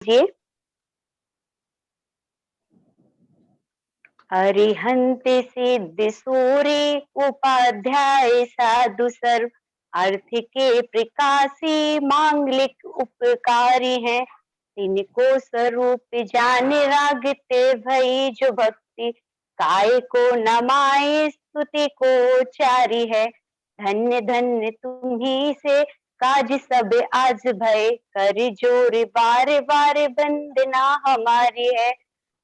जी। अरिहंत सिद्ध सूरि उपाध्याय साधु सर्व अर्थ के प्रकाशी मांगलिक उपकारी हैं। तिनको स्वरूप जाने रागते भई जो भक्ति काय को नमाए स्तुति को चारी है। धन्य धन्य तुम्ही से काज सब आज भय कर जोर बार बार वंदना हमारी है।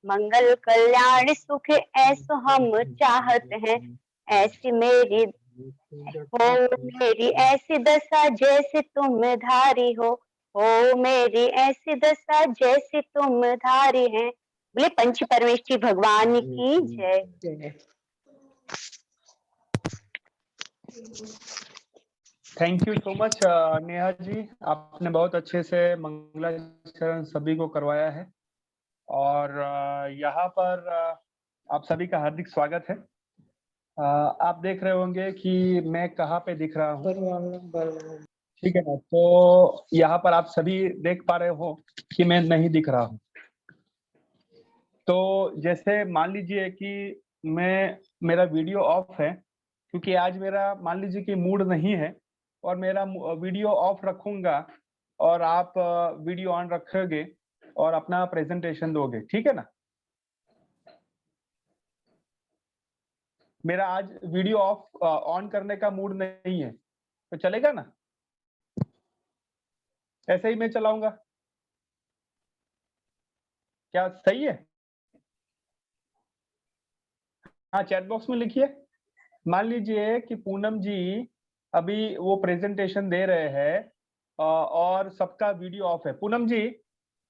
मंगल कल्याण सुख ऐसो हम चाहत हैं। ऐसी मेरी हो मेरी ऐसी दशा जैसे तुम धारी हो मेरी ऐसी दशा जैसे तुम धारी हैं। बोले पंच परमेष्ठी भगवान की जय। Thank you so much Neha ji, आपने बहुत अच्छे से मंगलाचरण सभी को करवाया है और यहाँ पर आप सभी का हार्दिक स्वागत है। आप देख रहे होंगे कि मैं कहाँ पे दिख रहा हूँ, ठीक है ना? तो यहाँ पर आप सभी देख पा रहे हो कि मैं नहीं दिख रहा हूँ। तो जैसे मान लीजिए कि मेरा वीडियो ऑफ है क्योंकि आज मेरा मान लीजिए कि मूड नहीं है और मेरा वीडियो ऑफ रखूंगा और आप वीडियो ऑन रखोगे और अपना प्रेजेंटेशन दोगे, ठीक है ना? मेरा आज वीडियो ऑफ ऑन करने का मूड नहीं है तो चलेगा ना? ऐसे ही मैं चलाऊंगा, क्या सही है? हाँ, चैट बॉक्स में लिखिए। मान लीजिए कि पूनम जी अभी वो प्रेजेंटेशन दे रहे हैं और सबका वीडियो ऑफ है। पूनम जी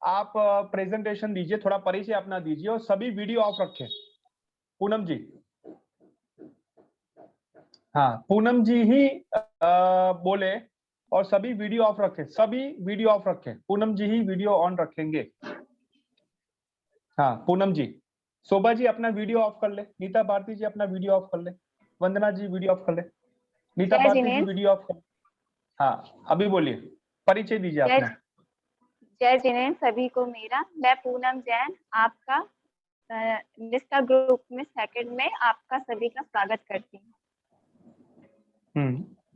आप प्रेजेंटेशन दीजिए, थोड़ा परिचय अपना दीजिए और सभी वीडियो ऑफ रखें। पूनम जी, हाँ पूनम जी ही बोले और सभी वीडियो ऑफ रखें, सभी वीडियो ऑफ रखें। पूनम जी ही वीडियो ऑन रखेंगे। हाँ पूनम जी। शोभा जी अपना वीडियो ऑफ कर ले, नीता भारती जी अपना वीडियो ऑफ कर ले, वंदना जी वीडियो ऑफ कर ले, नीता जय भारती जी जिनेन्द्र। वीडियो ऑफ कर ले। हाँ अभी बोलिए, परिचय दीजिए अपना। जय जिनेन्द्र सभी को मेरा। मैं पूनम जैन आपका निष्ठा ग्रुप में सेकंड में आपका सभी का स्वागत करती हूँ।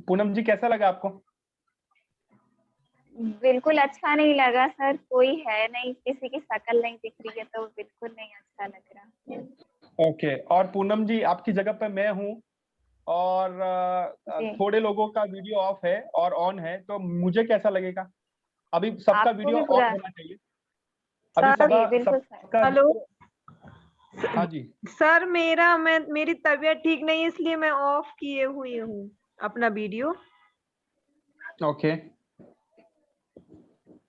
पूनम जी कैसा लगा आपको? बिल्कुल अच्छा नहीं लगा सर, कोई है नहीं, किसी की शक्ल नहीं दिख रही है तो बिल्कुल नहीं अच्छा लग रहा। ओके, और पूनम जी आपकी जगह पे मैं हूँ और थोड़े लोगों का वीडियो ऑफ है और ऑन है तो मुझे कैसा लगेगा? अभी सबका आपको वीडियो भी ऑन बुरा होना चाहिए। अभी बिल्कुल सर। सबका हेलो हाँ जी सर, मेरी तबीयत ठीक नहीं है इसलिए मैं ऑफ किए हुई हूँ अपना वीडियो। ओके,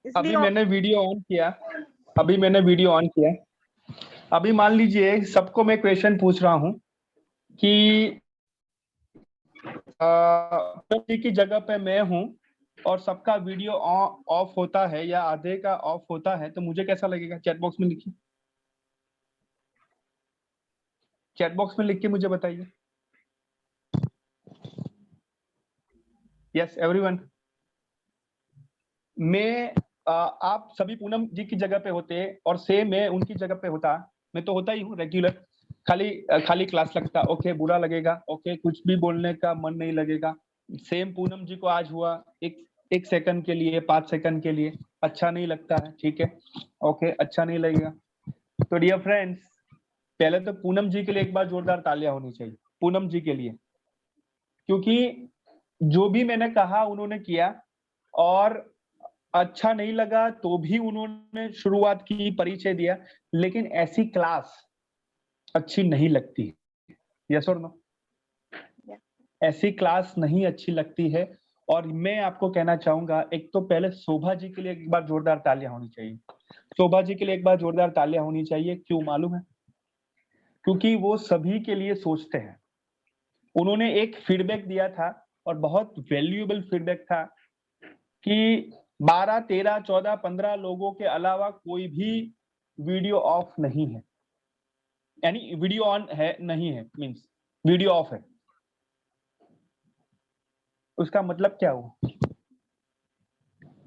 अभी इसलिए मैंने वीडियो ऑन किया, अभी मैंने वीडियो ऑन किया। अभी मान लीजिए सबको मैं क्वेश्चन पूछ रहा हूँ कि जी की जगह पे मैं हूँ और सबका वीडियो ऑफ होता है या आधे का ऑफ होता है तो मुझे कैसा लगेगा? चैट बॉक्स में लिखिए, चैट बॉक्स में लिख के मुझे बताइए। Yes everyone. मैं आप सभी पूनम जी की जगह पे होते और सेम मैं उनकी जगह पे होता, मैं तो होता ही हूँ रेगुलर, खाली क्लास लगता, ओके बुरा लगेगा, ओके कुछ भी बोलने का मन नहीं लगेगा। सेम पूनम जी को आज हुआ, एक सेकंड के लिए, 5 सेकंड के लिए अच्छा नहीं लगता है, ठीक है, ओके अच्छा नहीं लगेगा। तो डियर फ्रेंड्स, पहले तो पूनम जी के लिए एक बार जोरदार तालियां होनी चाहिए, पूनम जी के लिए, क्योंकि जो भी मैंने कहा उन्होंने किया और अच्छा नहीं लगा तो भी उन्होंने शुरुआत की, परिचय दिया, लेकिन ऐसी क्लास अच्छी नहीं लगती। यस और नो? ऐसी क्लास नहीं अच्छी लगती है। और मैं आपको कहना चाहूंगा, एक तो पहले शोभा जी के लिए एक बार जोरदार तालियां होनी चाहिए, शोभा जी के लिए एक बार जोरदार तालियां होनी चाहिए। क्यों मालूम है? क्योंकि वो सभी के लिए सोचते हैं। उन्होंने एक फीडबैक दिया था और बहुत वैल्यूएबल फीडबैक था कि 12, 13, 14, 15 लोगों के अलावा कोई भी वीडियो ऑफ नहीं है, यानी वीडियो ऑन है नहीं है, मींस वीडियो ऑफ है। उसका मतलब क्या हुआ?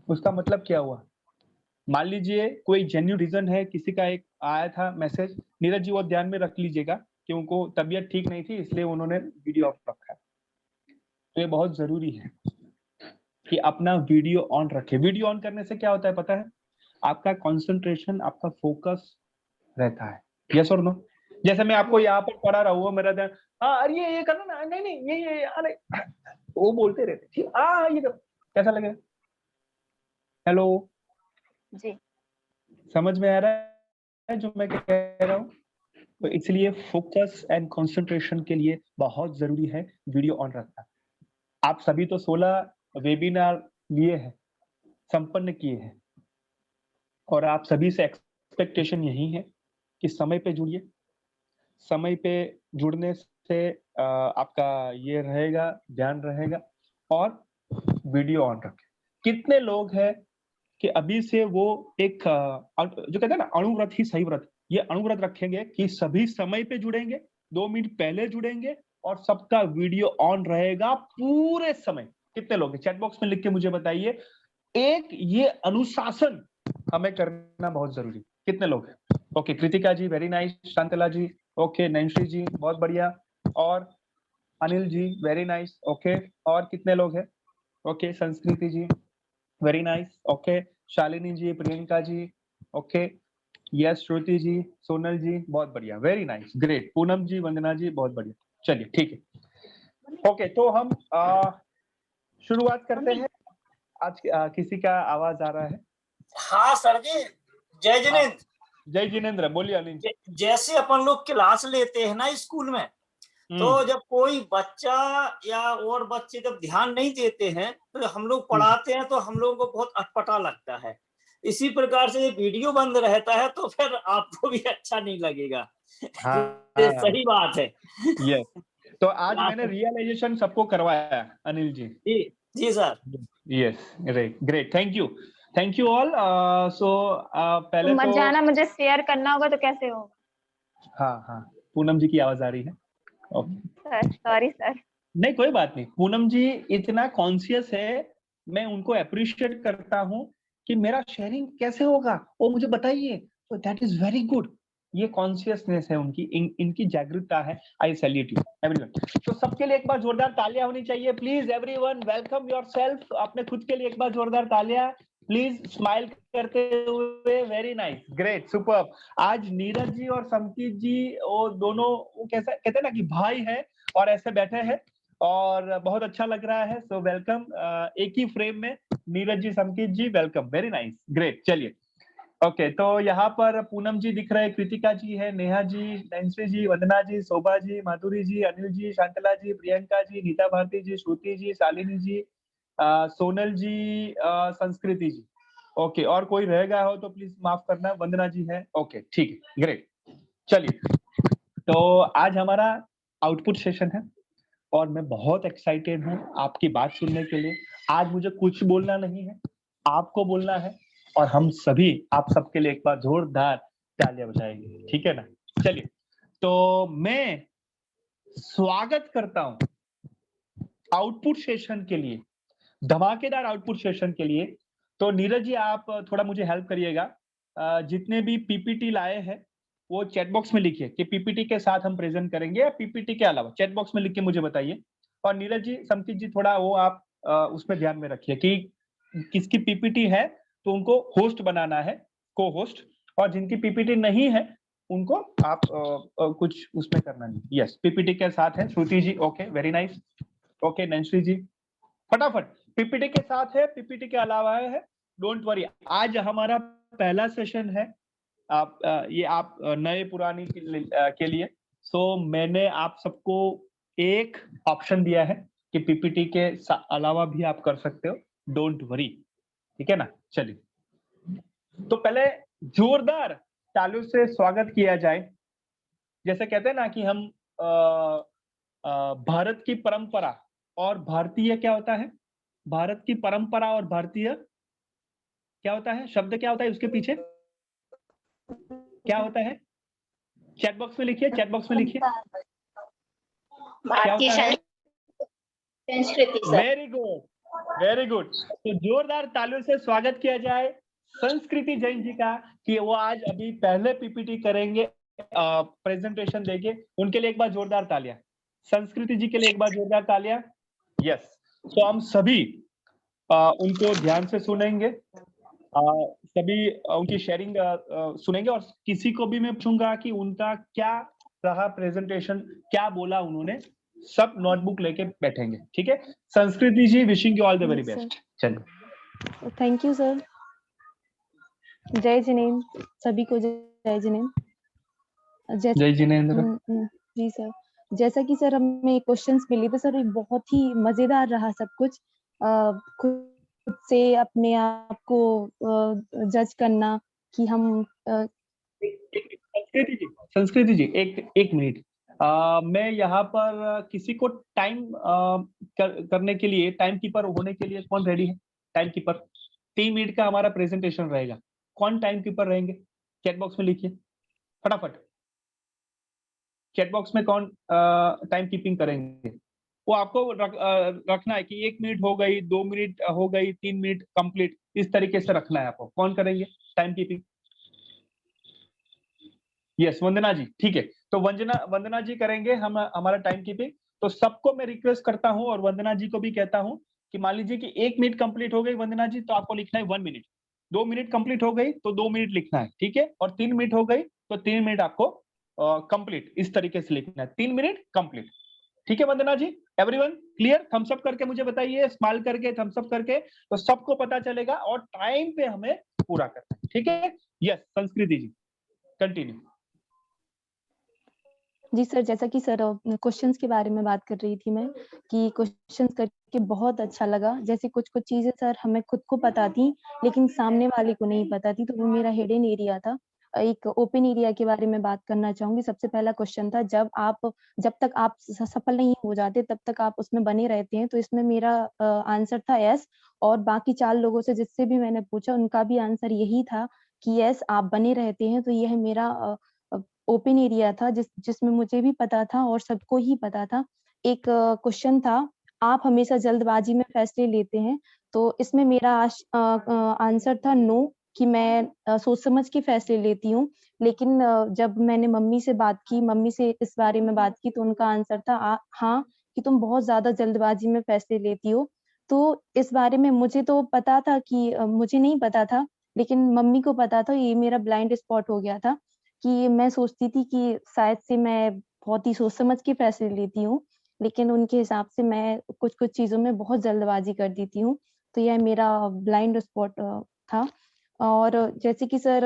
उसका मतलब क्या हुआ? मान लीजिए कोई जेन्युइन रीजन है, किसी का एक आया था मैसेज, नीरज जी वो ध्यान में रख लीजिएगा कि उनको तबीयत ठीक नहीं थी इसलिए उन्होंने वीडियो ऑफ रखा है। तो ये बहुत जरूरी है कि अपना वीडियो ऑन रखें। वीडियो ऑन करने से क्या होता है पता है? आपका कंसंट्रेशन, आपका फोकस रहता है। यस और नो? जैसे मैं आपको यहाँ पर पढ़ा रहा हूँ, मेरा ध्यान, हाँ अरे ये करना ना, नहीं नहीं ये अरे वो बोलते रहते, ठीक ये कर, कैसा लगे? हेलो, जी समझ में आ रहा है जो मैं कह रहा हूँ? तो इसलिए फोकस एंड कंसंट्रेशन के लिए बहुत जरूरी है वीडियो ऑन रखना। आप सभी तो 16 वेबिनार लिए हैं, संपन्न किए हैं, और आप सभी से एक्सपेक्टेशन यही है कि समय पे जुड़िए। समय पे जुड़ने से आपका ये रहेगा, ध्यान रहेगा, और वीडियो ऑन रखें। कितने लोग हैं कि अभी से वो एक जो कहते हैं ना अणुव्रत ही सही व्रत, ये अणुव्रत रखेंगे कि सभी समय पे जुड़ेंगे, 2 मिनट पहले जुड़ेंगे, और सबका वीडियो ऑन रहेगा पूरे समय। कितने लोग हैं? चैट बॉक्स में लिख के मुझे बताइए। एक ये अनुशासन हमें करना बहुत जरूरी। कितने लोग हैं? ओके, कृतिका जी वेरी नाइस, शांतला जी ओके, नैन्सी जी बहुत बढ़िया, और Anil ji very nice okay, और कितने लोग हैं? ओके, संस्कृति जी वेरी नाइस ओके, शालिनी जी, प्रियंका जी ओके, यस, श्रुति जी, सोनल जी बहुत बढ़िया, वेरी नाइस, ग्रेट, पूनम जी, वंदना जी बहुत बढ़िया। चलिए ठीक है, ओके, तो हम शुरुआत करते हैं। आज किसी का आवाज आ रहा है? हाँ सर जी, जय जिनेन्द्र। जय जिनेन्द्र, बोलिए अनिल जी। जैसे अपन लोग क्लास लेते हैं ना स्कूल में, तो जब कोई बच्चा या और बच्चे जब ध्यान नहीं देते हैं तो हम लोग पढ़ाते हैं तो हम लोगों को बहुत अटपटा लगता है। इसी प्रकार से वीडियो बंद रहता है तो फिर आपको भी अच्छा नहीं लगेगा। हाँ, ये सही बात है। यस, तो आज मैंने रियलाइजेशन सबको करवाया अनिल जी। जी sir. Yes, great, thank you all. So पहले मत तो जाना, मुझे शेयर करना होगा तो कैसे होगा? हाँ, पूनम जी की आवाज आ रही है। Okay sir sorry sir. नहीं कोई बात नहीं, पूनम जी इतना कॉन्शियस है, मैं उनको अप्रिशिएट करता हूँ कि मेरा शेयरिंग कैसे होगा वो मुझे बताइए, तो दैट इज वेरी गुड। ये कॉन्शियसनेस है उनकी, इनकी जागरूकता है। आई सैल्यूट यू एवरीवन। तो सबके लिए एक बार जोरदार तालियां होनी चाहिए प्लीज। Everyone welcome yourself. अपने खुद के लिए एक बार जोरदार तालियां प्लीज, स्माइल करते हुए। Very nice, great, superb. आज नीरज जी और समकीत जी वो दोनों, वो कैसा कहते हैं ना कि भाई है और ऐसे बैठे हैं, और बहुत अच्छा लग रहा है। सो वेलकम, एक ही फ्रेम में नीरज जी, समकीत जी, वेलकम, वेरी नाइस, ग्रेट। चलिए ओके, तो यहाँ पर पूनम जी दिख रहे हैं, कृतिका जी है, नेहा जी, नैन्सी जी, वंदना जी, शोभा जी, माधुरी जी, अनिल जी, शांतला जी, प्रियंका जी, नीता भारती जी, श्रुति जी, शालिनी जी, सोनल जी, संस्कृति जी। ओके, और कोई रह गया हो तो प्लीज माफ करना। वंदना जी है, ओके ठीक है, ग्रेट। चलिए, तो आज हमारा आउटपुट सेशन है और मैं बहुत एक्साइटेड हूँ आपकी बात सुनने के लिए। आज मुझे कुछ बोलना नहीं है, आपको बोलना है, और हम सभी आप सबके लिए एक बार जोरदार तालियां बजाएंगे, ठीक है ना? चलिए, तो मैं स्वागत करता हूं आउटपुट सेशन के लिए, धमाकेदार आउटपुट सेशन के लिए। तो नीरज जी आप थोड़ा मुझे हेल्प करिएगा, जितने भी पीपीटी लाए हैं वो चैट बॉक्स में लिखिए कि पीपीटी के साथ हम प्रेजेंट करेंगे या पीपीटी के अलावा, चैट बॉक्स में लिख के मुझे बताइए। और नीरज जी, समकीत जी, थोड़ा वो आप उसमें ध्यान में रखिए कि किसकी पीपीटी है तो उनको होस्ट बनाना है, को होस्ट, और जिनकी पीपीटी नहीं है उनको आप कुछ उसमें करना नहीं। यस, पीपीटी के साथ है Shruti ji, okay very nice, okay Nancy ji, फटाफट पीपीटी के साथ है, पीपीटी के अलावा है, डोंट वरी। आज हमारा पहला सेशन है, आप ये आप नए पुरानी के लिए। सो मैंने आप सबको एक ऑप्शन दिया है कि पीपीटी के अलावा भी आप कर सकते हो, डोंट वरी, ठीक है ना? चलिए, तो पहले जोरदार तालियों से स्वागत किया जाए। जैसे कहते हैं ना कि हम भारत की परंपरा और भारतीय क्या होता है, भारत की परंपरा और भारतीय क्या होता है, शब्द क्या होता है उसके पीछे, क्या होता है? चैट बॉक्स में लिखिए, चैट बॉक्स में लिखिए, क्या होता है? संस्कृति। Very good, very good. तो जोरदार तालियों से स्वागत किया जाए संस्कृति जैन जी का कि वो आज अभी पहले पीपीटी करेंगे, प्रेजेंटेशन देंगे, उनके लिए एक बार जोरदार तालियां। संस्कृति जी के लिए एक बार जोरदार तालियां। यस, तो हम सभी उनको ध्यान से सुनेंगे, सभी उनकी शेयरिंग सुनेंगे, और किसी को भी मैं पूछूंगा कि उनका क्या रहा प्रेजेंटेशन, क्या बोला उन्होंने, सब नोटबुक लेके बैठेंगे, ठीक है। Sanskriti ji, wishing you all the very best. चलो, थैंक यू सर। जय जिनेंद्र, सभी को जय जिनेंद्र। जय जिनेंद्र। जी सर, जैसा कि सर हमें क्वेश्चंस मिले थे सर, बहुत ही मजेदार रहा सब कुछ। खुद से अपने आप को जज करना कि हम संस्कृति जी एक मिनट, मैं यहाँ पर किसी को टाइम करने के लिए, टाइम कीपर होने के लिए कौन रेडी है? टाइम कीपर 3 मिनट का हमारा प्रेजेंटेशन रहेगा, कौन टाइम कीपर रहेंगे? चैट बॉक्स में लिखिए फटाफट, चैट बॉक्स में कौन टाइम कीपिंग करेंगे? वो आपको रखना है कि 1 मिनट हो गई, 2 मिनट हो गई, 3 मिनट कंप्लीट, इस तरीके से रखना है आपको। कौन करेंगे टाइम कीपिंग? यस, वंदना जी, ठीक है। तो वंदना जी करेंगे हम हमारा टाइम कीपिंग। तो सबको मैं रिक्वेस्ट करता हूं और वंदना जी को भी कहता हूं कि मान लीजिए कि 1 मिनट कंप्लीट हो गई वंदना जी, तो आपको लिखना है 1 मिनट। 2 मिनट कंप्लीट हो गई तो 2 मिनट लिखना है, ठीक है। और 3 मिनट हो गई तो 3 मिनट आपको कंप्लीट, इस तरीके से लिखना है, 3 मिनट कंप्लीट, ठीक है Vandana ji. Everyone clear? Thumbs up करके मुझे बताइए, स्माइल करके, थम्स अप करके, तो सबको पता चलेगा और टाइम पे हमें पूरा करना है, ठीक है। यस, संस्कृति जी कंटिन्यू। जी सर, जैसा कि सर क्वेश्चंस के बारे में बात कर रही थी मैं, कि क्वेश्चंस करके बहुत अच्छा लगा। जैसे कुछ चीजें सर हमें खुद को पता थी लेकिन सामने वाले को नहीं पता थी, तो वो मेरा हिडन एरिया था। एक ओपन एरिया के बारे में बात करना चाहूंगी। सबसे पहला क्वेश्चन था, जब तक आप सफल नहीं हो जाते तब तक आप उसमें बने रहते हैं। तो इसमें मेरा आंसर था यस, और बाकी 4 लोगों से जिससे भी मैंने पूछा उनका भी आंसर यही था कि यस, आप बने रहते हैं। तो यह मेरा ओपन एरिया था जिसमें मुझे भी पता था और सबको ही पता था। एक क्वेश्चन था, आप हमेशा जल्दबाजी में फैसले लेते हैं। तो इसमें मेरा आंसर था नो, कि मैं सोच समझ के फैसले लेती हूँ। लेकिन जब मैंने मम्मी से इस बारे में बात की, तो उनका आंसर था हाँ, कि तुम बहुत ज्यादा जल्दबाजी में फैसले लेती हो। तो इस बारे में मुझे तो पता था कि मुझे नहीं पता था, लेकिन मम्मी को पता था। ये मेरा ब्लाइंड स्पॉट हो गया था कि मैं सोचती थी कि शायद से मैं बहुत ही सोच समझ के फैसले लेती हूँ, लेकिन उनके हिसाब से मैं कुछ चीजों में बहुत जल्दबाजी कर देती हूँ। तो यह मेरा ब्लाइंड स्पॉट था। और जैसे कि सर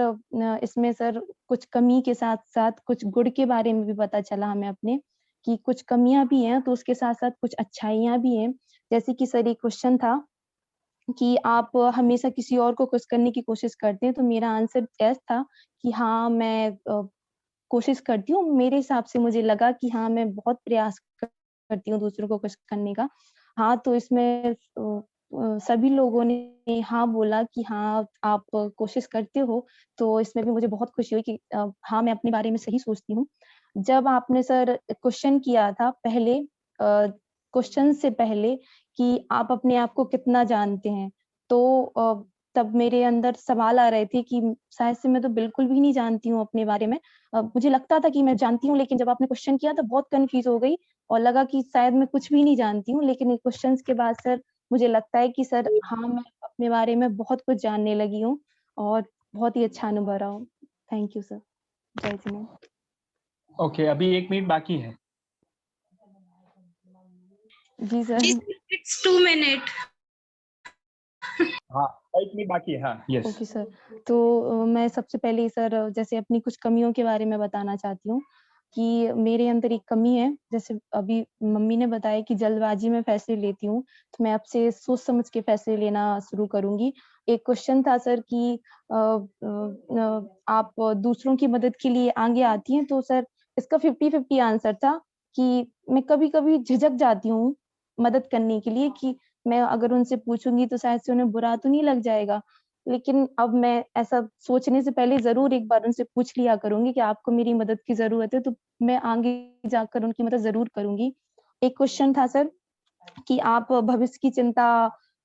इसमें सर कुछ कमी के साथ साथ कुछ गुण के बारे में भी पता चला हमें अपने, कि कुछ कमियां भी हैं तो उसके साथ साथ कुछ अच्छाइयां भी हैं। जैसे कि सर एक क्वेश्चन था कि आप हमेशा किसी और को खुश करने की कोशिश करते हैं। तो मेरा आंसर यस था कि हाँ, मैं कोशिश करती हूँ। मेरे हिसाब से मुझे लगा कि हाँ, मैं बहुत प्रयास करती हूँ दूसरों को खुश करने का। हाँ, तो इसमें सभी लोगों ने हाँ बोला कि हाँ, आप कोशिश करते हो। तो इसमें भी मुझे बहुत खुशी हुई कि हाँ, मैं अपने बारे में सही सोचती हूँ। जब आपने सर क्वेश्चन किया था पहले, क्वेश्चन से पहले, कि आप अपने आप को कितना जानते हैं, तो तब मेरे अंदर सवाल आ रहे थे कि शायद से मैं तो बिल्कुल भी नहीं जानती हूँ अपने बारे में। मुझे लगता था कि मैं जानती हूँ, लेकिन जब आपने क्वेश्चन किया तो बहुत कंफ्यूज हो गई और लगा कि शायद मैं कुछ भी नहीं जानती हूँ। लेकिन क्वेश्चंस के बाद सर मुझे लगता है कि सर हाँ, मैं अपने बारे में बहुत कुछ जानने लगी हूँ और बहुत ही अच्छा अनुभव रहा। Thank you sir. जय जिनेंद्र। ओके, अभी 1 मिनट बाकी है। जी सर। It's 2 minutes. हाँ, 1 मिनट बाकी है। हाँ, यस। Okay sir. तो मैं सबसे पहले सर जैसे अपनी कुछ कमियों के बारे में बताना चाहती हूँ कि मेरे अंदर एक कमी है। जैसे अभी मम्मी ने बताया कि जल्दबाजी में फैसले लेती हूँ, तो मैं अब से सोच समझ के फैसले लेना शुरू करूंगी। एक क्वेश्चन था सर कि आप दूसरों की मदद के लिए आगे आती हैं। तो सर इसका 50-50 आंसर था कि मैं कभी-कभी झिझक जाती हूँ मदद करने के लिए, कि मैं अगर उनसे पूछूंगी तो शायद से उन्हें बुरा तो नहीं लग जाएगा। लेकिन अब मैं ऐसा सोचने से पहले ज़रूर एक बार उनसे पूछ लिया करूँगी कि आपको मेरी मदद की ज़रूरत है, तो मैं आगे जाकर उनकी मदद ज़रूर करूँगी। एक क्वेश्चन था सर कि आप भविष्य की चिंता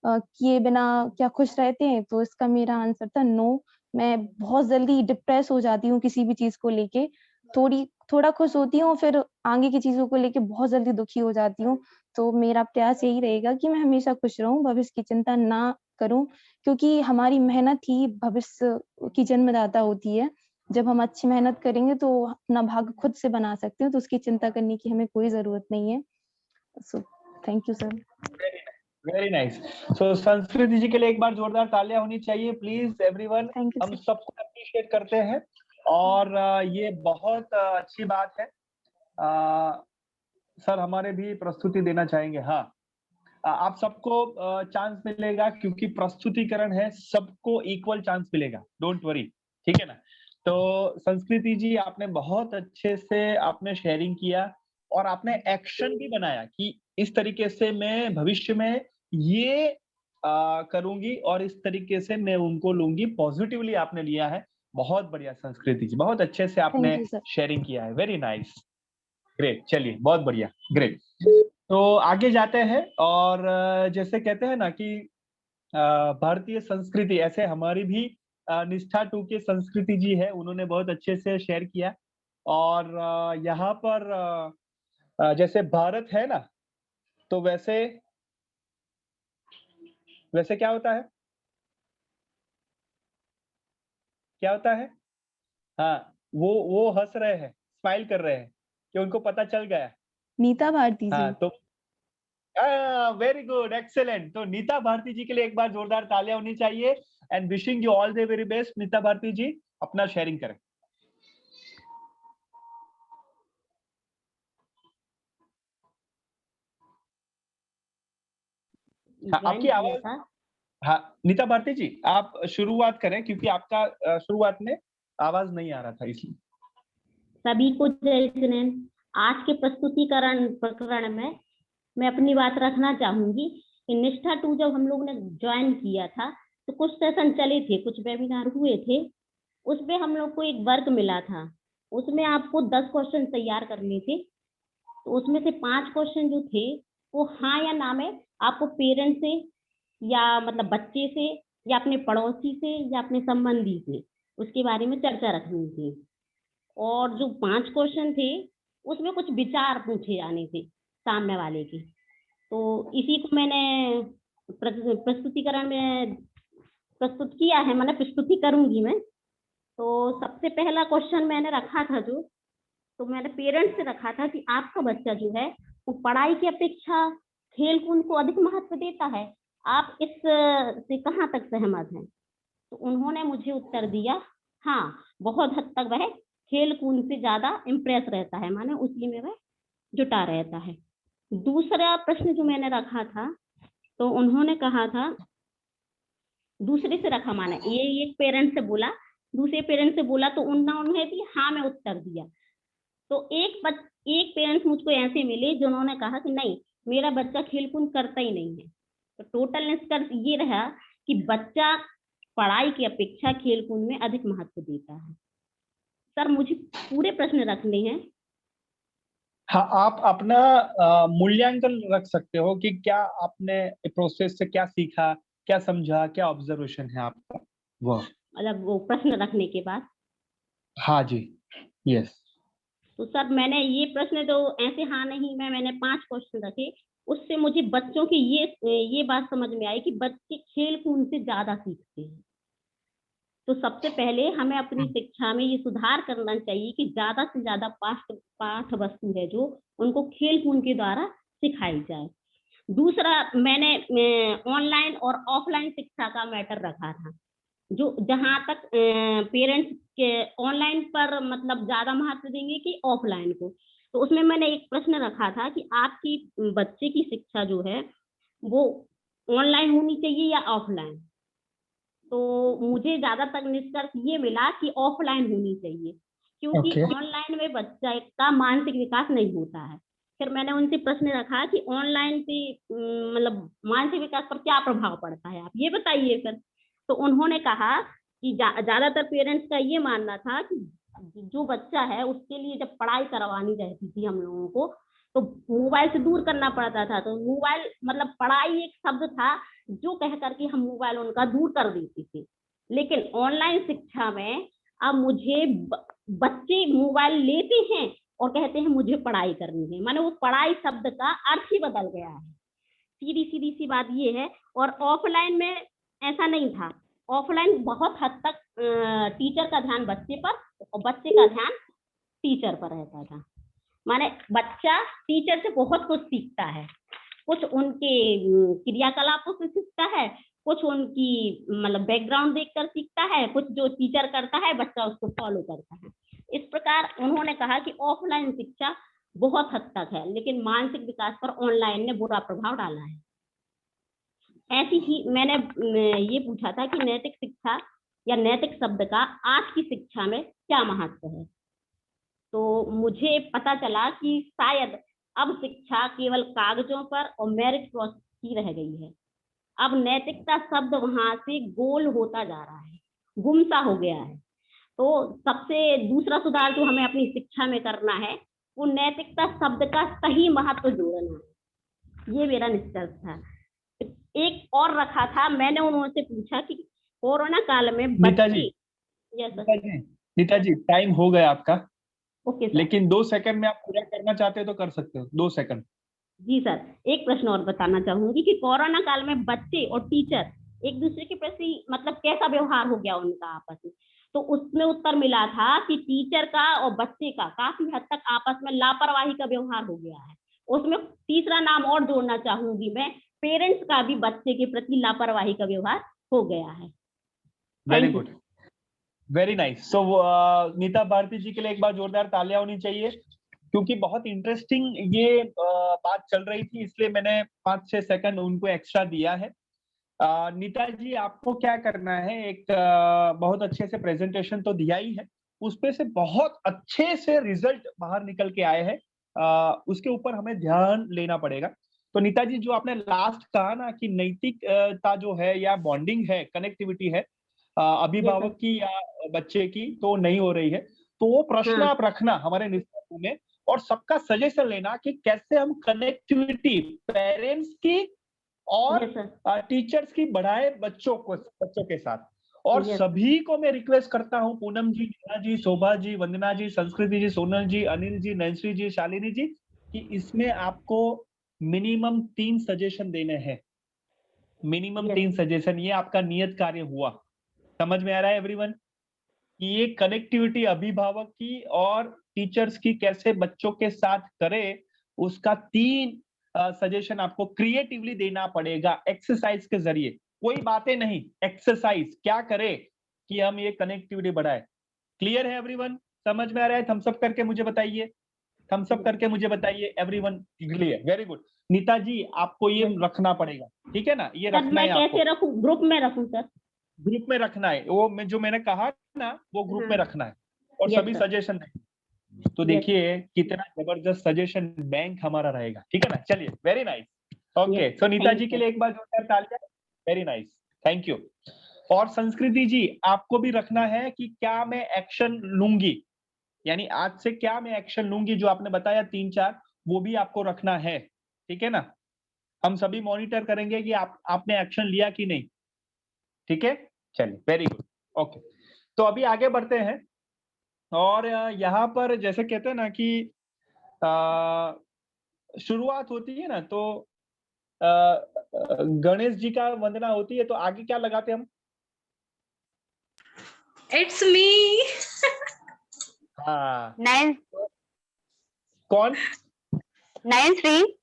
किए बिना क्या खुश रहते हैं? तो इसका मेरा आंसर था नो। मैं बहुत जल्दी डिप्रेस हो जाती हूँ किसी भी चीज़ को लेके। थोड़ा खुश होती हूँ, फिर आगे की चीज़ों को लेके बहुत जल्दी दुखी हो जाती हूँ। तो मेरा प्रयास यही रहेगा कि मैं हमेशा खुश रहूँ, भविष्य की चिंता ना करूँ, क्योंकि हमारी मेहनत ही भविष्य की जन्मदाता होती है। जब हम अच्छी मेहनत करेंगे तो अपना भाग्य खुद से बना सकते हैं, तो उसकी चिंता करने की हमें कोई ज़रूरत नहीं है। So thank you sir. Very nice. So Sanskriti ji के लिए एक बार जोरदार तालियां होनी चाहिए प्लीज एवरीवन। थैंक यू हम सर। सबको अप्रिशिएट करते हैं और ये बहुत अच्छी बात है। सर हमारे भी प्रस्तुति देना चाहेंगे। हाँ, आप सबको चांस मिलेगा क्योंकि प्रस्तुतिकरण है, सबको इक्वल चांस मिलेगा, डोंट वरी, ठीक है ना। तो संस्कृति जी आपने बहुत अच्छे से आपने शेयरिंग किया और आपने एक्शन भी बनाया कि इस तरीके से मैं भविष्य में ये करूंगी और इस तरीके से मैं उनको लूंगी, पॉजिटिवली आपने लिया है। बहुत बढ़िया संस्कृति जी, बहुत अच्छे से आपने थैंक यू सर। शेयरिंग किया है, वेरी नाइस, ग्रेट। चलिए बहुत बढ़िया, ग्रेट। तो आगे जाते हैं और जैसे कहते हैं ना कि भारतीय संस्कृति, ऐसे हमारी भी निष्ठा 2 के संस्कृति जी है, उन्होंने बहुत अच्छे से शेयर किया। और यहाँ पर जैसे भारत है ना, तो वैसे वैसे क्या होता है? क्या होता है? हाँ, वो हँस रहे हैं, स्माइल कर रहे हैं कि उनको पता चल गया। नीता भारती जी। हाँ, तो वेरी गुड, एक्सेलेंट। तो नीता भारती जी के लिए एक बार जोरदार तालियां होनी चाहिए and wishing you all the very best. Neeta Bharti ji अपना शेयरिंग करें। हाँ, आपकी ज्वाइन किया आवाज। था। हाँ, नीता भारती जी आप शुरुआत करें क्योंकि आपका शुरुआत में आवाज नहीं आ रहा था इसलिए। सभी को जय श्री। आज के प्रस्तुतिकरण प्रकरण में मैं अपनी बात रखना चाहूंगी कि निष्ठा 2 जब हम लोग ने ज्वाइन किया था तो कुछ सेशन चले थे, कुछ वेबिनार हुए थे, उसमें हम लोग को एक वर्क मिला था। उसमें आपको 10 क्वेश्चन तैयार करने थे। तो उसमें से 5 क्वेश्चन जो थे वो हाँ या ना में आपको पेरेंट्स से या मतलब बच्चे से या अपने पड़ोसी से या अपने संबंधी से उसके बारे में चर्चा रखनी थी। और जो 5 क्वेश्चन थे उसमें कुछ विचार पूछे जाने थे सामने वाले के। तो इसी को मैंने प्रस्तुतिकरण में प्रस्तुत किया है, मैंने प्रस्तुति करूंगी मैं। तो सबसे पहला क्वेश्चन मैंने रखा था तो मैंने पेरेंट्स से रखा था कि आपका बच्चा जो है वो पढ़ाई की अपेक्षा खेल कूद को अधिक महत्व देता है, आप इस से कहाँ तक सहमत हैं? तो उन्होंने मुझे उत्तर दिया हाँ, बहुत हद तक वह खेल कूद से ज्यादा इम्प्रेस रहता है, माने उसी में वह जुटा रहता है। दूसरा प्रश्न जो मैंने रखा था तो उन्होंने कहा था, दूसरे से रखा, माना ये एक पेरेंट से बोला, दूसरे पेरेंट से बोला, तो उन्होंने भी हाँ में उत्तर दिया। तो एक पेरेंट्स मुझको ऐसे मिले जिन्होंने कहा कि नहीं, मेरा बच्चा खेलकूद करता ही नहीं है। तो टोटल निष्कर्ष ये रहा कि बच्चा पढ़ाई की अपेक्षा खेलकूद में अधिक महत्व देता है। सर मुझे पूरे प्रश्न रखने हैं। हाँ, आप अपना मूल्यांकन रख सकते हो कि क्या आपने प्रोसेस से क्या सीखा, क्या समझा, क्या ऑब्जर्वेशन है आपका वो। मतलब वो प्रश्न रखने के बाद। हाँ जी, यस। तो सर मैंने ये प्रश्न तो ऐसे हाँ नहीं में मैंने 5 क्वेश्चन रखे, उससे मुझे बच्चों की ये बात समझ में आई कि बच्चे खेल कूद से ज्यादा सीखते हैं। तो सबसे पहले हमें अपनी शिक्षा में ये सुधार करना चाहिए कि ज्यादा से ज्यादा पाठ वस्तु है जो उनको खेल कूद के द्वारा सिखाई जाए। दूसरा मैंने ऑनलाइन और ऑफलाइन शिक्षा का मैटर रखा था, जो जहां तक पेरेंट्स के ऑनलाइन पर मतलब ज्यादा महत्व देंगे कि ऑफलाइन को। तो उसमें मैंने एक प्रश्न रखा था कि आपकी बच्चे की शिक्षा जो है वो ऑनलाइन होनी चाहिए या ऑफलाइन। तो मुझे ज्यादातर निष्कर्ष ये मिला कि ऑफलाइन होनी चाहिए, क्योंकि ऑनलाइन में बच्चा का मानसिक विकास नहीं होता है। फिर मैंने उनसे प्रश्न रखा कि ऑनलाइन से मतलब मानसिक विकास पर क्या प्रभाव पड़ता है, आप ये बताइए सर। तो उन्होंने कहा कि ज्यादातर पेरेंट्स का ये मानना था कि जो बच्चा है उसके लिए जब पढ़ाई करवानी रहती थी हम लोगों को, तो मोबाइल से दूर करना पड़ता था। तो मोबाइल मतलब पढ़ाई एक शब्द था जो कह करके हम मोबाइल उनका दूर कर देते थे। लेकिन ऑनलाइन शिक्षा में अब मुझे बच्चे मोबाइल लेते हैं और कहते हैं मुझे पढ़ाई करनी है, माने वो पढ़ाई शब्द का अर्थ ही बदल गया है। सीधी सी बात ये है। और ऑफलाइन में ऐसा नहीं था। ऑफलाइन बहुत हद तक टीचर का ध्यान बच्चे पर और बच्चे का ध्यान टीचर पर रहता था। माने बच्चा टीचर से बहुत कुछ सीखता है, कुछ उनके क्रियाकलापों से सीखता है, कुछ उनकी मतलब बैकग्राउंड देखकर सीखता है, कुछ जो टीचर करता है बच्चा उसको फॉलो करता है। इस प्रकार उन्होंने कहा कि ऑफलाइन शिक्षा बहुत हद तक है, लेकिन मानसिक विकास पर ऑनलाइन ने बुरा प्रभाव डाला है। ऐसी ही मैंने ये पूछा था कि नैतिक शिक्षा या नैतिक शब्द का आज की शिक्षा में क्या महत्व है। तो मुझे पता चला कि शायद अब शिक्षा केवल कागजों पर और मेरिट प्रोसेस की रह गई है। अब नैतिकता शब्द वहां से गोल होता जा रहा है, गुमसा हो गया है। तो सबसे दूसरा सुधार जो हमें अपनी शिक्षा में करना है वो नैतिकता शब्द का सही महत्व जोड़ना है। ये मेरा निष्कर्ष था। एक और रखा था, मैंने उन्होंने पूछा कि कोरोना काल में बच्चे। नीता जी टाइम हो गया आपका। Okay sir. लेकिन 2 सेकंड में आप पूरा करना चाहते हो तो कर सकते हो, 2 सेकंड। जी सर, एक प्रश्न और बताना चाहूंगी कि कोरोना काल में बच्चे और टीचर एक दूसरे के प्रति मतलब कैसा व्यवहार हो गया उनका आपस में। तो उसमें उत्तर मिला था कि टीचर का और बच्चे का काफी हद तक आपस में लापरवाही का व्यवहार हो गया है। उसमें तीसरा नाम और जोड़ना चाहूंगी मैं, पेरेंट्स का भी बच्चे के प्रति लापरवाही का व्यवहार हो गया है। Very good, very nice. So Neeta Bharti ji के लिए एक बार जोरदार तालियां होनी चाहिए, क्योंकि बहुत इंटरेस्टिंग ये बात चल रही थी, इसलिए मैंने 5-6 सेकंड उनको एक्स्ट्रा दिया है। नीता जी आपको क्या करना है, एक बहुत अच्छे से प्रेजेंटेशन तो दिया ही है, उसपे से बहुत अच्छे से रिजल्ट बाहर निकल के आए हैं, उसके ऊपर हमें ध्यान लेना पड़ेगा। तो नीता जी जो आपने लास्ट कहा ना कि नैतिकता जो है या बॉन्डिंग है, कनेक्टिविटी है अभिभावक की या बच्चे की, तो नहीं हो रही है, तो वो प्रश्न आप रखना हमारे निष्कर्ष में और सबका सजेशन लेना कि कैसे हम कनेक्टिविटी पेरेंट्स की और टीचर्स की बढ़ाए बच्चों के साथ। और सभी को मैं रिक्वेस्ट करता हूं, पूनम जी, नीना जी, शोभा जी, वंदना जी, संस्कृति जी, सोनल जी, अनिल जी, नैन्सी जी, शालिनी जी, कि इसमें आपको मिनिमम 3 सजेशन देने हैं। मिनिमम 3 सजेशन, ये आपका नियत कार्य हुआ। समझ में आ रहा है एवरीवन कि ये कनेक्टिविटी अभिभावक की और टीचर्स की कैसे बच्चों के साथ करे, उसका 3 सजेशन आपको क्रिएटिवली देना पड़ेगा एक्सरसाइज के जरिए। कोई बातें नहीं, एक्सरसाइज क्या करे कि हम ये कनेक्टिविटी बढ़ाए। क्लियर है एवरीवन? समझ में आ रहा है? थम्स अप करके मुझे बताइए, थम्स अप करके मुझे बताइए everyone clear. Very good. Neeta ji आपको ये रखना पड़ेगा, ठीक है ना? ये रखना है आपको। कैसे रखूं? ग्रुप में रखूं सर? ग्रुप में रखना है, वो जो मैंने कहा ना वो ग्रुप में रखना है और सभी सजेशन देंगे। तो देखिए कितना जबरदस्त सजेशन बैंक हमारा रहेगा, ठीक है ना? चलिए, वेरी नाइस। ओके, तो नीता जी के लिए एक बार जोरदार तालियां। Very nice, thank you. और संस्कृति जी आपको भी रखना है कि क्या मैं एक्शन लूंगी, यानी आज से क्या मैं एक्शन लूंगी, जो आपने बताया 3-4 वो भी आपको रखना है, ठीक है ना? हम सभी मॉनिटर करेंगे कि आपने एक्शन लिया कि नहीं, ठीक है? चलिए, वेरी गुड। ओके, तो अभी आगे बढ़ते हैं और यहाँ पर जैसे कहते हैं ना कि शुरुआत होती है ना, तो गणेश जी का वंदना होती है, तो आगे क्या लगाते हम? It's me. हाँ, कौन? नैन्सी।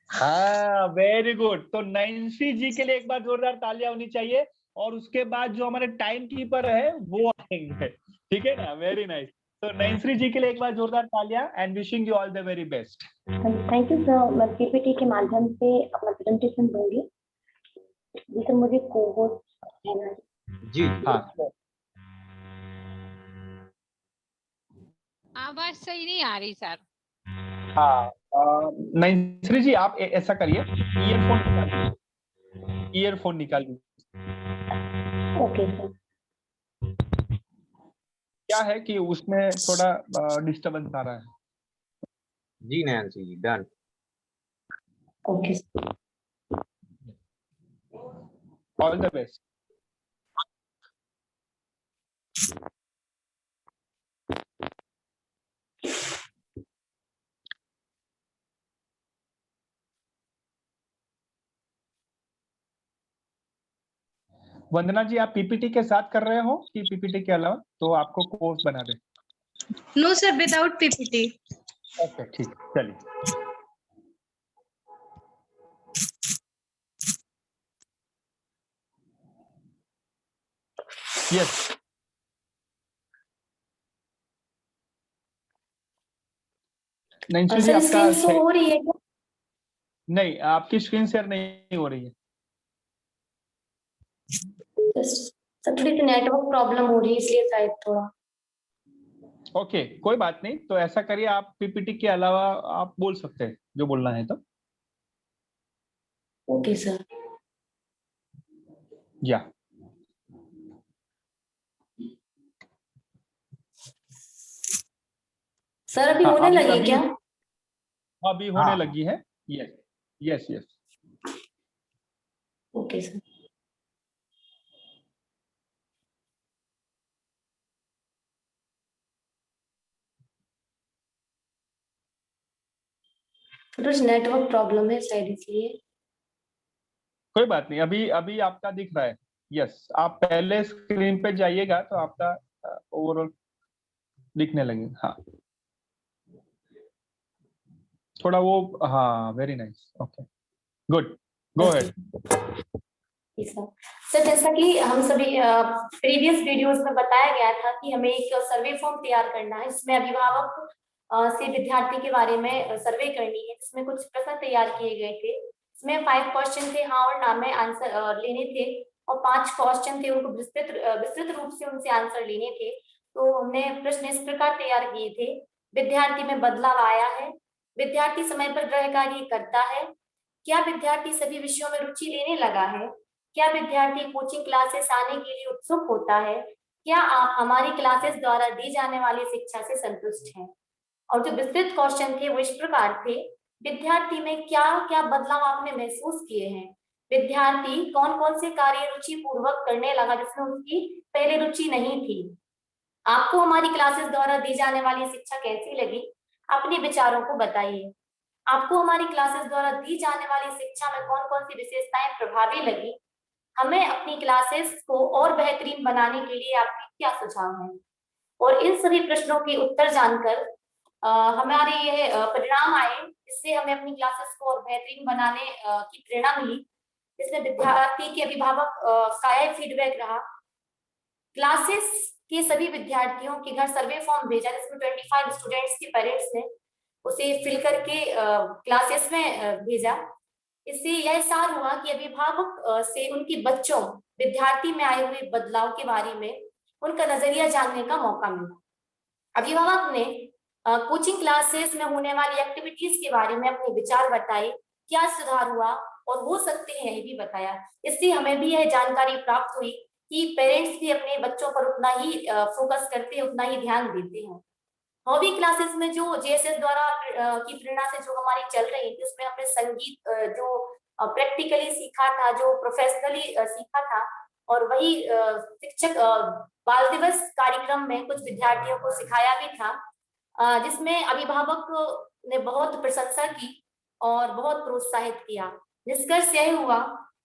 हाँ, वेरी गुड। तो नैन्सी जी के लिए एक बार जोरदार तालियां होनी चाहिए और उसके बाद जो हमारे टाइम कीपर है वो आएंगे, ठीक है ना? Very nice. तो नैन्सी जी के लिए एक बार जोरदार तालियां and wishing you all the very best. Thank you sir. मैं पीपीटी के माध्यम से अपना प्रेजेंटेशन दूंगी। जी सर, मुझे को-होस्ट रहना है। जी हाँ। आवाज सही नहीं आ रही सर। हाँ, नैन्सी जी आप ऐसा करिए, ईयरफोन निकाल लीजिए। Okay sir. क्या है कि उसमें थोड़ा डिस्टर्बेंस आ रहा है। जी Nancy ji, done. Okay all the best. Vandana ji, आप पीपीटी के साथ कर रहे हो कि पीपीटी के अलावा? तो आपको कोर्स बना दे। No sir, without PPT. Okay, ठीक, चलिए। यस, नैन्सी जी सर आपका स्क्रीन शो हो रही है क्या? नहीं, आपकी स्क्रीन शेयर नहीं हो रही है। सर थोड़ी सी नेटवर्क प्रॉब्लम हो रही है इसलिए शायद थोड़ा। ओके, कोई बात नहीं, तो ऐसा करिए, आप पीपीटी के अलावा आप बोल सकते हैं जो बोलना है तो। Okay sir. या सर अभी होने लगी क्या? अभी होने लगी है। Yes yes yes. Okay sir. कुछ नेटवर्क प्रॉब्लम है शायद इसलिए। कोई बात नहीं, अभी अभी आपका दिख रहा है। यस, आप पहले स्क्रीन पे जाइएगा तो आपका ओवरऑल दिखने लगेगा। हाँ, थोड़ा वो, हाँ, very nice, okay, good, go ahead. Sir जैसा कि हम सभी प्रीवियस वीडियोस में बताया गया था कि हमें एक सर्वे फॉर्म तैयार करना है, इसमें अभिभावक से विद्यार्थी के बारे में सर्वे करनी है। इसमें कुछ प्रश्न तैयार किए गए थे। इसमें 5 क्वेश्चन थे, हाँ और ना में आंसर लेने थे, और 5 क्वेश्चन थे, उनको विस्तृत रूप से उनसे आंसर लेने थे। तो हमने प्रश्न इस प्रकार तैयार किए थे। विद्यार्थी में बदलाव आया है? विद्यार्थी समय पर गृह कार्य करता है? क्या विद्यार्थी सभी विषयों में रुचि लेने लगा है? क्या विद्यार्थी कोचिंग क्लासेस आने के लिए उत्सुक होता है? क्या आप हमारी क्लासेस द्वारा दी जाने वाली शिक्षा से संतुष्ट हैं? और जो विस्तृत क्वेश्चन थे वो इस प्रकार थे। विद्यार्थी में क्या क्या बदलाव आपने महसूस किए हैं? विद्यार्थी कौन कौन से कार्य रुचि पूर्वक करने लगा जिसमें उसकी पहले रुचि नहीं थी? आपको हमारी क्लासेस द्वारा दी जाने वाली शिक्षा कैसी लगी? अपने विचारों को बताइए। आपको हमारी क्लासेस द्वारा दी जाने वाली शिक्षा में कौन कौन सी विशेषताएं प्रभावी लगी? हमें अपनी क्लासेस को और बेहतरीन बनाने के लिए आपके क्या सुझाव हैं? और इन सभी प्रश्नों के उत्तर जानकर हमारे यह परिणाम आए, इससे हमें अपनी क्लासेस को और बेहतरीन बनाने की प्रेरणा मिली। इसमें विद्यार्थी के अभिभावक का यह फीडबैक रहा। क्लासेस के सभी विद्यार्थियों के घर सर्वे फॉर्म भेजा, जिसमें 25 स्टूडेंट्स के पेरेंट्स ने उसे फिल करके क्लासेस में भेजा। इससे यह सार हुआ कि अभिभावक से उनके बच्चों, विद्यार्थी में आए हुए बदलाव के बारे में उनका नजरिया जानने का मौका मिला। अभिभावक ने कोचिंग क्लासेस में होने वाली एक्टिविटीज के बारे में अपने विचार बताए, क्या सुधार हुआ और हो सकते हैं, ये भी बताया। इससे हमें भी यह जानकारी प्राप्त हुई कि पेरेंट्स भी अपने बच्चों पर उतना ही फोकस करते हैं, उतना ही ध्यान देते हैं। हॉबी क्लासेस में जो जेएसएस द्वारा की प्रेरणा से जो हमारी चल रही थी, उसमें हमने संगीत जो प्रैक्टिकली सीखा था, जो प्रोफेशनली सीखा था, और वही शिक्षक बाल दिवस कार्यक्रम में कुछ विद्यार्थियों को सिखाया भी था, जिसमें अभिभावक ने बहुत प्रशंसा की और बहुत प्रोत्साहित किया। निष्कर्ष यह हुआ,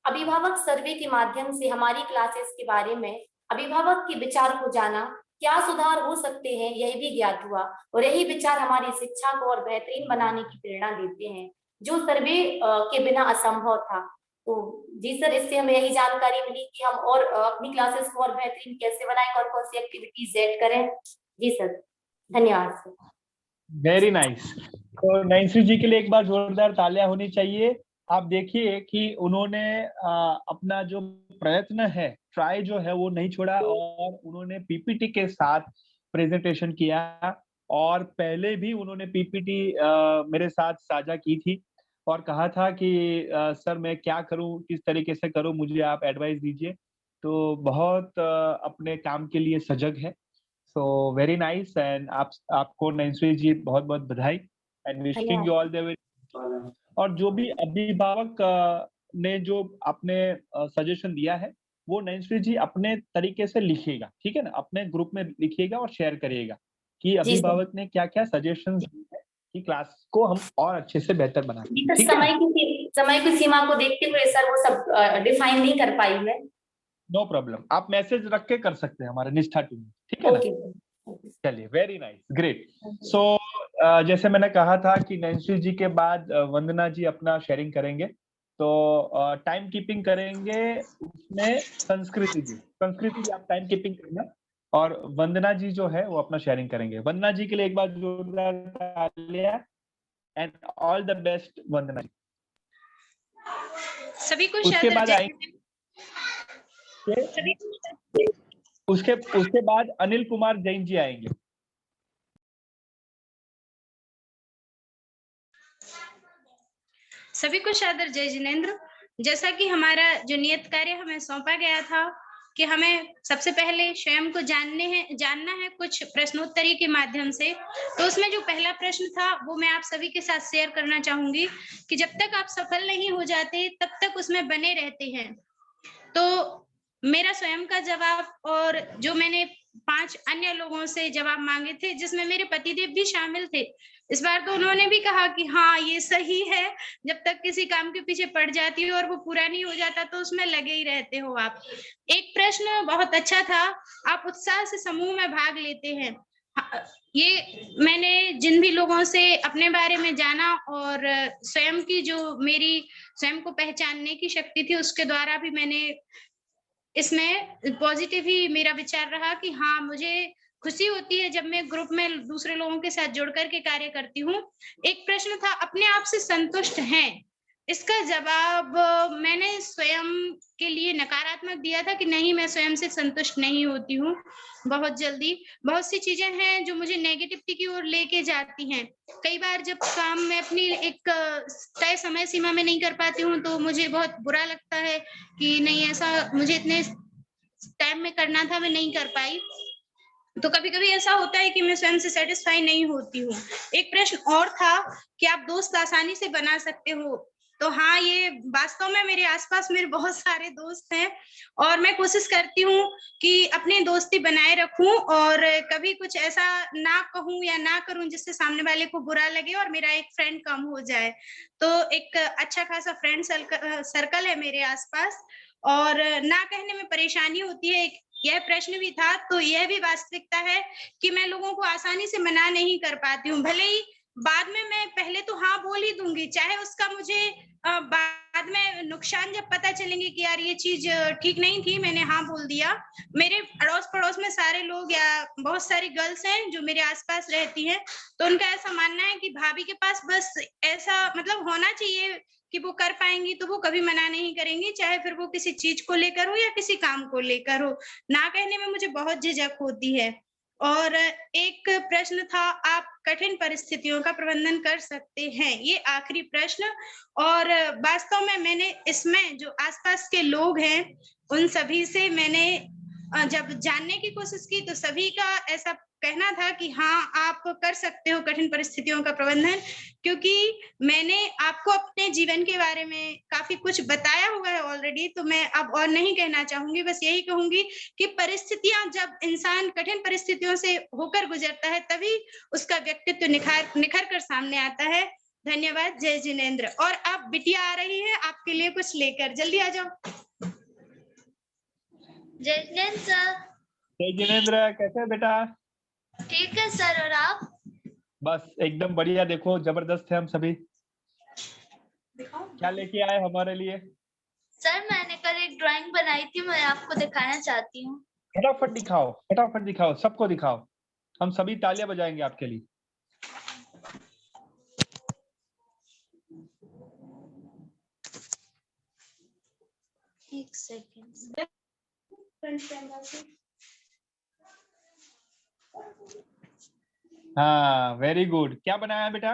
अभिभावक सर्वे के माध्यम से हमारी क्लासेस के बारे में अभिभावक के विचार को जाना, क्या सुधार हो सकते हैं, यह भी ज्ञात हुआ, और यही विचार हमारी शिक्षा को और बेहतरीन बनाने की प्रेरणा देते हैं, जो सर्वे के बिना असंभव था। तो जी सर, इससे हमें यही जानकारी मिली कि हम और अपनी क्लासेस को और बेहतरीन कैसे बनाएं, कौन कौन सी एक्टिविटीज ऐड करें। जी सर, धन्यवाद सर। Very nice. तो नैन्सी जी के लिए एक बार जोरदार तालियां होनी चाहिए। आप देखिए कि उन्होंने अपना जो प्रयत्न है, ट्राई जो है वो नहीं छोड़ा, और उन्होंने पीपीटी के साथ प्रेजेंटेशन किया, और पहले भी उन्होंने पीपीटी मेरे साथ साझा की थी और कहा था कि सर मैं क्या करूं, किस तरीके से करूं, मुझे आप एडवाइस दीजिए। तो बहुत अपने काम के लिए सजग है। सो वेरी नाइस, एंड आपको नैन्सी जी बहुत बहुत बधाई। And wishing you all the way. और जो भी अभिभावक ने जो आपने सजेशन दिया है वो नैन्सी जी अपने तरीके से लिखिएगा, ठीक है ना, अपने ग्रुप में लिखिएगा और शेयर करिएगा कि अभिभावक ने क्या क्या सजेशंस दिए हैं कि क्लास को हम और अच्छे से बेहतर बना सकें। तो समय की सीमा को देखते हुए सर वो सब डिफाइन नहीं कर पाई है। नो प्रॉब्लम, आप मैसेज रख के कर सकते हैं हमारे निष्ठा टीम में, ठीक है ना। चलिए, वेरी नाइस, ग्रेट। सो जैसे मैंने कहा था कि नैन्सी जी के बाद वंदना जी अपना शेयरिंग करेंगे, तो टाइम कीपिंग करेंगे उसमें संस्कृति जी आप टाइम कीपिंग करना, और वंदना जी जो है वो अपना शेयरिंग करेंगे। वंदना जी के लिए एक बार जोरदार तालियां and all the best Vandana जी। सभी को उसके बाद आएंगे उसके बाद अनिल कुमार जैन जी आएंगे। सभी को सादर जय जिनेंद्र। जैसा कि हमारा जो नियत कार्य हमें सौंपा गया था कि हमें सबसे पहले स्वयं को जानना है कुछ प्रश्नोत्तरी के माध्यम से, तो उसमें जो पहला प्रश्न था वो मैं आप सभी के साथ शेयर करना चाहूंगी कि जब तक आप सफल नहीं हो जाते तब तक उसमें बने रहते हैं। तो मेरा स्वयं का जवाब और जो मैंने 5 अन्य लोगों से जवाब मांगे थे, जिसमें मेरे पतिदेव भी शामिल थे, इस बार तो उन्होंने भी कहा कि हाँ ये सही है, जब तक किसी काम के पीछे पड़ जाती हो और वो पूरा नहीं हो जाता तो उसमें लगे ही रहते हो आप। एक प्रश्न बहुत अच्छा था, आप उत्साह से समूह में भाग लेते हैं। ये मैंने जिन भी लोगों से अपने बारे में जाना और स्वयं की जो मेरी स्वयं को पहचानने की शक्ति थी उसके द्वारा भी मैंने इसमें पॉजिटिव ही मेरा विचार रहा कि हाँ मुझे खुशी होती है जब मैं ग्रुप में दूसरे लोगों के साथ जुड़ करके कार्य करती हूँ। एक प्रश्न था, अपने आप से संतुष्ट हैं? इसका जवाब मैंने स्वयं के लिए नकारात्मक दिया था कि नहीं, मैं स्वयं से संतुष्ट नहीं होती हूँ। बहुत जल्दी बहुत सी चीजें हैं जो मुझे नेगेटिविटी की ओर लेके जाती हैं। कई बार जब काम मैं अपनी एक तय समय सीमा में नहीं कर पाती हूँ तो मुझे बहुत बुरा लगता है कि नहीं, ऐसा मुझे इतने टाइम में करना था, मैं नहीं कर पाई। तो कभी कभी ऐसा होता है कि मैं स्वयं से सेटिस्फाई नहीं होती हूँ। एक प्रश्न और था कि आप दोस्त आसानी से बना सकते हो, तो हाँ ये वास्तव में मेरे आसपास मेरे बहुत सारे दोस्त हैं और मैं कोशिश करती हूँ कि अपनी दोस्ती बनाए रखूं और कभी कुछ ऐसा ना कहूं या ना करूं जिससे सामने वाले को बुरा लगे और मेरा एक फ्रेंड कम हो जाए। तो एक अच्छा खासा फ्रेंड सर्कल है मेरे आसपास और ना कहने में परेशानी होती है। यह प्रश्न भी था, तो यह भी वास्तविकता है कि मैं लोगों को आसानी से मना नहीं कर पाती हूँ। भले ही बाद में मैं पहले तो हाँ बोल ही दूंगी, चाहे उसका मुझे बाद में नुकसान जब पता चलेंगे कि यार ये चीज ठीक नहीं थी, मैंने हाँ बोल दिया। मेरे अड़ोस पड़ोस में सारे लोग या बहुत सारी गर्ल्स हैं जो मेरे आसपास रहती हैं, तो उनका ऐसा मानना है कि भाभी के पास बस ऐसा मतलब होना चाहिए कि वो कर पाएंगी तो वो कभी मना नहीं करेंगी, चाहे फिर वो किसी चीज को लेकर हो या किसी काम को लेकर हो। ना कहने में मुझे बहुत झिझक होती है। और एक प्रश्न था, आप कठिन परिस्थितियों का प्रबंधन कर सकते हैं? ये आखिरी प्रश्न। और वास्तव में मैंने इसमें जो आसपास के लोग हैं उन सभी से मैंने जब जानने की कोशिश की तो सभी का ऐसा कहना था कि हाँ आप कर सकते हो कठिन परिस्थितियों का प्रबंधन, क्योंकि मैंने आपको अपने जीवन के बारे में काफी कुछ बताया हुआ है ऑलरेडी, तो मैं अब और नहीं कहना चाहूंगी। बस यही कहूंगी कि परिस्थितियां, जब इंसान कठिन परिस्थितियों से होकर गुजरता है तभी उसका व्यक्तित्व निखर कर सामने आता है। धन्यवाद। जय जिनेंद्र। और अब बिटिया आ रही है आपके लिए कुछ लेकर, जल्दी आ जाओ। जय जिनेंद्र सर। जय जिनेंद्र, कैसे है बेटा? ठीक है सर, और आप? बस एकदम बढ़िया। देखो जबरदस्त है हम सभी। क्या लेके आए हमारे लिए? सर मैंने कल एक ड्राइंग बनाई थी, मैं आपको दिखाना चाहती हूँ। फटाफट दिखाओ, फटाफट दिखाओ, सबको दिखाओ। हम सभी तालियां बजाएंगे आपके लिए। एक सेकेंड। हाँ वेरी गुड। क्या बनाया बेटा?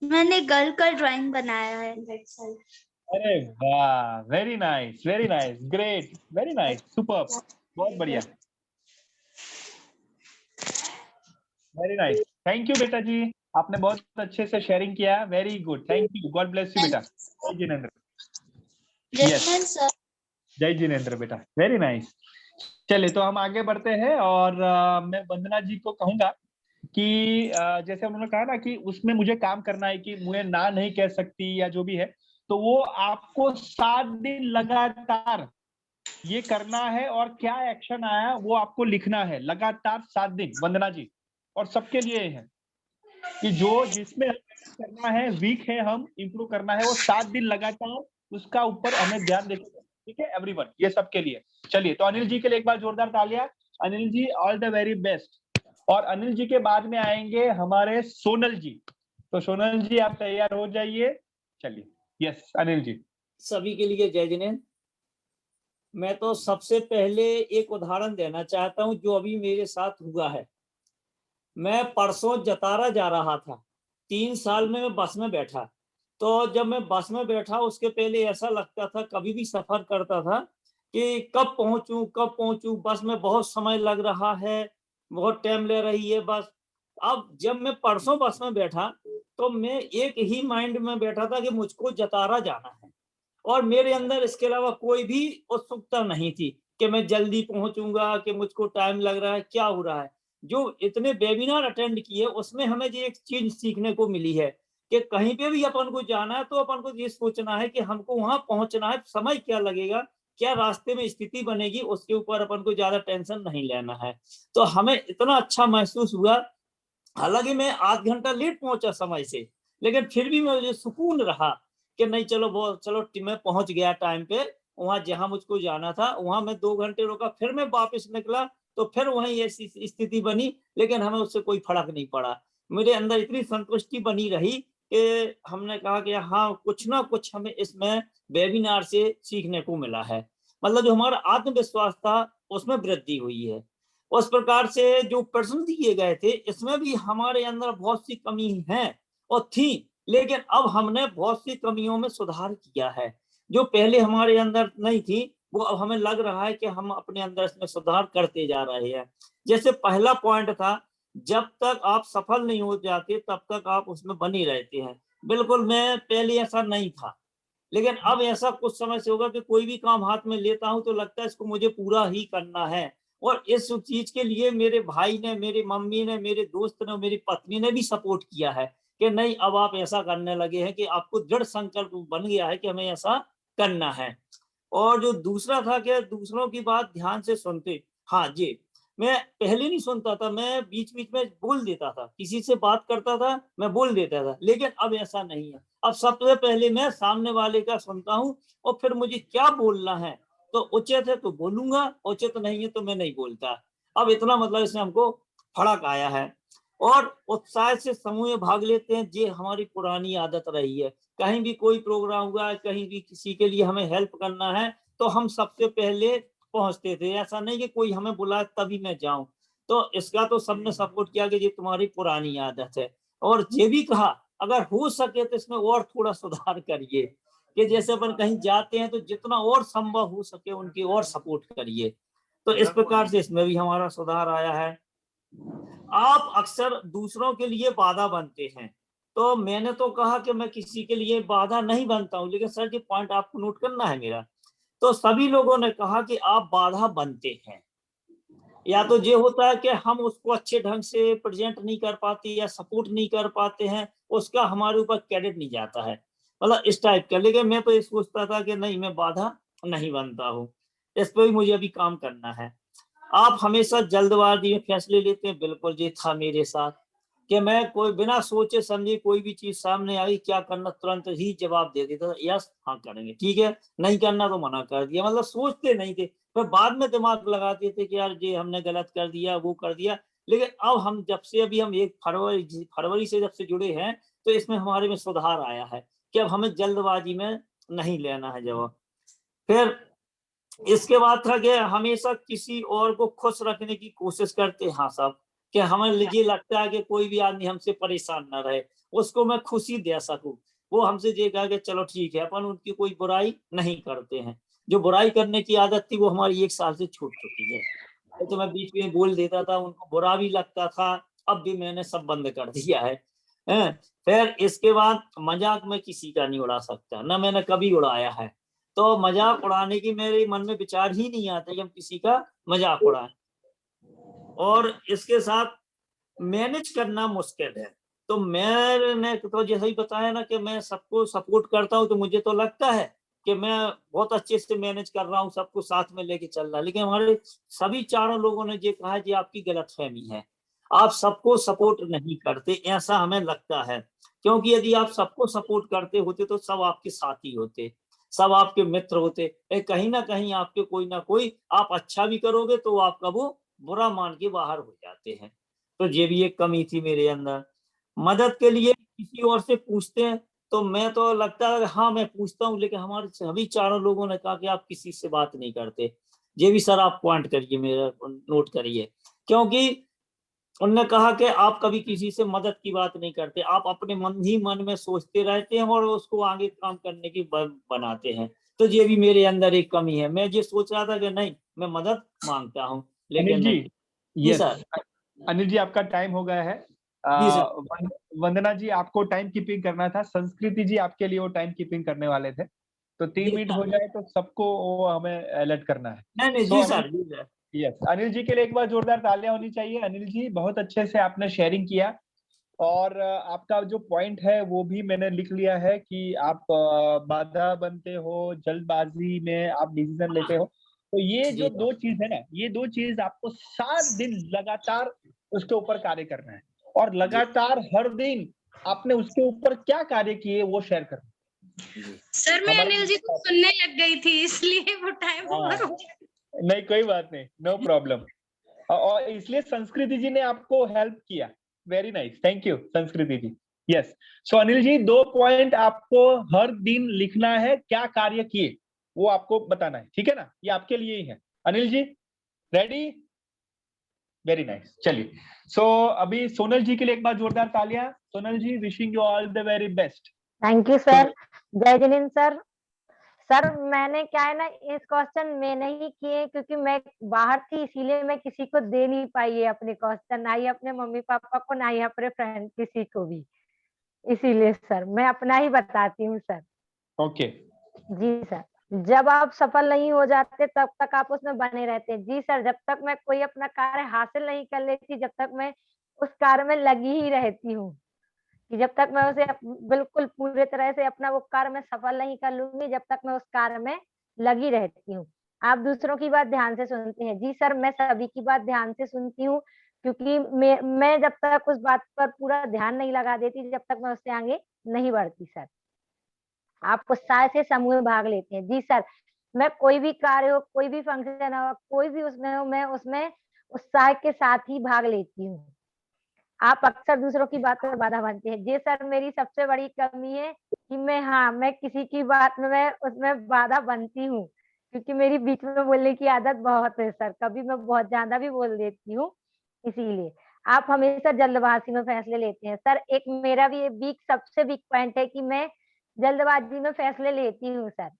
मैंने गर्ल का ड्राइंग बनाया है। अरे वाह, very nice, very nice, great, very nice, super, बहुत बढ़िया, वेरी नाइस। थैंक यू बेटा जी। आपने बहुत अच्छे से शेयरिंग किया, very good, thank you, God bless you बेटा। जय जिनेंद्र। यस, जय जिनेंद्र बेटा, वेरी नाइस। चलिए तो हम आगे बढ़ते हैं और मैं वंदना जी को कहूंगा कि जैसे उन्होंने कहा ना कि उसमें मुझे काम करना है कि मुझे ना नहीं कह सकती या जो भी है, तो वो आपको 7 दिन लगातार ये करना है और क्या एक्शन आया वो आपको लिखना है लगातार 7 दिन, वंदना जी। और सबके लिए है कि जो जिसमें करना है, वीक है, हम इम्प्रूव करना है, वो 7 दिन लगातार उसका ऊपर हमें ध्यान देना, ठीक है एवरीवन, ये सबके लिए। चलिए तो अनिल जी के लिए एक बार जोरदार तालियां। Anil ji, all the very best. और अनिल जी के बाद में आएंगे हमारे सोनल जी। तो सोनल जी आप तैयार हो जाइए। चलिए, यस अनिल जी। सभी के लिए जय जिनेंद्र। मैं तो सबसे पहले एक उदाहरण देना चाहता हूं जो अभी मेरे साथ हुआ है। मैं परसों जतारा जा रहा था, 3 साल में मैं बस में बैठा। तो जब मैं बस में बैठा उसके पहले ऐसा लगता था, कभी भी सफर करता था कि कब पहुंचूं, बस में बहुत समय लग रहा है, बहुत टाइम ले रही है बस। अब जब मैं परसों बस में बैठा तो मैं एक ही माइंड में बैठा था कि मुझको जतारा जाना है, और मेरे अंदर इसके अलावा कोई भी उत्सुकता नहीं थी कि मैं जल्दी पहुंचूंगा, कि मुझको टाइम लग रहा है, क्या हो रहा है। जो इतने वेबिनार अटेंड किए उसमें हमें ये एक चीज सीखने को मिली है कि कहीं पे भी अपन को जाना है तो अपन को ये सोचना है कि हमको वहां पहुंचना है, समय क्या लगेगा, क्या रास्ते में स्थिति बनेगी, उसके ऊपर अपन को ज्यादा टेंशन नहीं लेना है। तो हमें इतना अच्छा महसूस हुआ, हालांकि मैं आध घंटा लेट पहुंचा समय से, लेकिन फिर भी मुझे सुकून रहा कि नहीं चलो मैं पहुंच गया टाइम पे, वहां जहां मुझको जाना था। वहां मैं 2 घंटे रुका, फिर मैं वापस निकला तो फिर वहीं ऐसी स्थिति बनी, लेकिन हमें उससे कोई फर्क नहीं पड़ा। मेरे अंदर इतनी संतुष्टि बनी रही कि हमने कहा कि हाँ, कुछ ना कुछ हमें इसमें वेबिनार से सीखने को मिला है। मतलब जो हमारा आत्मविश्वास था उसमें वृद्धि हुई है। उस प्रकार से जो प्रश्न दिए गए थे इसमें भी हमारे अंदर बहुत सी कमी है और थी, लेकिन अब हमने बहुत सी कमियों में सुधार किया है। जो पहले हमारे अंदर नहीं थी वो अब हमें लग रहा है कि हम अपने अंदर इसमें सुधार करते जा रहे हैं। जैसे पहला पॉइंट था, जब तक आप सफल नहीं हो जाते तब तक आप उसमें बने रहते हैं। बिल्कुल मैं पहले ऐसा नहीं था, लेकिन अब ऐसा कुछ समय से होगा कि कोई भी काम हाथ में लेता हूं तो लगता है इसको मुझे पूरा ही करना है। और इस चीज के लिए मेरे भाई ने, मेरी मम्मी ने, मेरे दोस्त ने, मेरी पत्नी ने भी सपोर्ट किया है कि नहीं, अब आप ऐसा करने लगे हैं कि आपको दृढ़ संकल्प बन गया है कि हमें ऐसा करना है। और जो दूसरा था कि दूसरों की बात ध्यान से सुनते। हाँ जी, मैं पहले नहीं सुनता था, मैं बीच बीच में बोल देता था, किसी से बात करता था मैं बोल देता था, लेकिन अब ऐसा नहीं है। अब सबसे पहले मैं सामने वाले का सुनता हूँ और फिर मुझे क्या बोलना है, तो उचित है तो बोलूंगा, उचित नहीं है तो मैं नहीं बोलता। अब इतना मतलब इसमें हमको फर्क आया है। और उत्साह से समूह में भाग लेते हैं, ये हमारी पुरानी आदत रही है। कहीं भी कोई प्रोग्राम हुआ, कहीं भी किसी के लिए हमें हेल्प करना है तो हम सबसे पहले पहुंचते थे। ऐसा नहीं कि कोई हमें बुलाए तभी मैं जाऊं। तो इसका तो सबने सपोर्ट किया कि ये तुम्हारी पुरानी आदत है। और ये भी कहा अगर हो सके तो इसमें और थोड़ा सुधार करिए, कि जैसे अपन कहीं जाते हैं तो जितना और संभव हो सके उनकी और सपोर्ट करिए। तो इस प्रकार से इसमें भी हमारा सुधार आया है। आप अक्सर दूसरों के लिए बाधा बनते हैं, तो मैंने तो कहा कि मैं किसी के लिए बाधा नहीं बनता हूं, लेकिन सर ये पॉइंट आपको नोट करना है मेरा। तो सभी लोगों ने कहा कि आप बाधा बनते हैं, या तो ये होता है कि हम उसको अच्छे ढंग से प्रेजेंट नहीं कर पाते या सपोर्ट नहीं कर पाते हैं, उसका हमारे ऊपर क्रेडिट नहीं जाता है, मतलब इस टाइप का। लेकिन मैं तो ये सोचता था कि नहीं, मैं बाधा नहीं बनता हूँ, इस पर भी मुझे अभी काम करना है। आप हमेशा जल्दबाजी में फैसले लेते हैं, बिल्कुल ये था मेरे साथ कि मैं कोई बिना सोचे समझे कोई भी चीज सामने आई क्या करना तुरंत ही जवाब दे देता था, यस हाँ करेंगे, ठीक है, नहीं करना तो मना कर दिया, मतलब सोचते नहीं थे। फिर बाद में दिमाग लगाते थे कि यार ये हमने गलत कर दिया, वो कर दिया। लेकिन अब हम जब से अभी हम 1 फरवरी से जब से जुड़े हैं तो इसमें हमारे में सुधार आया है कि अब हमें जल्दबाजी में नहीं लेना है जवाब। फिर इसके बाद था कि हमेशा किसी और को खुश रखने की कोशिश करते। हाँ साहब, कि हमें ये लगता है कि कोई भी आदमी हमसे परेशान ना रहे, उसको मैं खुशी दे सकूं। वो हमसे ये कहा कि चलो ठीक है, अपन उनकी कोई बुराई नहीं करते हैं। जो बुराई करने की आदत थी वो हमारी 1 साल से छूट चुकी है। तो मैं बीच में बोल देता था, उनको बुरा भी लगता था, अब भी मैंने सब बंद कर दिया है। हैं। फिर इसके बाद मजाक में किसी का नहीं उड़ा सकता, ना मैंने कभी उड़ाया है। तो मजाक उड़ाने की मेरे मन में विचार ही नहीं आता कि हम किसी का मजाक उड़ाएं। और इसके साथ मैनेज करना मुश्किल है। तो मैंने तो जैसे ही बताया ना कि मैं सबको सपोर्ट करता हूँ, तो मुझे तो लगता है कि मैं बहुत अच्छे से मैनेज कर रहा हूँ, सबको साथ में लेके चल रहा है। लेकिन हमारे सभी चारों लोगों ने ये कहा कि आपकी गलतफहमी है, आप सबको सपोर्ट नहीं करते, ऐसा हमें लगता है। क्योंकि यदि आप सबको सपोर्ट करते होते तो सब आपके साथी होते, सब आपके मित्र होते। कहीं ना कहीं आपके कोई ना कोई, आप अच्छा भी करोगे तो आपका वो बुरा मान के बाहर हो जाते हैं। तो ये भी एक कमी थी मेरे अंदर। मदद के लिए किसी और से पूछते हैं तो मैं तो लगता है हाँ मैं पूछता हूँ, लेकिन हमारे सभी चारों लोगों ने कहा कि आप किसी से बात नहीं करते। ये भी सर आप पॉइंट करिए, मेरा नोट करिए। क्योंकि उन्होंने कहा कि आप कभी किसी से मदद की बात नहीं करते, आप अपने मन ही मन में सोचते रहते हैं और उसको आगे काम करने की बनाते हैं। तो ये भी मेरे अंदर एक कमी है। मैं ये सोच रहा था कि नहीं मैं मदद मांगता हूँ, लेकिन अनिल जी, नहीं। जी यस, सर। अनिल जी आपका टाइम हो गया है। जी सर। वंदना जी आपको टाइम कीपिंग करना था, संस्कृति जी आपके लिए वो टाइम कीपिंग करने वाले थे। तो 3 मिनट हो जाए तो सबको वो हमें अलर्ट करना है। नहीं सो जी अनिल, सर, जी सर। यस, अनिल जी के लिए एक बार जोरदार तालियां होनी चाहिए। अनिल जी बहुत अच्छे से आपने शेयरिंग किया, और आपका जो पॉइंट है वो भी मैंने लिख लिया है कि आप बाधा बनते हो, जल्दबाजी में आप डिसीजन लेते हो। तो ये जी जो सर। 2 चीज है ना, ये 2 चीज आपको 7 दिन लगातार उसके ऊपर कार्य करना है, और लगातार हर दिन आपने उसके ऊपर क्या कार्य किए वो शेयर करना है। सर मैं हमारे अनिल जी को सुनने लग गई थी, इसलिए वो टाइम ओवर हो गया। नहीं कोई बात नहीं, नो प्रॉब्लम। और इसलिए संस्कृति जी ने आपको हेल्प किया। वेरी नाइस, थैंक यू संस्कृति जी। यस, सो अनिल जी 2 पॉइंट आपको हर दिन लिखना है, क्या कार्य किए वो आपको बताना है, ठीक है ना? ये आपके लिए ही है। Anil ji ready? Very nice, चलिए। सो अभी सोनल जी के लिए एक बार जोरदार तालियां। Sonal ji, wishing you all the very best. Thank you sir. जय जिनेंद्र सर। सर मैंने क्या है ना, इस क्वेश्चन मैंने ही किए क्योंकि मैं बाहर थी, इसीलिए मैं किसी को दे नहीं पाई है अपने क्वेश्चन, ना ही अपने मम्मी पापा को, ना ही अपने फ्रेंड किसी को भी। इसीलिए सर मैं अपना ही बताती हूँ सर। ओके। जी सर। जब आप सफल नहीं हो जाते तब तक आप उसमें बने रहते हैं। जी सर, जब तक मैं कोई अपना कार्य हासिल नहीं कर लेती, जब तक मैं उस कार्य में लगी ही रहती हूँ, कि जब तक मैं उसे बिल्कुल पूरे तरह से अपना वो कार्य में सफल नहीं कर लूंगी, जब तक मैं उस कार्य में लगी रहती हूँ। आप दूसरों की बात ध्यान से सुनते हैं। जी सर, मैं सभी की बात ध्यान से सुनती हूँ, क्योंकि मैं जब तक उस बात पर पूरा ध्यान नहीं लगा देती, जब तक मैं उससे आगे नहीं बढ़ती सर। आप उत्साह से समूह में भाग लेते हैं। जी सर, मैं कोई भी कार्य हो, कोई भी फंक्शन हो, कोई भी उसमें हो, मैं उसमें उत्साह के साथ ही भाग लेती हूँ। आप अक्सर दूसरों की बात में बाधा बनते हैं। जी सर, मेरी सबसे बड़ी कमी है कि मैं किसी की बात में मैं उसमें बाधा बनती हूँ, क्योंकि मेरी बीच में बोलने की आदत बहुत है सर, कभी मैं बहुत ज़्यादा भी बोल देती हूँ, इसीलिए। आप हमेशा जल्दबाज़ी में फैसले लेते हैं। सर एक मेरा भी सबसे वीक पॉइंट है कि मैं जल्दबाज़ी में फैसले लेती हूँ सर।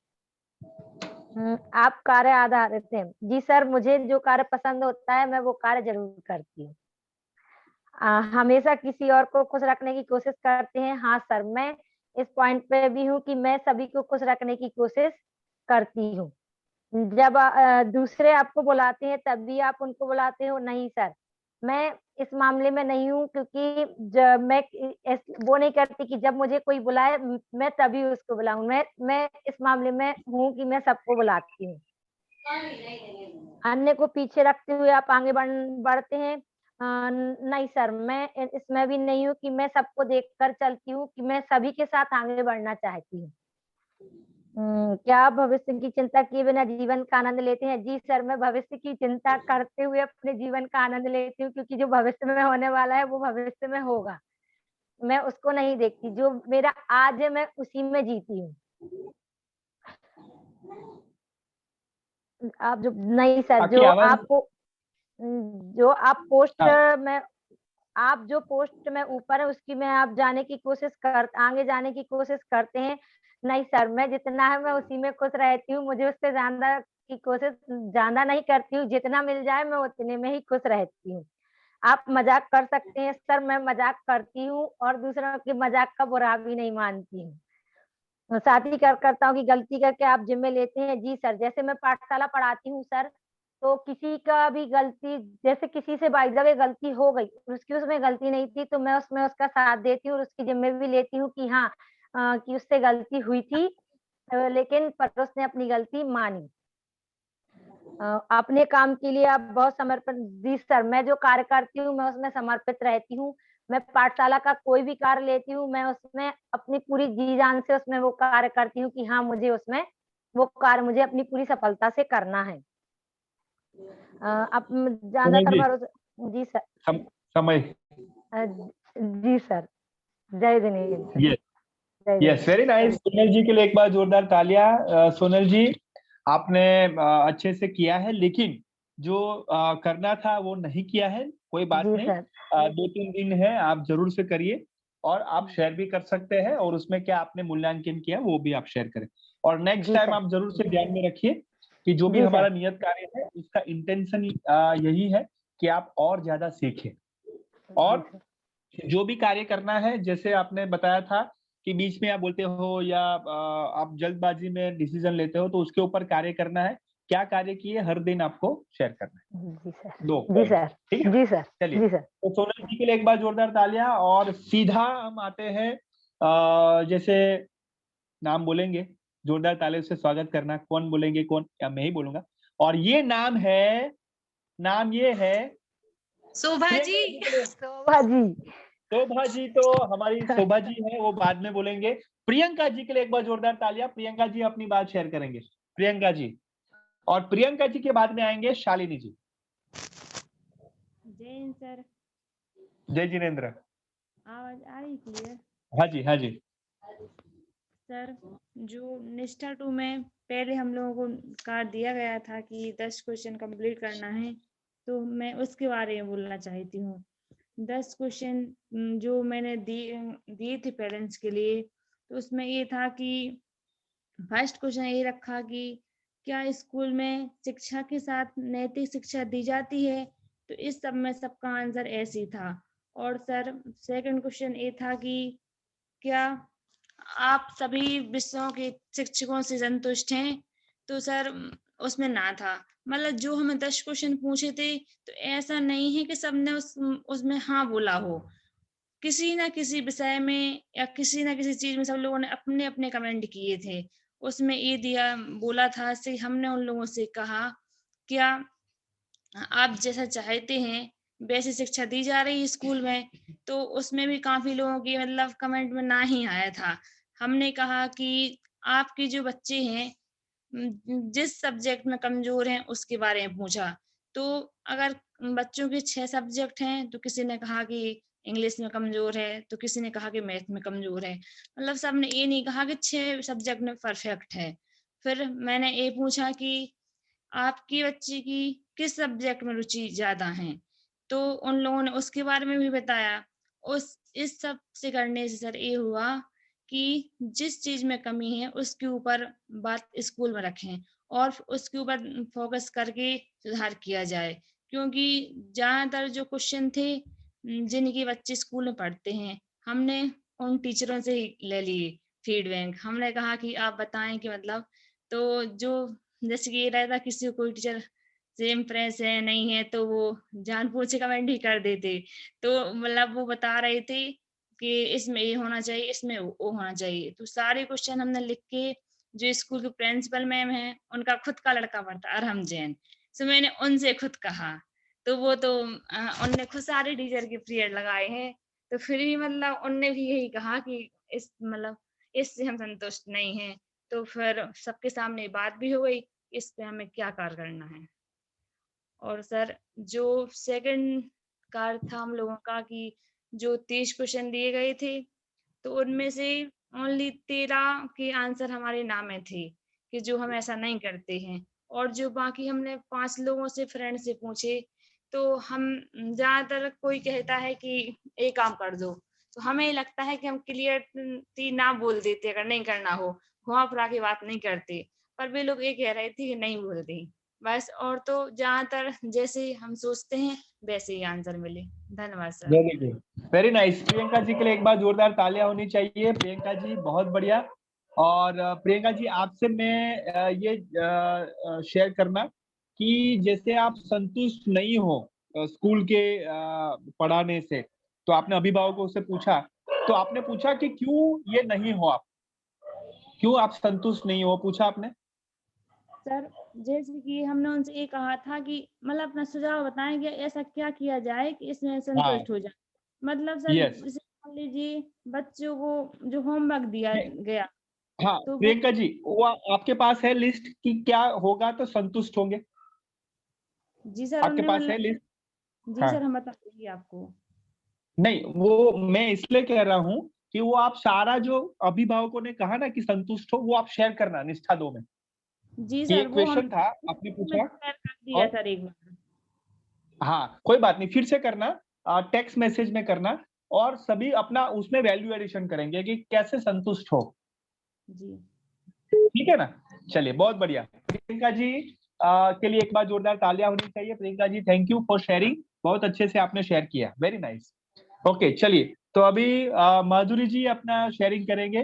आप कार्य आधारित हैं। जी सर, मुझे जो कार्य पसंद होता है मैं वो कार्य ज़रूर करती हूँ। हमेशा किसी और को खुश रखने की कोशिश करते हैं। हाँ सर, मैं इस पॉइंट पे भी हूँ कि मैं सभी को खुश रखने की कोशिश करती हूँ। जब दूसरे आपको बुलाते हैं तभी आप उनको बुलाते हो, नहीं सर, मैं इस मामले में नहीं हूँ, क्योंकि मैं वो नहीं करती कि जब मुझे कोई बुलाए मैं तभी उसको बुलाऊं। मैं इस मामले में हूँ कि मैं सबको बुलाती हूँ। अन्य को पीछे रखते हुए आप आगे बढ़ते हैं। नहीं सर, मैं इसमें भी नहीं हूँ कि मैं सबको देखकर चलती हूँ, कि मैं सभी के साथ आगे बढ़ना चाहती हूँ। क्या आप भविष्य की चिंता किए बिना जीवन का आनंद लेते हैं? जी सर, मैं भविष्य की चिंता करते हुए अपने जीवन का आनंद लेती हूँ, क्योंकि जो भविष्य में होने वाला है वो भविष्य में होगा। मैं उसको नहीं देखती, जो मेरा आज है मैं उसी में जीती हूँ। आप जो नहीं सर, आपकी आवाज जो आप पोस्ट में ऊपर है उसकी में आप आगे जाने की कोशिश करते हैं। नहीं सर, मैं जितना है मैं उसी में खुश रहती हूँ, मुझे उससे ज्यादा की कोशिश ज्यादा नहीं करती हूँ, जितना मिल जाए मैं उतने में ही खुश रहती हूँ। आप मजाक कर सकते हैं सर, मैं मजाक करती हूँ और दूसरों के मजाक का बुरा भी नहीं मानती हूँ। तो साथ ही करता हूँ कि गलती करके आप जिम्मे लेते हैं। जी सर, जैसे मैं पाठशाला पढ़ाती हूँ सर, तो किसी का भी गलती, जैसे किसी से बाय द वे गलती हो गई, उसकी उसमें गलती नहीं थी, तो मैं उसमें उसका साथ देती हूँ और उसकी जिम्मे भी लेती हूँ कि हाँ कि उससे गलती हुई थी, लेकिन पर उसने अपनी गलती मानी। अपने काम के लिए आप बहुत समर्पण। जी सर, मैं जो कार्य करती हूँ मैं उसमें समर्पित रहती हूँ। मैं पाठशाला का कोई भी कार्य लेती हूँ, मैं उसमें अपनी पूरी जी जान से उसमें वो कार्य करती हूँ कि हाँ मुझे उसमें वो कार्य मुझे अपनी पूरी सफलता से करना है। अब ज्यादातर भरोसा। जी सर। समय। जी सर, जय Jinendra. Yes yes, very nice. Sonal ji के लिए एक बार जोरदार तालियां। सोनल जी, आपने अच्छे से किया है, लेकिन जो करना था वो नहीं किया है, कोई बात जी नहीं। सर। 2-3 दिन है, आप जरूर से करिए और आप शेयर भी कर सकते हैं, और उसमें क्या आपने मूल्यांकन किया वो भी आप शेयर करें। और नेक्स्ट जी टाइम सर। आप जरूर से ध्यान में रखिए कि जो भी जी हमारा सर। नियत कार्य है उसका इंटेंशन यही है कि आप और ज्यादा सीखें। जी और सर। जो भी कार्य करना है, जैसे आपने बताया था कि बीच में आप बोलते हो या आप जल्दबाजी में डिसीजन लेते हो, तो उसके ऊपर कार्य करना है। क्या कार्य किए हर दिन आपको शेयर करना है। जी सर। 2 जी पॉइंट, सर। ठीक है। जी सर। चलिए, जी सर। तो सोनल जी के लिए एक बार जोरदार तालियां। और सीधा हम आते हैं, जैसे नाम बोलेंगे, जोरदार तालियों से स्वागत करना। कौन बोलेंगे, कौन, या मैं ही बोलूंगा। और ये नाम ये है शोभा जी। प्रियंका जी के लिए। शोभा जी। शोभा जी तो हमारी शोभा जी है, वो बाद में बोलेंगे। प्रियंका जी के लिए एक बार जोरदार तालियां। प्रियंका जी अपनी बात शेयर करेंगे। प्रियंका जी, और प्रियंका जी के बाद में आएंगे शालिनी जी। जय हिंद सर। जय जिनेन्द्र। आवाज आ रही क्लियर? हाँ जी, हाँ जी। सर, जो निष्ठा 2 में पहले हम लोगों को कार्य दिया गया था कि 10 क्वेश्चन कंप्लीट करना है, तो मैं उसके बारे में बोलना चाहती हूँ। 10 क्वेश्चन जो मैंने दिए थे पेरेंट्स के लिए, तो उसमें ये था कि फर्स्ट क्वेश्चन ये रखा कि क्या स्कूल में शिक्षा के साथ नैतिक शिक्षा दी जाती है? तो इस सब में सबका आंसर ऐसे ही था। और सर, सेकंड क्वेश्चन ये था कि क्या आप सभी विषयों के शिक्षकों से संतुष्ट हैं? तो सर उसमें ना था। मतलब जो हमें 10 क्वेश्चन पूछे थे, तो ऐसा नहीं है कि सबने उसमें हाँ बोला हो। किसी ना किसी विषय में या किसी ना किसी चीज में सब लोगों ने अपने अपने कमेंट किए थे। उसमें ये बोला था से हमने उन लोगों से कहा, क्या आप जैसा चाहते हैं वैसी शिक्षा दी जा रही है स्कूल में? तो उसमें भी काफी लोगों की मतलब कमेंट में ना ही आया था। हमने कहा कि आपके जो बच्चे हैं जिस सब्जेक्ट में कमजोर हैं उसके बारे में पूछा। तो अगर बच्चों के 6 सब्जेक्ट हैं, तो किसी ने कहा कि इंग्लिश में कमजोर है, तो किसी ने कहा कि मैथ में कमजोर है। मतलब सबने ये नहीं कहा कि 6 सब्जेक्ट में परफेक्ट है। फिर मैंने ये पूछा कि आपकी बच्ची की किस सब्जेक्ट में रुचि ज्यादा है? तो उन लोगों ने उसके बारे में भी बताया। इस सब से करने से सर ये हुआ कि जिस चीज में कमी है उसके ऊपर बात स्कूल में रखें और उसके ऊपर फोकस करके सुधार किया जाए। क्योंकि ज्यादातर जो क्वेश्चन थे जिनके बच्चे स्कूल में पढ़ते हैं, हमने उन टीचरों से ही ले लिए फीडबैक। हमने कहा कि आप बताएं कि मतलब, तो जो जैसे कि ये रहता किसी को कोई टीचर से इम्प्रेस है नहीं है, तो वो जानबूझ के कमेंट ही कर देते। तो मतलब वो बता रहे थे कि इसमें ये होना चाहिए, इसमें वो होना चाहिए। तो सारे क्वेश्चन हमने लिख के जो स्कूल के प्रिंसिपल मैम है उनका खुद का लड़का पढ़ता अरहम जैन, तो मैंने उनसे खुद कहा। तो वो तो उनने खुद सारे टीचर के पीरियड लगाए हैं। तो फिर भी मतलब उनने भी यही कहा कि इस मतलब इससे हम संतुष्ट नहीं हैं। तो फिर सबके सामने बात भी हो गई इस पे हमें क्या कार्य करना है। और सर, जो सेकंड कार्य था हम लोगों का कि जो 30 क्वेश्चन दिए गए थे, तो उनमें से ओनली 13 के आंसर हमारे नाम में थे कि जो हम ऐसा नहीं करते हैं। और जो बाकी हमने 5 लोगों से फ्रेंड से पूछे, तो हम ज्यादातर कोई कहता है कि एक काम कर दो, तो हमें लगता है कि हम क्लियर ना बोल देते अगर नहीं करना हो, घुमा फिरा के बात नहीं करते। पर वे लोग ये कह रहे थे कि नहीं बोलते बस। और तो ज्यादातर जैसे हम सोचते हैं वैसे ही आंसर मिले। धन्यवाद sir. Very good, very nice. Priyanka ji के लिए एक बार जोरदार तालियां होनी चाहिए। प्रियंका जी बहुत बढ़िया। और प्रियंका जी आपसे मैं ये शेयर करना कि जैसे आप संतुष्ट नहीं हो स्कूल के पढ़ाने से, तो आपने अभिभावकों से पूछा, तो आपने पूछा कि क्यों ये नहीं हो, आप क्यों आप संतुष्ट नहीं हो, पूछा आपने? सर जैसे कि हमने उनसे ये कहा था कि मतलब अपना सुझाव बताएं कि ऐसा क्या किया जाए कि इसमें संतुष्ट हो जाए। मतलब सर यस। जैसे मान लीजिए बच्चों को जो होमवर्क दिया गया हाँ तो वो प्रियंका जी, वो आपके पास है लिस्ट कि क्या होगा तो संतुष्ट होंगे? जी सर आपके उनने पास है मतलब लिस्ट? जी हाँ। सर हम बता देंगे आपको। नहीं, वो मैं इसलिए कह रहा हूँ कि वो आप सारा जो अभिभावकों ने कहा ना कि संतुष्ट हो, वो आप शेयर करना निष्ठा 2 में। जी कि सर एक वो हम क्वेश्चन था, आपने पूछा शेयर कर दिया और सर एक बार। हाँ, कोई बात नहीं, फिर से करना, टेक्स्ट मैसेज में करना और सभी अपना उसमें वैल्यू एडिशन करेंगे कि कैसे संतुष्ट हो। जी ठीक है ना? चलिए बहुत बढ़िया। प्रियंका जी के लिए एक बार जोरदार तालियां होनी चाहिए। Priyanka ji thank you for sharing, बहुत अच्छे से आपने शेयर किया, वेरी नाइस। ओके चलिए, तो अभी माधुरी जी अपना शेयरिंग करेंगे।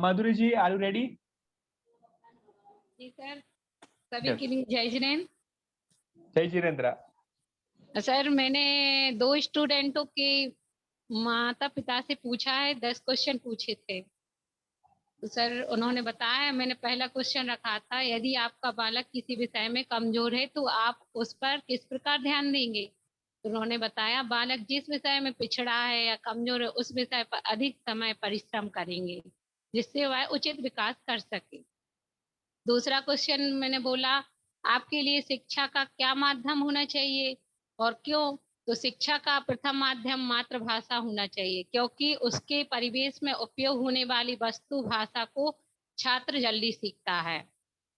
Madhuri ji are you ready? जी सर, सभी के लिए जय जिनेंद्र। जय जिनेंद्र। सर मैंने 2 स्टूडेंटों के माता पिता से पूछा है, 10 क्वेश्चन पूछे थे। तो सर उन्होंने बताया, मैंने पहला क्वेश्चन रखा था, यदि आपका बालक किसी विषय में कमजोर है तो आप उस पर किस प्रकार ध्यान देंगे? तो उन्होंने बताया, बालक जिस विषय में पिछड़ा है या कमजोर है उस विषय पर अधिक समय परिश्रम करेंगे, जिससे वह उचित विकास कर सके। दूसरा क्वेश्चन मैंने बोला, आपके लिए शिक्षा का क्या माध्यम होना चाहिए और क्यों? तो शिक्षा का प्रथम माध्यम मातृभाषा होना चाहिए, क्योंकि उसके परिवेश में उपयोग होने वाली वस्तु भाषा को छात्र जल्दी सीखता है।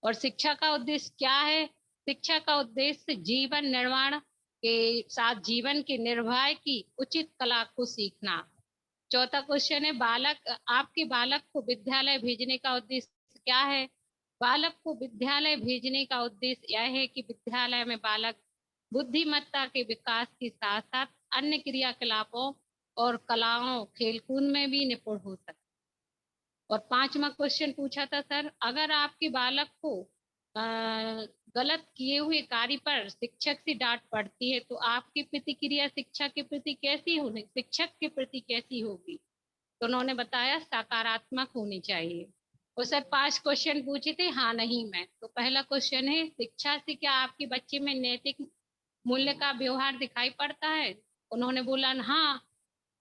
और शिक्षा का उद्देश्य क्या है? शिक्षा का उद्देश्य जीवन निर्माण के साथ जीवन के निर्वाह की उचित कला को सीखना। चौथा क्वेश्चन है, आपके बालक को विद्यालय भेजने का उद्देश्य क्या है? बालक को विद्यालय भेजने का उद्देश्य यह है कि विद्यालय में बालक बुद्धिमत्ता के विकास के साथ साथ अन्य क्रियाकलापों और कलाओं खेलकूद में भी निपुण हो सके। और 5वां क्वेश्चन पूछा था सर, अगर आपके बालक को गलत किए हुए कार्य पर शिक्षक से डांट पड़ती है तो आपकी प्रतिक्रिया शिक्षक के प्रति कैसी होगी? तो उन्होंने बताया, सकारात्मक होनी चाहिए। और सर 5 क्वेश्चन पूछे थे हाँ नहीं में। तो पहला क्वेश्चन है, शिक्षा से क्या आपके बच्चे में नैतिक मूल्य का व्यवहार दिखाई पड़ता है? उन्होंने बोला हाँ।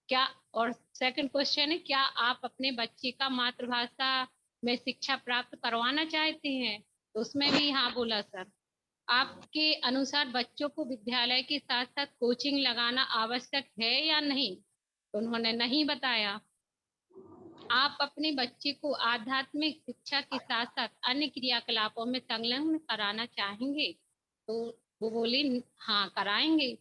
क्या? और सेकंड क्वेश्चन है, क्या आप अपने बच्चे का मातृभाषा में शिक्षा प्राप्त करवाना चाहते हैं? तो उसमें भी हाँ बोला सर। आपके अनुसार बच्चों को विद्यालय के साथ साथ कोचिंग लगाना आवश्यक है या नहीं? तो उन्होंने नहीं बताया। आप अपने बच्चे को आध्यात्मिक शिक्षा के साथ साथ अन्य क्रियाकलापों में संलग्न कराना चाहेंगे? तो वो बोले हाँ कराएंगे।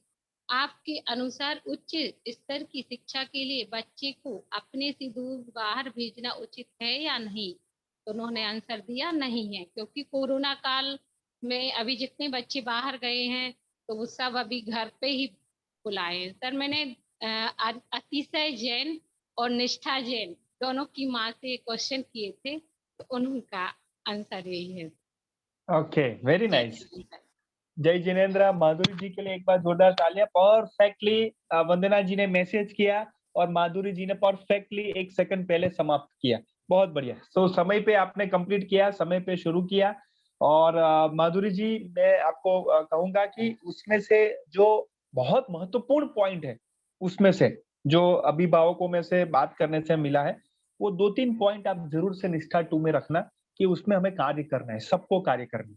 आपके अनुसार उच्च स्तर की शिक्षा के लिए बच्चे को अपने से दूर बाहर भेजना उचित है या नहीं? तो उन्होंने आंसर दिया नहीं है, क्योंकि कोरोना काल में अभी जितने बच्चे बाहर गए हैं तो वो सब अभी घर पे ही बुलाए हैं। सर मैंने अतिशय जैन और निष्ठा जैन दोनों की माँ से क्वेश्चन किए थे, तो उनका आंसर यही है। Okay very nice. जय जिनेंद्र। माधुरी जी के लिए एक बार जोरदार तालियां। परफेक्टली वंदना जी ने मैसेज किया और माधुरी जी ने परफेक्टली 1 सेकंड पहले समाप्त किया, बहुत बढ़िया। तो समय पे आपने कंप्लीट किया, समय पे शुरू किया। और माधुरी जी मैं आपको कहूंगा कि उसमें से जो बहुत महत्वपूर्ण पॉइंट है, उसमें से जो अभिभावकों में से बात करने से मिला है, वो 2-3 पॉइंट आप जरूर से निष्ठा 2 में रखना कि उसमें हमें कार्य करना है, सबको कार्य करना है,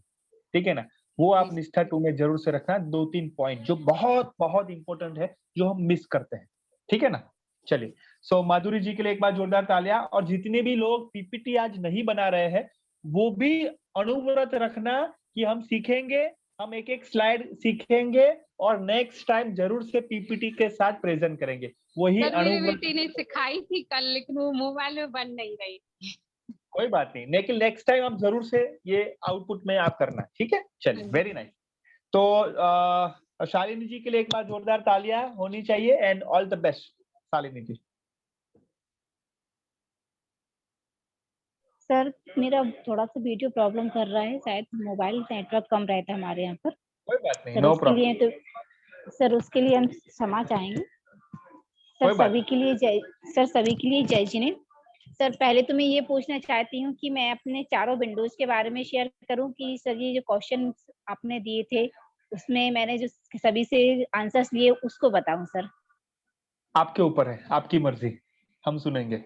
ठीक है ना? वो आप निष्ठा 2 में जरूर से रखना, 2-3 पॉइंट जो बहुत बहुत इंपॉर्टेंट है, जो हम मिस करते हैं, ठीक है ना? चलिए, सो माधुरी जी के लिए एक बार जोरदार तालियां। और जितने भी लोग पीपीटी आज नहीं बना रहे हैं, वो भी अनुव्रत रखना कि हम सीखेंगे, हम एक-एक स्लाइड सीखेंगे और नेक्स्ट टाइम जरूर से पीपीटी के साथ प्रेजेंट करेंगे। वही सर मेरी अनुव्रत। बेटी ने सिखाई थी कल, लेकिन वो मोबाइल में बन नहीं रही। कोई बात नहीं, लेकिन नेक्स्ट टाइम आप जरूर से ये आउटपुट में आप करना, ठीक है? चलिए वेरी नाइस। तो और शालिनी जी के लिए एक बार जोरदार तालियां होनी चाहिए and all the best Shalini ji. Sir मेरा थोड़ा सा वीडियो प्रॉब्लम कर रहा है, शायद मोबाइल नेटवर्क कम रहता है हमारे यहाँ पर। कोई बात नहीं, सर नो उसके प्रॉब्लम। लिए तो सर उसके लिए हम क्षमा चाहेंगे। सर कोई बात सभी के लिए जय जिनेंद्र। सर पहले तो मैं ये पूछना चाहती हूँ कि मैं अपने चारों विंडोज के बारे में शेयर करूँ कि सर ये जो क्वेश्चन आपने दिए थे उसमें मैंने जो सभी से आंसर्स लिए उसको बताऊं सर। आपके ऊपर है, आपकी मर्जी, हम सुनेंगे।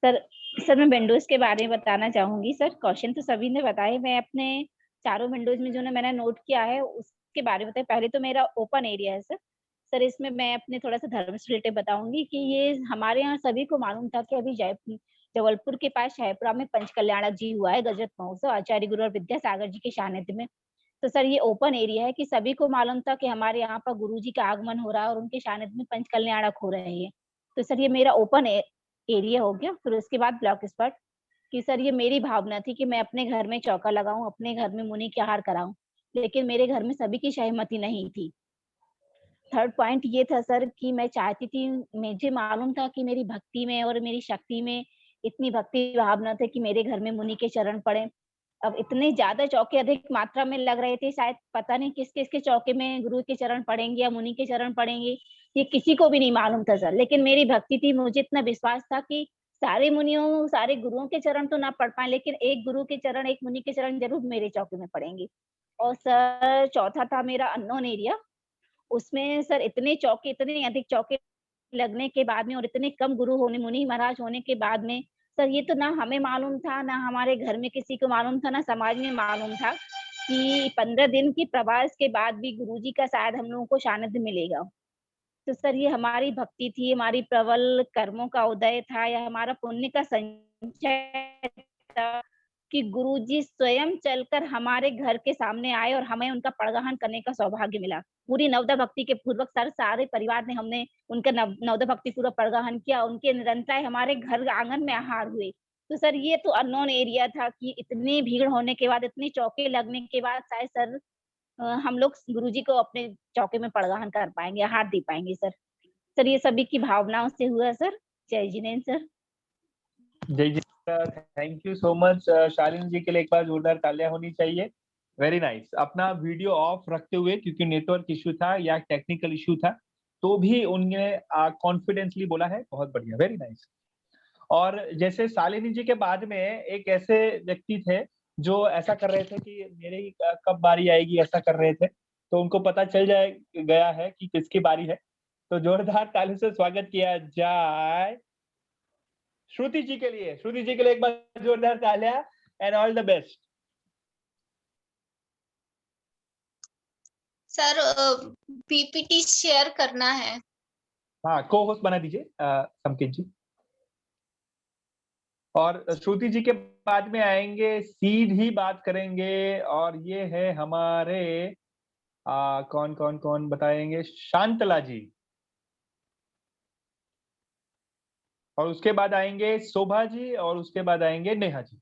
सर मैं विंडोज के बारे में बताना चाहूंगी। सर क्वेश्चन तो सभी ने बताए, मैं अपने चारों विंडोज में जो मैंने नोट किया है उसके बारे में बताया। पहले तो मेरा ओपन एरिया है सर इसमें मैं अपने थोड़ा सा धर्म से रिलेटेड बताऊंगी कि ये हमारे यहाँ सभी को मालूम था कि अभी जबलपुर के पास शाहपुरा में पंचकल्याणक जी हुआ है गजरत महोत्सव आचार्य गुरु और विद्यासागर जी के सानिध्य में। तो सर ये ओपन एरिया है कि सभी को मालूम था कि हमारे यहाँ पर गुरु जी का आगमन हो रहा है और उनके सानिध्य में पंचकल्याणक हो रहे हैं। तो सर ये मेरा ओपन एरिया हो गया। फिर उसके बाद ब्लॉक स्पॉट कि सर ये मेरी भावना थी कि मैं अपने घर में चौका लगाऊं, अपने घर में मुनि के आहार कराऊं, लेकिन मेरे घर में सभी की सहमति नहीं थी। थर्ड पॉइंट ये था सर कि मैं चाहती थी, मुझे मालूम था कि मेरी भक्ति में और मेरी शक्ति में इतनी भक्ति भावना थी कि मेरे घर में मुनि के चरण पड़े। अब इतने ज्यादा चौके अधिक मात्रा में लग रहे थे, शायद पता नहीं किस किस के चौके में गुरु के चरण पड़ेंगे या मुनि के चरण पड़ेंगे, ये किसी को भी नहीं मालूम था सर। लेकिन मेरी भक्ति थी, मुझे इतना विश्वास था कि सारे मुनियों सारे गुरुओं के चरण तो ना पड़ पाए लेकिन एक गुरु के चरण एक मुनि के चरण जरूर मेरे चौके में पड़ेंगे। और सर चौथा था मेरा अननोन एरिया। उसमें सर इतने अधिक चौके लगने के बाद में और इतने कम गुरु होने मुनि महाराज होने के बाद में सर ये तो ना हमें मालूम था, ना हमारे घर में किसी को मालूम था, ना समाज में मालूम था कि 15 दिन की प्रवास के बाद भी गुरुजी का शायद हम लोगों को सानिध्य मिलेगा। तो सर ये हमारी भक्ति थी, हमारी प्रबल कर्मों का उदय था या हमारा पुण्य का संचय था कि गुरुजी स्वयं चलकर हमारे घर के सामने आए और हमें उनका पड़गाहन करने का सौभाग्य मिला। पूरी नवदा भक्ति के पूर्वक सारे परिवार ने हमने उनका नवदा भक्ति पूर्वक पड़गाहन किया, उनके निरंतर हमारे घर आंगन में आहार हुए। तो सर ये तो अननोन एरिया था कि इतनी भीड़ होने के बाद, इतनी चौके लगने के बाद शायद सर हम लोग गुरुजी को अपने चौके में पड़गाहन कर पाएंगे, आहार दे पाएंगे सर ये सभी की भावनाओं से हुआ सर। जय जिनेंद्र सर। जय जी sir, thank you so much. Shalini ji के लिए एक बार जोरदार तालियां होनी चाहिए। Very nice. अपना वीडियो ऑफ रखते हुए, क्योंकि नेटवर्क इश्यू था या टेक्निकल इश्यू था, तो भी उन्होंने कॉन्फिडेंसली बोला है, बहुत बढ़िया, वेरी नाइस। और जैसे शालिनी जी के बाद में एक ऐसे व्यक्ति थे जो ऐसा कर रहे थे कि मेरे ही कब बारी आएगी, ऐसा कर रहे थे, तो उनको पता चल गया है कि किसकी बारी है। तो जोरदार ताली से स्वागत किया जाए श्रुति जी के लिए। श्रुति जी के लिए एक बार जोरदार तालियां and all the best. Sir PPT share करना है। हाँ, को होस्ट बना दीजिए संकेत जी। और श्रुति जी के बाद में आएंगे, सीधी बात करेंगे, और ये है हमारे कौन कौन कौन बताएंगे, शांतला जी। और उसके बाद आएंगे शोभा जी, और उसके बाद आएंगे नेहा जी।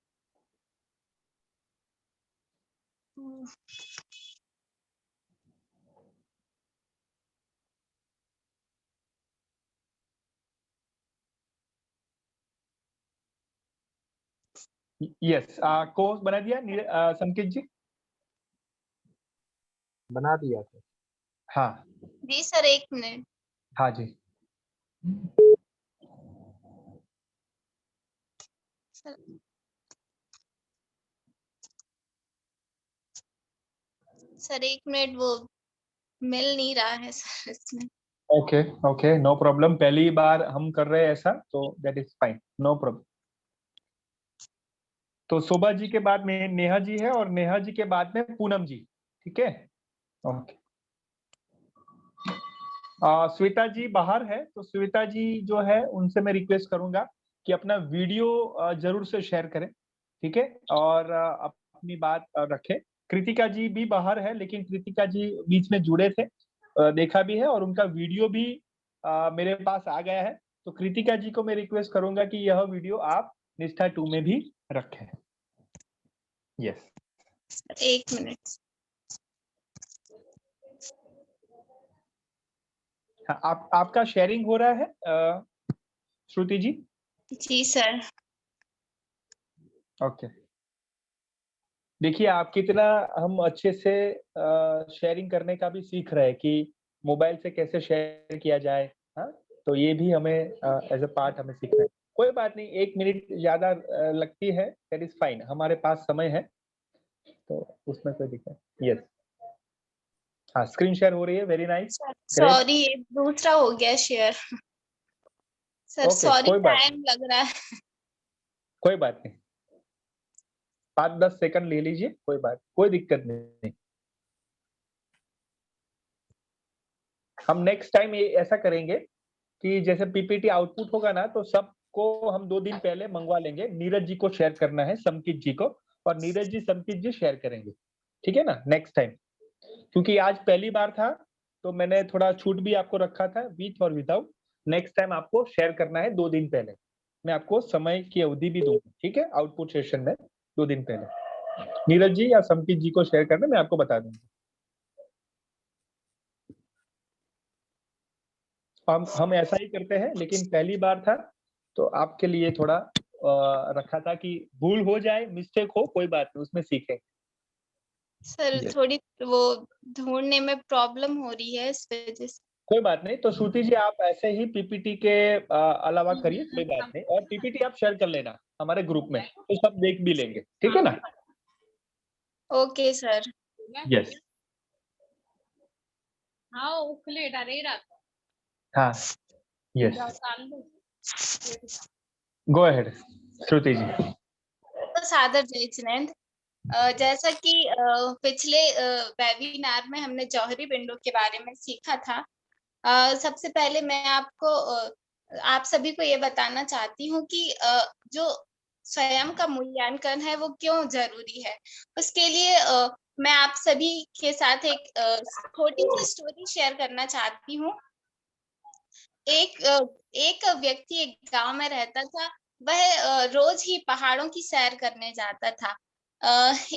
यस, को बना दिया संकेत जी? बना दिया था। हाँ जी सर, 1 मिनट। हाँ जी। सर 1 मिनट, वो मिल नहीं रहा है सर इसमें। Okay okay, no problem. पहली बार हम कर रहे हैं ऐसा, तो that is fine, no problem. तो शोभा जी के बाद में नेहा जी है, और नेहा जी के बाद में पूनम जी, ठीक है? ओके। श्वेता जी बाहर है, तो श्वेता जी जो है उनसे मैं रिक्वेस्ट करूंगा कि अपना वीडियो जरूर से शेयर करें, ठीक है? और अपनी बात रखें। कृतिका जी भी बाहर है, लेकिन कृतिका जी बीच में जुड़े थे, देखा भी है, और उनका वीडियो भी मेरे पास आ गया है। तो कृतिका जी को मैं रिक्वेस्ट करूंगा कि यह वीडियो आप निष्ठा 2 में भी रखें। Yes, 1 minute. हाँ, आपका शेयरिंग हो रहा है श्रुति जी? जी सर। ओके, देखिए आप कितना हम अच्छे से शेयरिंग करने का भी सीख रहे हैं कि मोबाइल से कैसे शेयर किया जाए। हाँ, तो ये भी हमें एज अ पार्ट हमें सीखना है। कोई बात नहीं, 1 मिनट ज्यादा लगती है, दैट इज फाइन, हमारे पास समय है, तो उसमें कोई दिक्कत। यस, हाँ, स्क्रीन शेयर हो रही है, वेरी नाइस, ग्रेट। सॉरी, ये दूसरा हो गया शेयर। सर ओके, सॉरी, कोई बात टाइम लग रहा है। कोई बात नहीं, 5-10 सेकंड ले लीजिए, कोई दिक्कत नहीं। हम नेक्स्ट टाइम ये ऐसा करेंगे कि जैसे पीपीटी आउटपुट होगा ना, तो सबको हम 2 दिन पहले मंगवा लेंगे। नीरज जी को शेयर करना है, समकित जी को, और नीरज जी समकित जी शेयर करेंगे, ठीक है ना, नेक्स्ट टाइम। क्योंकि आज पहली बार था, तो मैंने थोड़ा छूट भी आपको रखा था, विथ और विदाउट। नेक्स्ट टाइम आपको शेयर करना है 2 दिन पहले, मैं आपको समय की अवधि भी दूंगा, ठीक है, आउटपुट सेशन में 2 दिन पहले। नीरज जी या समकित जी को शेयर करना, मैं आपको बता दूंगा। हम ऐसा ही करते हैं, लेकिन पहली बार था तो आपके लिए थोड़ा रखा था कि भूल हो जाए, मिस्टेक हो, कोई बात नहीं, उसमें सीखें। Sir Yes. थोड़ी वो ढूंढने में प्रॉब्लम हो रही है, इस वजह से। कोई बात नहीं, तो श्रुति जी आप ऐसे ही पीपीटी के अलावा करिए, कोई बात नहीं, और पीपीटी आप शेयर कर लेना हमारे ग्रुप में, तो सब देख भी लेंगे, ठीक है ना। Okay sir. यस, हाँ उखले डरे रहता हाँ, यस, गो अहेड श्रुति जी। तो सादर जय जिनेंद्र। जैसा कि पिछले वेबिनार में हमने जौहरी विंडो के बारे में सीखा था, सबसे पहले मैं आपको आप सभी को ये बताना चाहती हूँ कि जो स्वयं का मूल्यांकन है वो क्यों जरूरी है। उसके लिए मैं आप सभी के साथ एक छोटी सी स्टोरी शेयर करना चाहती हूँ। एक व्यक्ति एक गांव में रहता था। वह रोज ही पहाड़ों की सैर करने जाता था।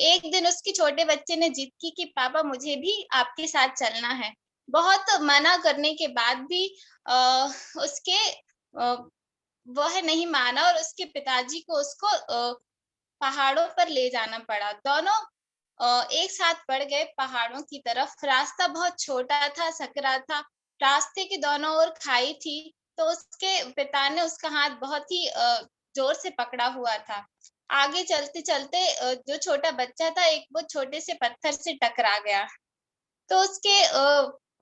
एक दिन उसके छोटे बच्चे ने जिद की कि पापा मुझे भी आपके साथ चलना है। बहुत मना करने के बाद भी उसके वह नहीं माना और उसके पिताजी को उसको पहाड़ों पर ले जाना पड़ा। दोनों एक साथ बढ़ गए पहाड़ों की तरफ। रास्ता बहुत छोटा था, सकरा था। रास्ते के दोनों ओर खाई थी, तो उसके पिता ने उसका हाथ बहुत ही जोर से पकड़ा हुआ था। आगे चलते चलते जो छोटा बच्चा था, एक वो छोटे से पत्थर से टकरा गया, तो उसके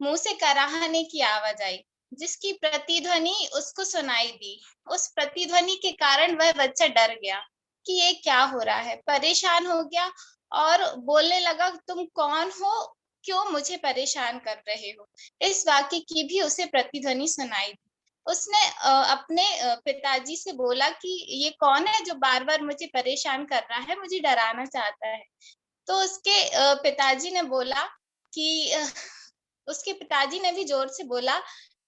मुंह से कराहने की आवाज आई, जिसकी प्रतिध्वनि उसको सुनाई दी। उस प्रतिध्वनि के कारण वह बच्चा डर गया कि ये क्या हो रहा है, परेशान हो गया और बोलने लगा, तुम कौन हो, क्यों मुझे परेशान कर रहे हो। इस वाक्य की भी उसे प्रतिध्वनि सुनाई दी। उसने अपने पिताजी से बोला कि ये कौन है जो बार बार मुझे परेशान कर रहा है, मुझे डराना चाहता है। तो उसके पिताजी ने बोला कि उसके पिताजी ने भी जोर से बोला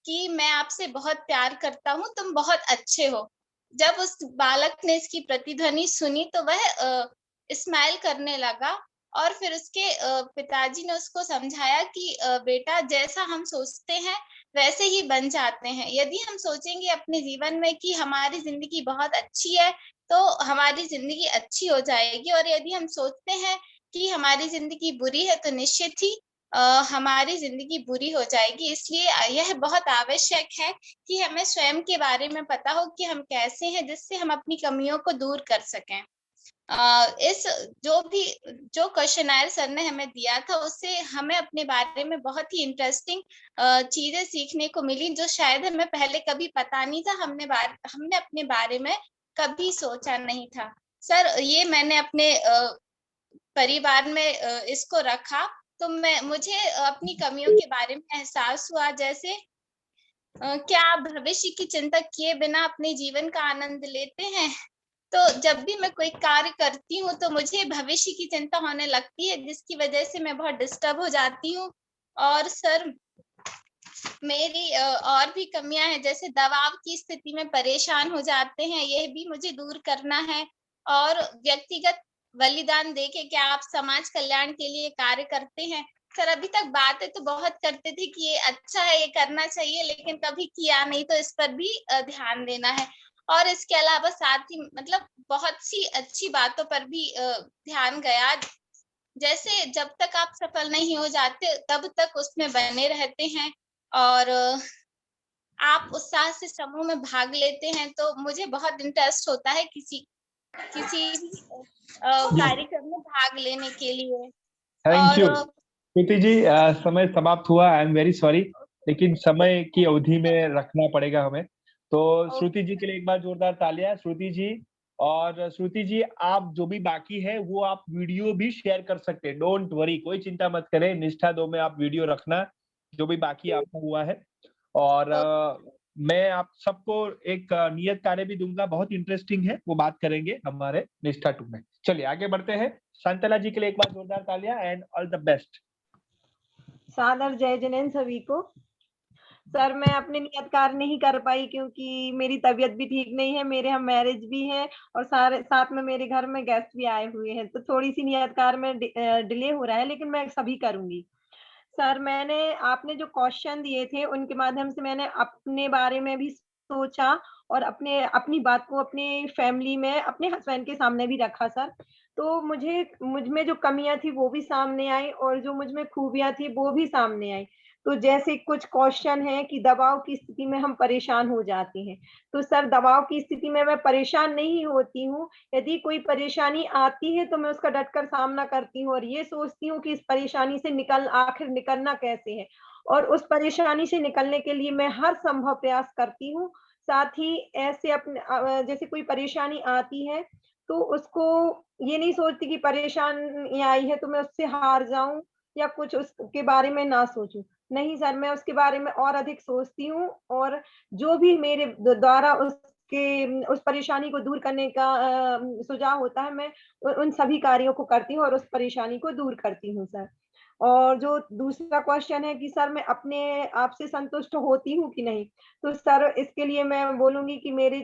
कि मैं आपसे बहुत प्यार करता हूँ, तुम बहुत अच्छे हो। जब उस बालक ने इसकी प्रतिध्वनि सुनी तो वह स्माइल करने लगा, और फिर उसके पिताजी ने उसको समझाया कि बेटा, जैसा हम सोचते हैं वैसे ही बन जाते हैं। यदि हम सोचेंगे अपने जीवन में कि हमारी जिंदगी बहुत अच्छी है, तो हमारी जिंदगी अच्छी हो जाएगी, और यदि हम सोचते हैं कि हमारी जिंदगी बुरी है, तो निश्चित ही हमारी जिंदगी बुरी हो जाएगी। इसलिए यह बहुत आवश्यक है कि हमें स्वयं के बारे में पता हो कि हम कैसे हैं, जिससे हम अपनी कमियों को दूर कर सकें। इस जो क्वेश्चनर सर ने हमें दिया था, उससे हमें अपने बारे में बहुत ही इंटरेस्टिंग चीजें सीखने को मिली, जो शायद हमें पहले कभी पता नहीं था। हमने अपने बारे में कभी सोचा नहीं था। सर, ये मैंने अपने परिवार में इसको रखा, तो मुझे अपनी कमियों के बारे में एहसास हुआ। जैसे क्या आप भविष्य की चिंता किए बिना अपने जीवन का आनंद लेते हैं? तो जब भी मैं कोई कार्य करती हूँ तो मुझे भविष्य की चिंता होने लगती है, जिसकी वजह से मैं बहुत डिस्टर्ब हो जाती हूँ। और सर, मेरी और भी कमियां हैं, जैसे दबाव की स्थिति में परेशान हो जाते हैं, यह भी मुझे दूर करना है। और व्यक्तिगत बलिदान देके क्या आप समाज कल्याण के लिए कार्य करते हैं? सर अभी तक बातें तो बहुत करते थे कि ये अच्छा है, ये करना चाहिए, लेकिन कभी किया नहीं, तो इस पर भी ध्यान देना है। और इसके अलावा साथ ही मतलब बहुत सी अच्छी बातों पर भी ध्यान गया, जैसे जब तक आप सफल नहीं हो जाते तब तक उसमें बने रहते हैं, और आप उत्साह से समूह में भाग लेते हैं, तो मुझे बहुत इंटरेस्ट होता है किसी कार्यक्रम में भाग लेने के लिए। थैंक यू और श्रुति जी, समय समाप्त हुआ। आई एम वेरी सॉरी, लेकिन समय की अवधि में रखना पड़ेगा हमें। तो श्रुति जी के लिए एक बार जोरदार तालियां। श्रुति जी, और श्रुति जी आप जो भी बाकी है वो आप वीडियो भी शेयर कर सकते हैं, डोंट वरी, कोई चिंता मत करें। निष्ठा 2 में आप वीडियो रखना जो भी बाकी आपका हुआ है। और मैं आप सबको एक नियत कार्य भी दूंगा, बहुत इंटरेस्टिंग है, वो बात करेंगे हमारे निष्ठा 2 में। चलिए आगे बढ़ते हैं। शांतला जी के लिए एक बार जोरदार तालियां एंड ऑल द बेस्ट। सादर जय जिनेंद्र सभी को। सर मैं अपने नियत कार्य नहीं कर पाई क्योंकि मेरी तबीयत भी ठीक नहीं है, मेरे यहाँ मैरिज भी है और साथ में मेरे घर में गेस्ट भी आए हुए हैं, तो थोड़ी सी नियत कार्य में डिले हो रहा है, लेकिन मैं सभी करूंगी। सर मैंने आपने जो क्वेश्चन दिए थे उनके माध्यम से मैंने अपने बारे में भी सोचा और अपनी बात को अपने फैमिली में अपने हस्बैंड के सामने भी रखा सर। तो मुझ में जो कमियां थी वो भी सामने आई और जो मुझ में खूबियां थी वो भी सामने आई। तो जैसे कुछ क्वेश्चन है कि दबाव की स्थिति में हम परेशान हो जाते हैं, तो सर दबाव की स्थिति में मैं परेशान नहीं होती हूँ। यदि कोई परेशानी आती है तो मैं उसका डटकर सामना करती हूँ और ये सोचती हूँ कि इस परेशानी से आखिर निकलना कैसे है, और उस परेशानी से निकलने के लिए मैं हर संभव प्रयास करती हूँ। साथ ही ऐसे अपने जैसे कोई परेशानी आती है तो उसको ये नहीं सोचती कि परेशानी आई है तो मैं उससे हार जाऊं या कुछ उसके बारे में ना सोचूं। नहीं सर, मैं उसके बारे में और अधिक सोचती हूँ और जो भी मेरे द्वारा उस परेशानी को दूर करने का सुझाव होता है, मैं उन सभी कार्यों को करती हूँ और उस परेशानी को दूर करती हूँ सर। और जो दूसरा क्वेश्चन है कि सर मैं अपने आप से संतुष्ट होती हूँ कि नहीं, तो सर इसके लिए मैं बोलूंगी कि मेरी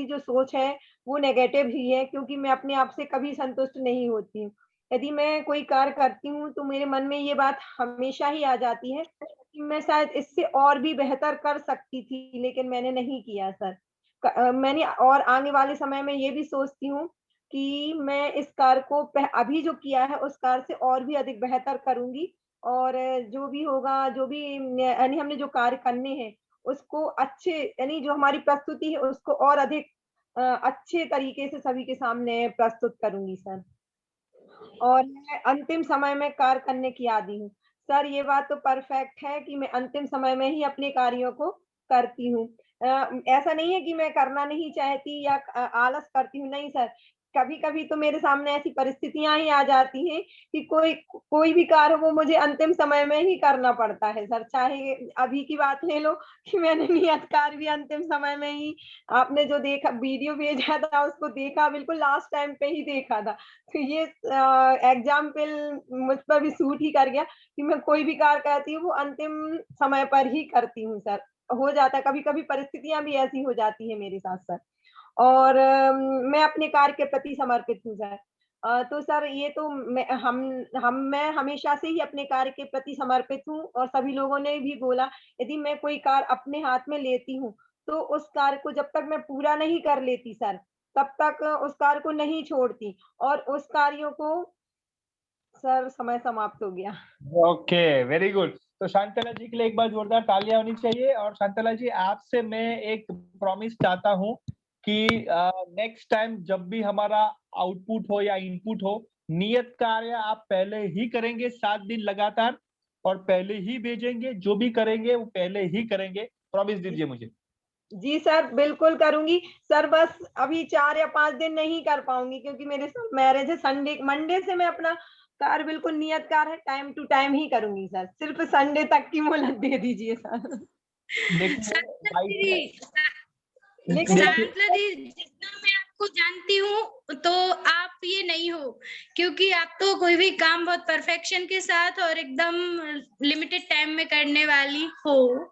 जो सोच है वो नेगेटिव ही है, क्योंकि मैं अपने आप से कभी संतुष्ट नहीं होती हूँ। यदि मैं कोई कार्य करती हूँ तो मेरे मन में ये बात हमेशा ही आ जाती है कि मैं शायद इससे और भी बेहतर कर सकती थी, लेकिन मैंने नहीं किया सर। मैंने और आगे वाले समय में ये भी सोचती हूँ कि मैं इस कार्य को अभी जो किया है उस कार्य से और भी अधिक बेहतर करूंगी, और जो भी होगा, जो भी यानी हमने जो कार्य करने हैं उसको अच्छे, यानी जो हमारी प्रस्तुति है उसको और अधिक अच्छे तरीके से सभी के सामने प्रस्तुत करूंगी सर। और मैं अंतिम समय में कार्य करने की आदी हूँ सर। ये बात तो परफेक्ट है कि मैं अंतिम समय में ही अपने कार्यों को करती हूँ। ऐसा नहीं है कि मैं करना नहीं चाहती या आलस करती हूँ, नहीं सर। कभी कभी तो मेरे सामने ऐसी परिस्थितियां ही आ जाती हैं कि कोई भी कार्य वो मुझे अंतिम समय में ही करना पड़ता है सर। चाहे अभी की बात ले लो कि मैंने नियत कार्य भी अंतिम समय में ही, आपने जो देखा वीडियो भेजा था उसको देखा, बिल्कुल लास्ट टाइम पे ही देखा था। तो ये एग्जाम्पल मुझ पर भी सूट ही कर गया कि मैं कोई भी कार्य करती हूँ वो अंतिम समय पर ही करती हूँ सर। हो जाता है, कभी कभी परिस्थितियां भी ऐसी हो जाती है मेरे साथ सर। और मैं अपने कार्य के प्रति समर्पित हूँ सर। तो सर ये तो मैं हमेशा से ही अपने कार्य के प्रति समर्पित हूँ, और सभी लोगों ने भी बोला यदि मैं कोई कार्य अपने हाथ में लेती हूँ तो उस कार्य को जब तक मैं पूरा नहीं कर लेती सर तब तक उस कार्य को नहीं छोड़ती, और उस कार्यों को सर समय समाप्त हो गया। Okay, very good. तो शांतला जी के लिए एक बार जोरदार तालियां होनी चाहिए। और शांतला जी आपसे मैं एक प्रॉमिस चाहता हूं कि नेक्स्ट टाइम जब भी हमारा आउटपुट हो या इनपुट हो, नियत कार्य आप पहले ही करेंगे 7 दिन लगातार, और पहले ही भेजेंगे। जो भी करेंगे वो पहले ही करेंगे, प्रॉमिस दीजिए मुझे। जी सर, बिल्कुल करूंगी सर। बस अभी 4 या 5 दिन नहीं कर पाऊंगी क्योंकि मेरे साथ मैरिज है। मंडे से मैं अपना कार्य बिल्कुल नियत कार्य है टाइम टू टाइम ही करूंगी सर। सिर्फ संडे तक की मोहलत दे दीजिए सर। जितना मैं आपको जानती हूँ तो आप ये नहीं हो, क्योंकि आप तो कोई भी काम बहुत परफेक्शन के साथ और एकदम लिमिटेड टाइम में करने वाली हो।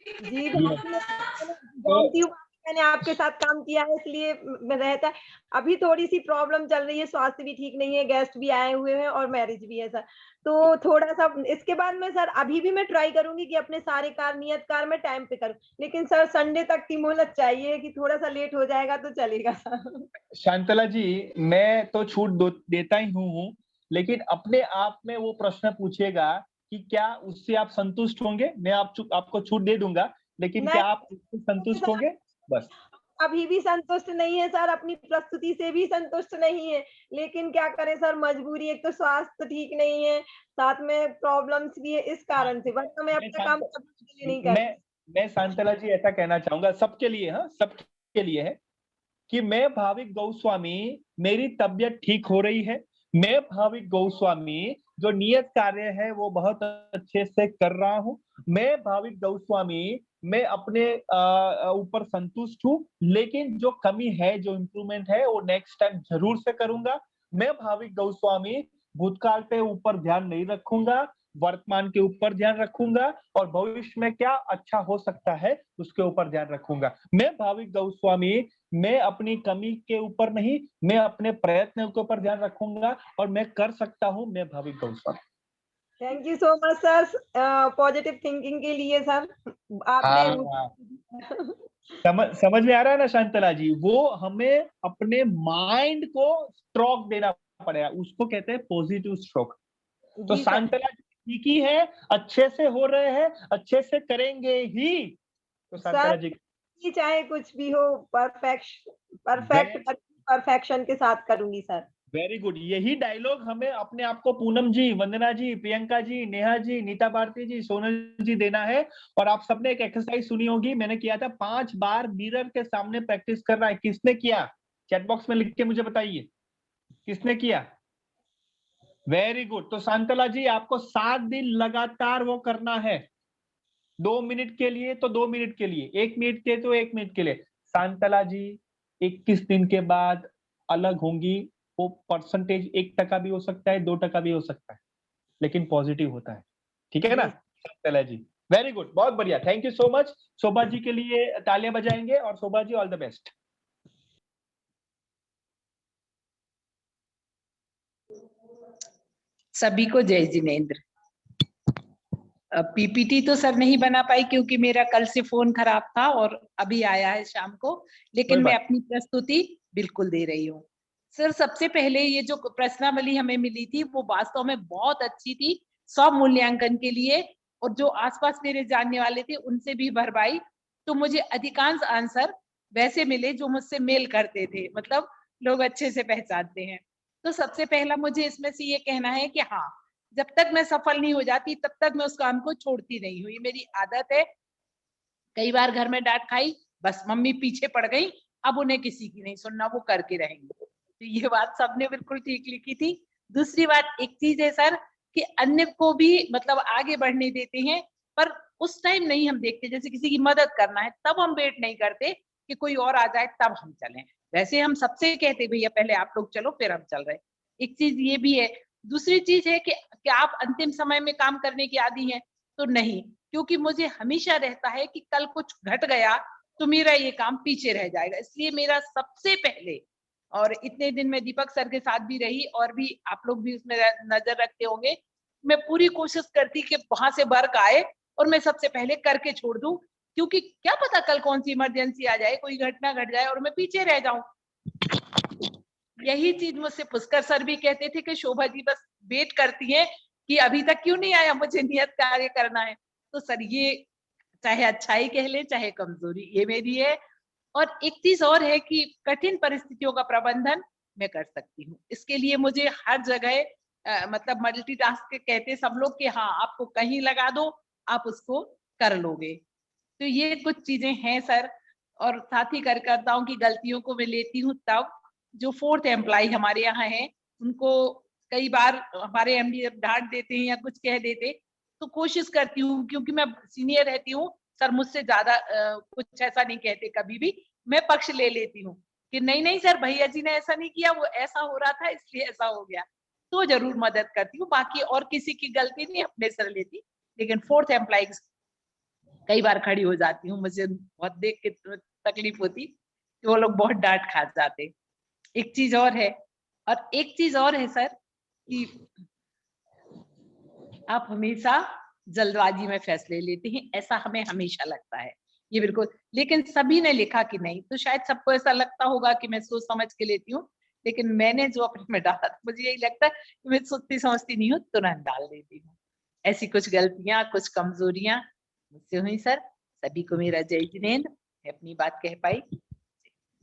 जी जानती हूँ, मैंने मैंने आपके साथ काम किया है इसलिए रहता है। अभी थोड़ी सी प्रॉब्लम चल रही है, स्वास्थ्य भी ठीक नहीं है, गेस्ट भी आए हुए हैं और मैरिज भी है सर। तो थोड़ा सा इसके बाद में सर अभी भी मैं ट्राई करूंगी कि अपने सारे नियत कार्य मैं टाइम पे करूं, लेकिन सर संडे तक की मोहलत चाहिए कि थोड़ा सा लेट हो जाएगा तो चलेगा सर। शांतला जी, मैं तो छूट देता ही हूँ, लेकिन अपने आप में वो प्रश्न पूछेगा कि क्या उससे आप संतुष्ट होंगे? मैं आपको छूट दे दूंगा, लेकिन क्या आप उससे संतुष्ट होंगे? बस। अभी भी संतुष्ट नहीं है सर, अपनी प्रस्तुति से भी संतुष्ट नहीं है, लेकिन क्या करें सर, मजबूरी, एक तो स्वास्थ्य ठीक नहीं है, साथ में प्रॉब्लम्स भी है, इस कारण से, वरना मैं अपना काम कभी नहीं कर। मैं शांतला जी ऐसा कहना चाहूंगा सबके लिए, हाँ सबके लिए है कि मैं भाविक गोस्वामी, मेरी तबीयत ठीक हो रही है, मैं भाविक गोस्वामी जो नियत कार्य है वो बहुत अच्छे से कर रहा हूँ, मैं भाविक गोस्वामी मैं अपने ऊपर संतुष्ट हूँ, लेकिन जो कमी है, जो इम्प्रूवमेंट है वो नेक्स्ट टाइम जरूर से करूंगा। मैं भाविक गोस्वामी भूतकाल पे ऊपर ध्यान नहीं रखूंगा, वर्तमान के ऊपर ध्यान रखूंगा और भविष्य में क्या अच्छा हो सकता है उसके ऊपर ध्यान रखूंगा। मैं भाविक गोस्वामी मैं अपनी कमी के ऊपर नहीं, मैं अपने प्रयत्न के ऊपर ध्यान रखूंगा और मैं कर सकता हूँ। मैं Bhavik Goswami. Thank you so much sir, positive thinking के लिए सर। आपने समझ में आ रहा है ना शांतला जी? वो हमें अपने माइंड को स्ट्रोक देना पड़ेगा, उसको कहते हैं पॉजिटिव स्ट्रोक। तो शांतला जी ठीक ही है, अच्छे से हो रहे हैं, अच्छे से करेंगे ही। तो शांतला जी चाहे कुछ भी हो, परफेक्शन के साथ करूंगी सर। Very good. यही डायलॉग हमें अपने आप को पूनम जी, वंदना जी, प्रियंका जी, नेहा जी, नीता भारती जी, सोनल जी देना है। और आप सबने एक एक्सरसाइज सुनी होगी, मैंने किया था, 5 बार मिरर के सामने प्रैक्टिस करना है। किसने किया? चैट बॉक्स में लिख के मुझे बताइए किसने किया। Very good. तो शांतला जी आपको 7 दिन लगातार वो करना है, 2 मिनट के लिए तो 2 मिनट के लिए, 1 मिनट के तो 1 मिनट के लिए। शांतला जी 21 दिन के बाद अलग होंगी। वो परसेंटेज 1% भी हो सकता है, 2% भी हो सकता है, लेकिन पॉजिटिव होता है। ठीक है ना शांतला जी? वेरी गुड, बहुत बढ़िया, thank you so much. Shobha ji के लिए तालियां बजाएंगे और Shobha ji all the best. सभी को जय जिनेंद्र। पीपीटी तो सर नहीं बना पाई क्योंकि मेरा कल से फोन खराब था और अभी आया है शाम को, लेकिन मैं अपनी प्रस्तुति बिल्कुल दे रही हूँ। सर सबसे पहले ये जो प्रश्नावली हमें मिली थी वो वास्तव में बहुत अच्छी थी, सब मूल्यांकन के लिए, और जो आसपास मेरे जानने वाले थे उनसे भी भरवाई, तो मुझे अधिकांश आंसर वैसे मिले जो मुझसे मेल करते थे, मतलब लोग अच्छे से पहचानते हैं। तो सबसे पहला मुझे इसमें से ये कहना है कि हाँ, जब तक मैं सफल नहीं हो जाती तब तक मैं उस काम को छोड़ती नहीं हुई, मेरी आदत है। कई बार घर में डांट खाई, बस मम्मी पीछे पड़ गई, अब उन्हें किसी की नहीं सुनना, वो करके रहेंगे। तो ये बात सबने बिल्कुल ठीक लिखी थी। दूसरी बात एक चीज है सर कि अन्य को भी मतलब आगे बढ़ने देते हैं, पर उस टाइम नहीं हम देखते, जैसे किसी की मदद करना है तब हम वेट नहीं करते कि कोई और आ जाए तब हम चलें। वैसे हम सबसे कहते भैया पहले आप लोग चलो फिर हम चल रहे। एक चीज ये भी है। दूसरी चीज है कि क्या आप अंतिम समय में काम करने की आदी हैं? तो नहीं, क्योंकि मुझे हमेशा रहता है कि कल कुछ घट गया तो मेरा ये काम पीछे रह जाएगा, इसलिए मेरा सबसे पहले, और इतने दिन में दीपक सर के साथ भी रही और भी आप लोग भी उसमें नजर रखते होंगे, मैं पूरी कोशिश करती कि वहां से वर्क आए और मैं सबसे पहले करके छोड़ दूं, क्योंकि क्या पता कल कौन सी इमरजेंसी आ जाए, कोई घटना घट जाए और मैं पीछे रह जाऊं। यही चीज मुझसे पुष्कर सर भी कहते थे कि शोभा जी बस वेट करती है कि अभी तक क्यों नहीं आया, मुझे नियत कार्य करना है। तो सर ये चाहे अच्छाई कह ले चाहे कमजोरी, ये मेरी है। और एक चीज और है कि कठिन परिस्थितियों का प्रबंधन मैं कर सकती हूँ, इसके लिए मुझे हर जगह मतलब मल्टीटास्क कहते सब लोग कि हाँ आपको कहीं लगा दो आप उसको कर लोगे। तो ये कुछ चीजें हैं सर। और साथ ही कार्यकर्ताओं की गलतियों को मैं लेती हूँ तब, जो 4th एम्प्लॉय हमारे यहाँ है उनको कई बार हमारे एमडी डांट देते हैं या कुछ कह देते, तो कोशिश करती हूँ, क्योंकि मैं सीनियर रहती हूँ, सर मुझसे ज्यादा कुछ ऐसा नहीं कहते कभी भी, मैं पक्ष ले लेती हूँ कि नहीं नहीं सर भैया जी ने ऐसा नहीं किया, वो ऐसा हो रहा था इसलिए ऐसा हो गया, तो जरूर मदद करती हूँ। बाकी और किसी की गलती नहीं अपने सर लेती, लेकिन 4th एम्प्लॉय कई बार खड़ी हो जाती हूँ, मुझे बहुत देख के तकलीफ होती कि वो लोग बहुत डांट खा जाते। एक चीज और है, और एक चीज और है सर कि आप हमेशा जल्दबाजी में फैसले लेते हैं, ऐसा हमें हमेशा लगता है, ये बिल्कुल। लेकिन सभी ने लिखा कि नहीं, तो शायद सबको ऐसा लगता होगा कि मैं सोच समझ के लेती हूँ, लेकिन मैंने जो अपने में डाला था, मुझे यही लगता है कि मैं सोचती समझती नहीं हूँ, तुरंत डाल देती हूँ। ऐसी कुछ गलतियां, कुछ कमजोरियां मुझसे हुई सर। सभी को मेरा जय जिनेंद्र। मैं अपनी बात कह पाई।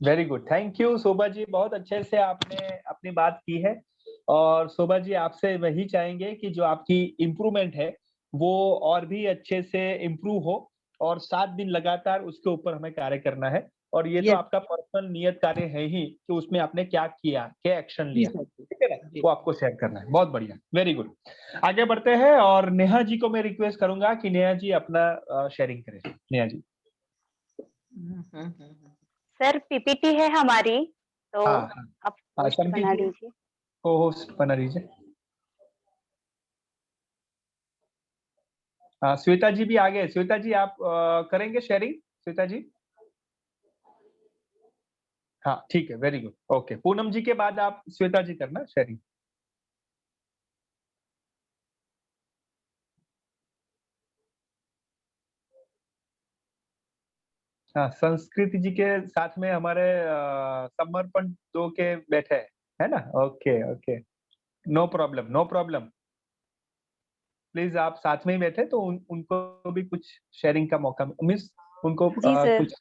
Very good, thank you Shobha ji, बहुत अच्छे से आपने अपनी बात की है। और शोभा जी, आपसे वही चाहेंगे कि जो आपकी इम्प्रूवमेंट है वो और भी अच्छे से इम्प्रूव हो, और 7 दिन लगातार उसके ऊपर हमें कार्य करना है। और ये तो आपका पर्सनल नियत कार्य है ही कि उसमें आपने क्या किया, क्या एक्शन लिया, ठीक है ना, वो आपको शेयर करना है। बहुत बढ़िया, वेरी गुड। आगे बढ़ते हैं और नेहा जी को मैं रिक्वेस्ट करूंगा कि नेहा जी अपना शेयरिंग करें। नेहा जी। सर पीपीटी है हमारी, तो हाँ, आप होस्ट बना दीजिए। को होस्ट बना दीजिए। श्वेता जी भी आगे। श्वेता जी आप करेंगे शेयरिंग? श्वेता जी, हाँ ठीक है, very good, okay. Poonam ji के बाद आप श्वेता जी करना शेयरिंग। हाँ, संस्कृति जी के साथ में हमारे समर्पण 2 के बैठे है ना? Okay okay, no problem, no problem. Please आप साथ में ही बैठे तो उनको भी कुछ शेयरिंग का मौका मीन्स उनको कुछ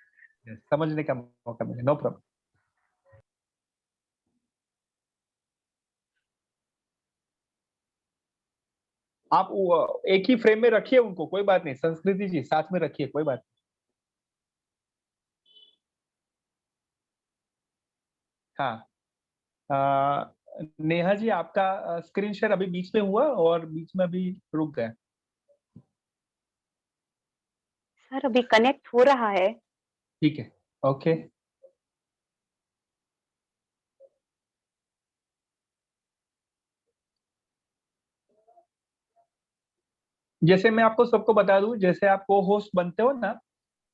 समझने का मौका मिले। No problem. आप एक ही फ्रेम में रखिए उनको, कोई बात नहीं। संस्कृति जी साथ में रखिए, कोई बात नहीं। हाँ, नेहा जी आपका स्क्रीन शेयर अभी बीच में हुआ और बीच में अभी रुक गया। सर अभी कनेक्ट हो रहा है। ठीक है, ओके। जैसे मैं आपको सबको बता दूं, जैसे आप को होस्ट बनते हो ना,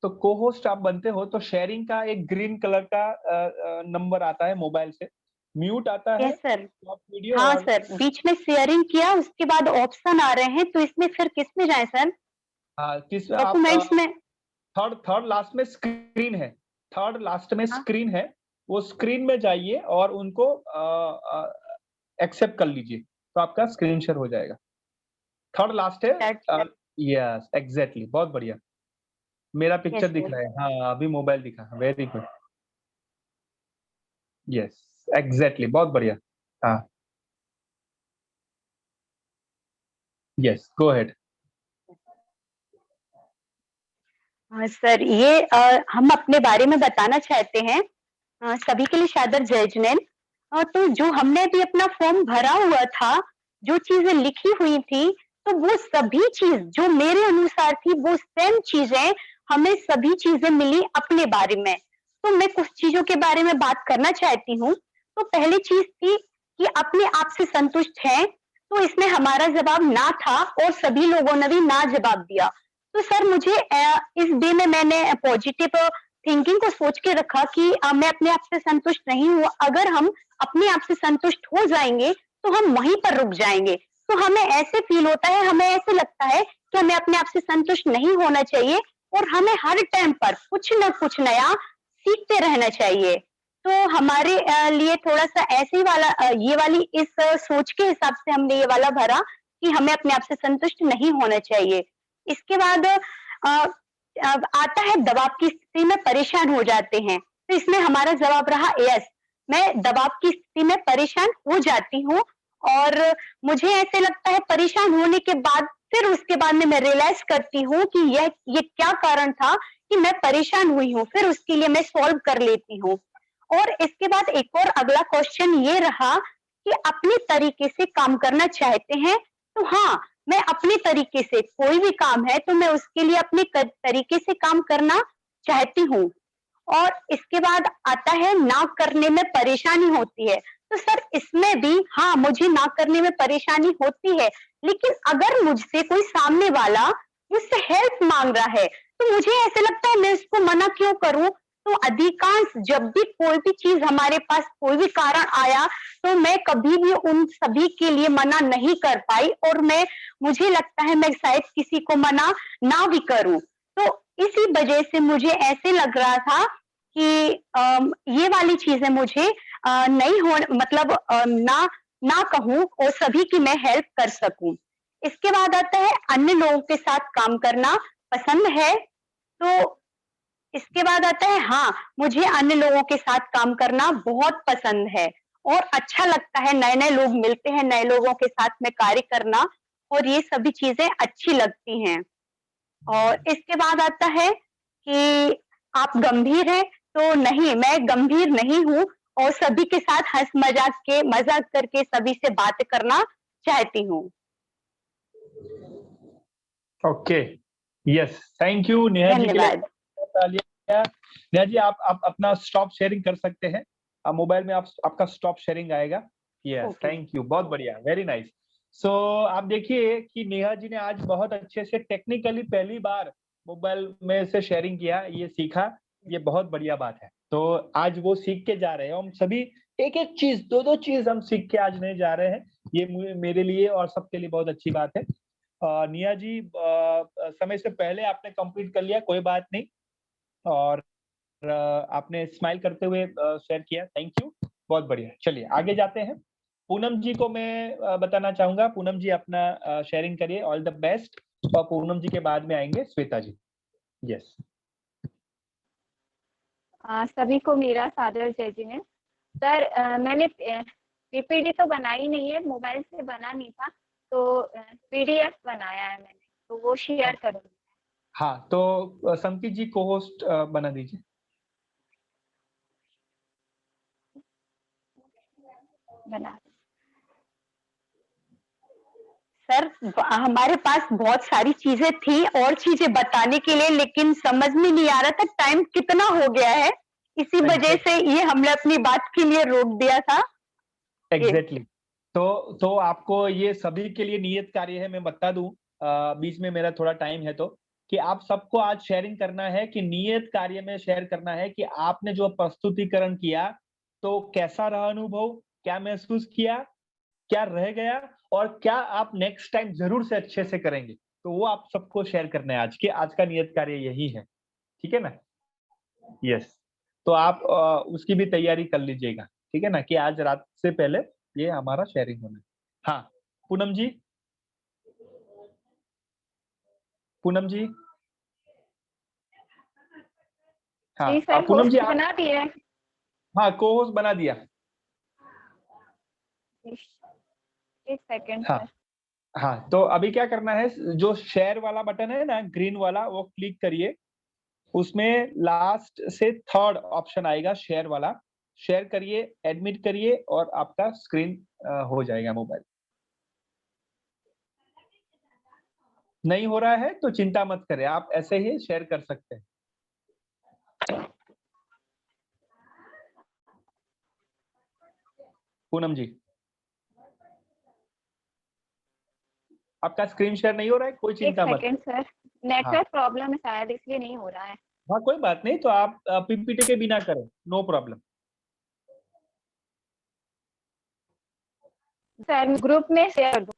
तो को होस्ट आप बनते हो तो शेयरिंग का एक ग्रीन कलर का नंबर आता है मोबाइल से, म्यूट आता है यस सर। वीडियो। हाँ और सर, बीच में शेयरिंग किया, उसके बाद ऑप्शन आ रहे हैं, तो इसमें फिर किस में जाए सर? किस आप डॉक्यूमेंट्स में थर्ड लास्ट में स्क्रीन है, थर्ड लास्ट में स्क्रीन है, वो स्क्रीन में जाइए और उनको एक्सेप्ट कर लीजिए, तो आपका स्क्रीन शेयर हो जाएगा। थर्ड लास्ट है। यस एग्जैक्टली, बहुत बढ़िया। मेरा पिक्चर दिख रहा है, हाँ अभी मोबाइल दिखा, वेरी गुड। यस एग्जैक्टली, बहुत बढ़िया। हाँ यस, गो अहेड। सर ये हम अपने बारे में बताना चाहते हैं, सभी के लिए शादर जय जिनेंद्र। तो जो हमने भी अपना फॉर्म भरा हुआ था, जो चीजें लिखी हुई थी, तो वो सभी चीज जो मेरे अनुसार थी वो सेम चीजें हमें सभी चीजें मिली अपने बारे में। तो मैं कुछ चीजों के बारे में बात करना चाहती हूँ। तो पहली चीज थी कि अपने आप से संतुष्ट हैं, तो इसमें हमारा जवाब ना था और सभी लोगों ने भी ना जवाब दिया। तो सर मुझे इस डे में मैंने पॉजिटिव थिंकिंग को सोच के रखा कि मैं अपने आप से संतुष्ट नहीं हूँ। अगर हम अपने आप से संतुष्ट हो जाएंगे तो हम वहीं पर रुक जाएंगे। तो हमें ऐसे फील होता है, हमें ऐसे लगता है कि हमें अपने आप से संतुष्ट नहीं होना चाहिए और हमें हर टाइम पर कुछ न कुछ नया सीखते रहना चाहिए। तो हमारे लिए थोड़ा सा ऐसे ही वाला ये वाली इस सोच के हिसाब से हमने ये वाला भरा कि हमें अपने आप से संतुष्ट नहीं होना चाहिए। इसके बाद आता है दबाव की स्थिति में परेशान हो जाते हैं, तो इसमें हमारा जवाब रहा यस, मैं दबाव की स्थिति में परेशान हो जाती हूँ। और मुझे ऐसे लगता है परेशान होने के बाद फिर उसके बाद में मैं रियलाइज करती हूँ कि ये क्या कारण था कि मैं परेशान हुई हूँ, फिर उसके लिए मैं सॉल्व कर लेती हूँ। और इसके बाद एक और अगला क्वेश्चन ये रहा कि अपने तरीके से काम करना चाहते हैं, तो हाँ मैं अपने तरीके से कोई भी काम है तो मैं उसके लिए अपने तरीके से काम करना चाहती हूँ। और इसके बाद आता है ना करने में परेशानी होती है। तो सर इसमें भी हाँ मुझे ना करने में परेशानी होती है, लेकिन अगर मुझसे कोई सामने वाला मुझसे हेल्प मांग रहा है तो मुझे ऐसे लगता है मैं इसको मना क्यों करूं। तो अधिकांश जब भी कोई भी चीज हमारे पास कोई भी कारण आया तो मैं कभी भी उन सभी के लिए मना नहीं कर पाई, और मुझे लगता है मैं शायद किसी को मना ना भी करूं। तो इसी वजह से मुझे ऐसे लग रहा था कि ये वाली चीजें मुझे नहीं हो मतलब ना कहूं और सभी की मैं हेल्प कर सकूं। इसके बाद आता है अन्य लोगों के साथ काम करना पसंद है। तो इसके बाद आता है हाँ, मुझे अन्य लोगों के साथ काम करना बहुत पसंद है और अच्छा लगता है, नए-नए लोग मिलते हैं, नए लोगों के साथ में कार्य करना और ये सभी चीजें अच्छी लगती हैं। और इसके बाद आता है कि आप गंभीर हैं, तो नहीं, मैं गंभीर नहीं हूँ और सभी के साथ मजाक करके सभी से बात करना चाहती हूँ। Okay, yes, thank you Neha ji के लिए। धन्यवाद। नेहा जी आप अपना स्टॉप शेयरिंग कर सकते हैं, मोबाइल में आपका स्टॉप शेयरिंग आएगा। यस, थैंक यू, बहुत बढ़िया, वेरी नाइस। सो आप देखिए कि नेहा जी ने आज बहुत अच्छे से टेक्निकली पहली बार मोबाइल में से शेयरिंग किया, ये सीखा, ये बहुत बढ़िया बात है। तो आज वो सीख के जा रहे हैं, हम सभी एक एक चीज, दो चीज हम सीख के आज नहीं जा रहे हैं, ये मेरे लिए और सबके लिए बहुत अच्छी बात है। निया जी समय से पहले आपने कंप्लीट कर लिया, कोई बात नहीं, और आपने स्माइल करते हुए शेयर किया, थैंक यू, बहुत बढ़िया। चलिए आगे जाते हैं। पूनम जी को मैं बताना चाहूंगा, पूनम जी अपना शेयरिंग करिए, ऑल द बेस्ट। और पूनम जी के बाद में आएंगे श्वेता जी। यस। सभी को मेरा सादर जय जिनेंद्र। सर मैंने पीपीटी तो बनाई नहीं है, मोबाइल से बना नहीं था, तो पीडीएफ बनाया है मैंने, तो वो शेयर करूंगी। हाँ, तो समकी जी को होस्ट बना दीजिए। बना। सर हमारे पास बहुत सारी चीजें थी और चीजें बताने के लिए, लेकिन समझ में नहीं आ रहा था टाइम कितना हो गया है, इसी वजह से ये हमने अपनी बात के लिए रोक दिया था। एग्जैक्टली। तो आपको ये सभी के लिए नियत कार्य है, मैं बता दूं, बीच में मेरा थोड़ा टाइम है, तो कि आप सबको आज शेयरिंग करना है, कि नियत कार्य में शेयर करना है कि आपने जो प्रस्तुतिकरण किया तो कैसा रहा अनुभव, क्या महसूस किया, क्या रह गया, और क्या आप नेक्स्ट टाइम जरूर से अच्छे से करेंगे, तो वो आप सबको शेयर करना है। आज का नियत कार्य यही है, ठीक है ना। यस, तो आप उसकी भी तैयारी कर लीजिएगा, ठीक है ना, कि आज रात से पहले ये हमारा शेयरिंग होना है। हाँ, पूनम जी, पूनम जी, हाँ, सर पूनम जी होस्ट बना दिया। हाँ, को होस्ट बना दिया। एक सेकंड हाँ, सर। हाँ, तो अभी क्या करना है, जो शेयर वाला बटन है ना, ग्रीन वाला, वो क्लिक करिए, उसमें लास्ट से थर्ड ऑप्शन आएगा शेयर वाला, शेयर करिए, एडमिट करिए और आपका स्क्रीन हो जाएगा मोबाइल। नहीं हो रहा है तो चिंता मत करें, आप ऐसे ही शेयर कर सकते हैं। पूनम जी, आपका स्क्रीन शेयर नहीं हो रहा है, कोई चिंता मत। सेकंड सर, नेटवर्क प्रॉब्लम है शायद, इसलिए नहीं हो रहा है। हाँ, कोई बात नहीं, तो आप पीपीटी के बिना करें, नो प्रॉब्लम। सर ग्रुप में शेयर कर दूं।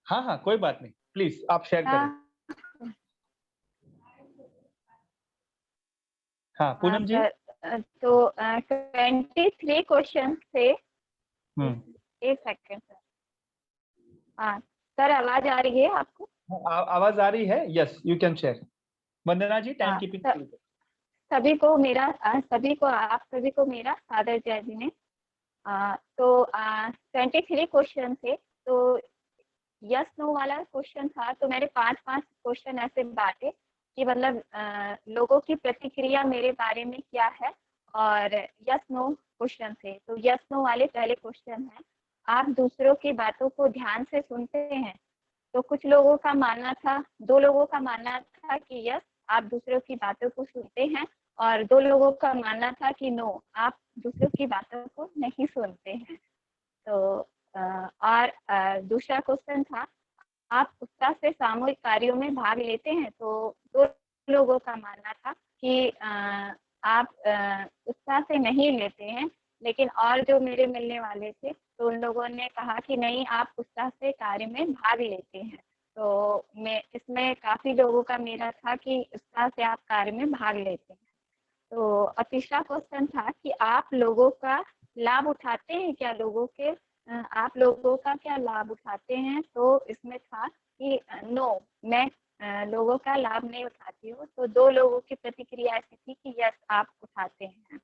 हाँ हाँ, कोई बात नहीं, प्लीज आप शेयर करें। हाँ, पूनम जी। तो 23 क्वेश्चन थे। एक सेकंड सर। हाँ सर, आवाज आ रही है आपको? आवाज आ रही है, yes, you can share. Vandana ji, time keeping. सभी को आप सभी को मेरा सादर जय जिनेंद्र। तो 23 क्वेश्चन थे, तो यस नो वाला क्वेश्चन था, तो मैंने 5-5 क्वेश्चन ऐसे बांटे कि मतलब लोगों की प्रतिक्रिया मेरे बारे में क्या है, और यस नो क्वेश्चन थे। तो यस नो वाले पहले क्वेश्चन है, आप दूसरों की बातों को ध्यान से सुनते हैं? तो कुछ लोगों का मानना था, 2 लोगों का मानना था कि यस आप दूसरों की बातों को सुनते हैं, और 2 लोगों का मानना था कि नो आप दूसरों की बातों को नहीं सुनते हैं। तो और दूसरा क्वेश्चन था, आप उत्साह से सामूहिक कार्यों में भाग लेते हैं? तो 2 लोगों का मानना था कि आप उत्साह से नहीं लेते हैं, लेकिन और जो मेरे मिलने वाले थे तो उन लोगों ने कहा कि नहीं, आप उत्साह से कार्य में भाग लेते हैं। तो मैं इसमें काफी लोगों का मेरा था कि उत्साह से आप कार्य में भाग लेते हैं। तो और तीसरा क्वेश्चन था कि आप लोगों का लाभ उठाते हैं क्या, लोगों के आप लोगों का क्या लाभ उठाते हैं? तो इसमें था कि नो, मैं लोगों का लाभ नहीं उठाती हूँ। तो 2 लोगों की प्रतिक्रिया ऐसी थी कि यस, आप उठाते हैं।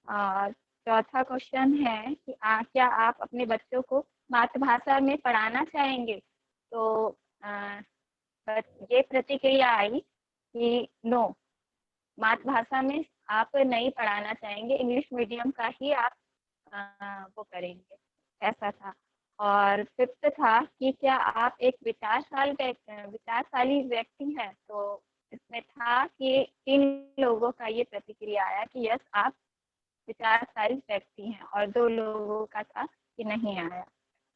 और चौथा क्वेश्चन है कि क्या आप अपने बच्चों को मातृभाषा में पढ़ाना चाहेंगे? तो ये प्रतिक्रिया आई कि नो, मातृभाषा में आप नहीं पढ़ाना चाहेंगे, इंग्लिश मीडियम का ही आप वो करेंगे, ऐसा था। और फिफ्थ था कि क्या आप एक विचारशाली व्यक्ति हैं? तो इसमें था कि 3 लोगों का ये प्रतिक्रिया आया कि यस, आप विचारशाली व्यक्ति हैं, और 2 लोगों का था कि नहीं आया।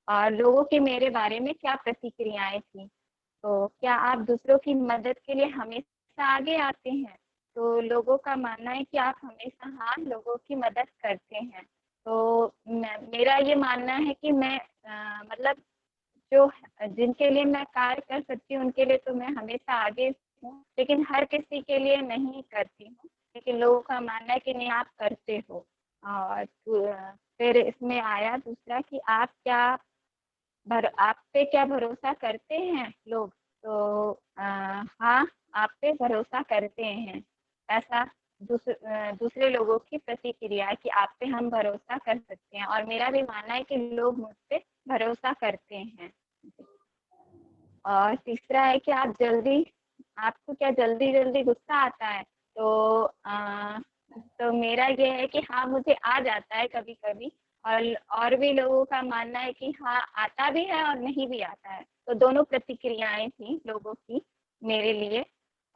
और लोगों की मेरे बारे में क्या प्रतिक्रियाएं थी? तो क्या आप दूसरों की मदद के लिए हमेशा आगे आते हैं? तो लोगों का मानना है कि आप हमेशा हाँ, लोगों की मदद करते हैं। तो मेरा ये मानना है कि मैं मतलब जो जिनके लिए मैं कार्य कर सकती हूँ उनके लिए तो मैं हमेशा आगे हूँ, लेकिन हर किसी के लिए नहीं करती हूँ। लेकिन लोगों का मानना है कि नहीं, आप करते हो। और फिर इसमें आया दूसरा कि आप पे क्या भरोसा करते हैं लोग? तो हाँ, आप पे भरोसा करते हैं, ऐसा दूसरे लोगों की प्रतिक्रिया है कि आप पे हम भरोसा कर सकते हैं। और मेरा भी मानना है कि लोग मुझ पे भरोसा करते हैं। और तीसरा है कि आपको क्या जल्दी गुस्सा आता है? तो मेरा ये है कि हाँ, मुझे आ जाता है कभी कभी। और भी लोगों का मानना है कि हाँ, आता भी है और नहीं भी आता है। तो दोनों प्रतिक्रियाएं थी लोगों की मेरे लिए।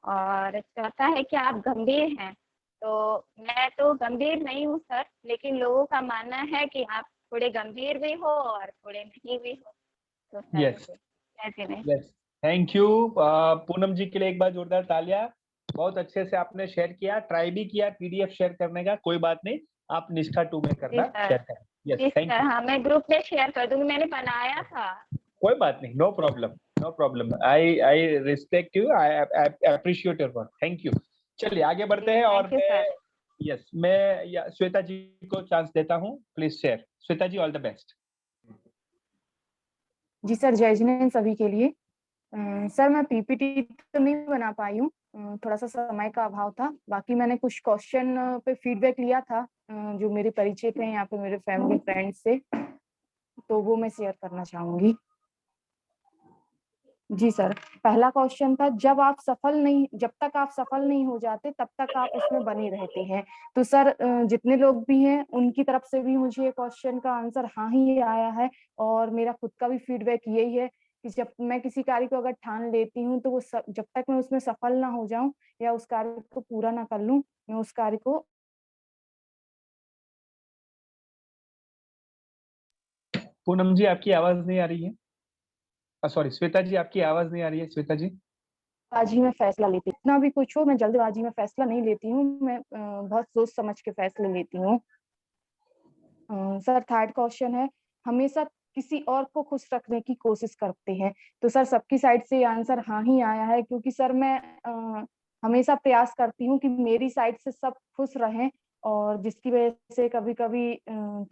और चौथा है कि आप गंभीर हैं? तो मैं तो गंभीर नहीं हूँ सर, लेकिन लोगों का मानना है कि आप थोड़े गंभीर भी हो और थोड़े नहीं भी हो। तो सर यस, ऐसे नहीं। Yes, thank you. Poonam ji के लिए एक बार जोरदार तालियां। बहुत अच्छे से आपने शेयर किया, ट्राई भी किया पीडीएफ शेयर करने का। कोई बात नहीं, आप निष्ठा 2 में करना शेयर करें। Yes, thank you. हाँ, मैं ग्रुप में शेयर कर दूंगी, मैंने बनाया था। कोई बात नहीं, no problem, no problem. I respect you, I appreciate your work. Thank you. चलिए आगे बढ़ते हैं। और मैं श्वेता जी को चांस देता हूँ। Please share. Shweta ji, all the best. जी सर, जय जिनेंद्र सभी के लिए। सर, मैं पीपीटी तो नहीं बना पाई हूँ, थोड़ा सा समय का अभाव था। बाकी मैंने कुछ क्वेश्चन पे फीडबैक लिया था जो मेरे परिचित हैं यहाँ पे, मेरे फैमिली फ्रेंड्स से, तो वो मैं शेयर करना चाहूंगी। जी सर, पहला क्वेश्चन था, जब तक आप सफल नहीं हो जाते तब तक आप उसमें बने रहते हैं। तो सर, जितने लोग भी हैं उनकी तरफ से भी मुझे क्वेश्चन का आंसर हाँ ही आया है। और मेरा खुद का भी फीडबैक यही है कि जब मैं किसी कार्य को अगर ठान लेती हूँ तो वो जब तक मैं उसमें सफल ना हो जाऊं या उस कार्य को पूरा ना कर लूं, मैं उस कार्य को। पूनम जी, आपकी आवाज नहीं आ रही है। सॉरी श्वेता जी, आपकी आवाज नहीं आ रही है। श्वेता जी, जल्दबाजी में फैसला लेती हूँ, इतना भी कुछ हो, मैं जल्दबाजी में फैसला नहीं लेती हूँ। मैं बहुत सोच समझ के फैसले लेती हूँ। सर, थर्ड क्वेश्चन है, हमेशा किसी और को खुश रखने की कोशिश करते हैं? तो सर, सबकी साइड से आंसर हाँ ही आया है, क्योंकि सर मैं हमेशा प्रयास करती हूँ कि मेरी साइड से सब खुश रहें, और जिसकी वजह से कभी कभी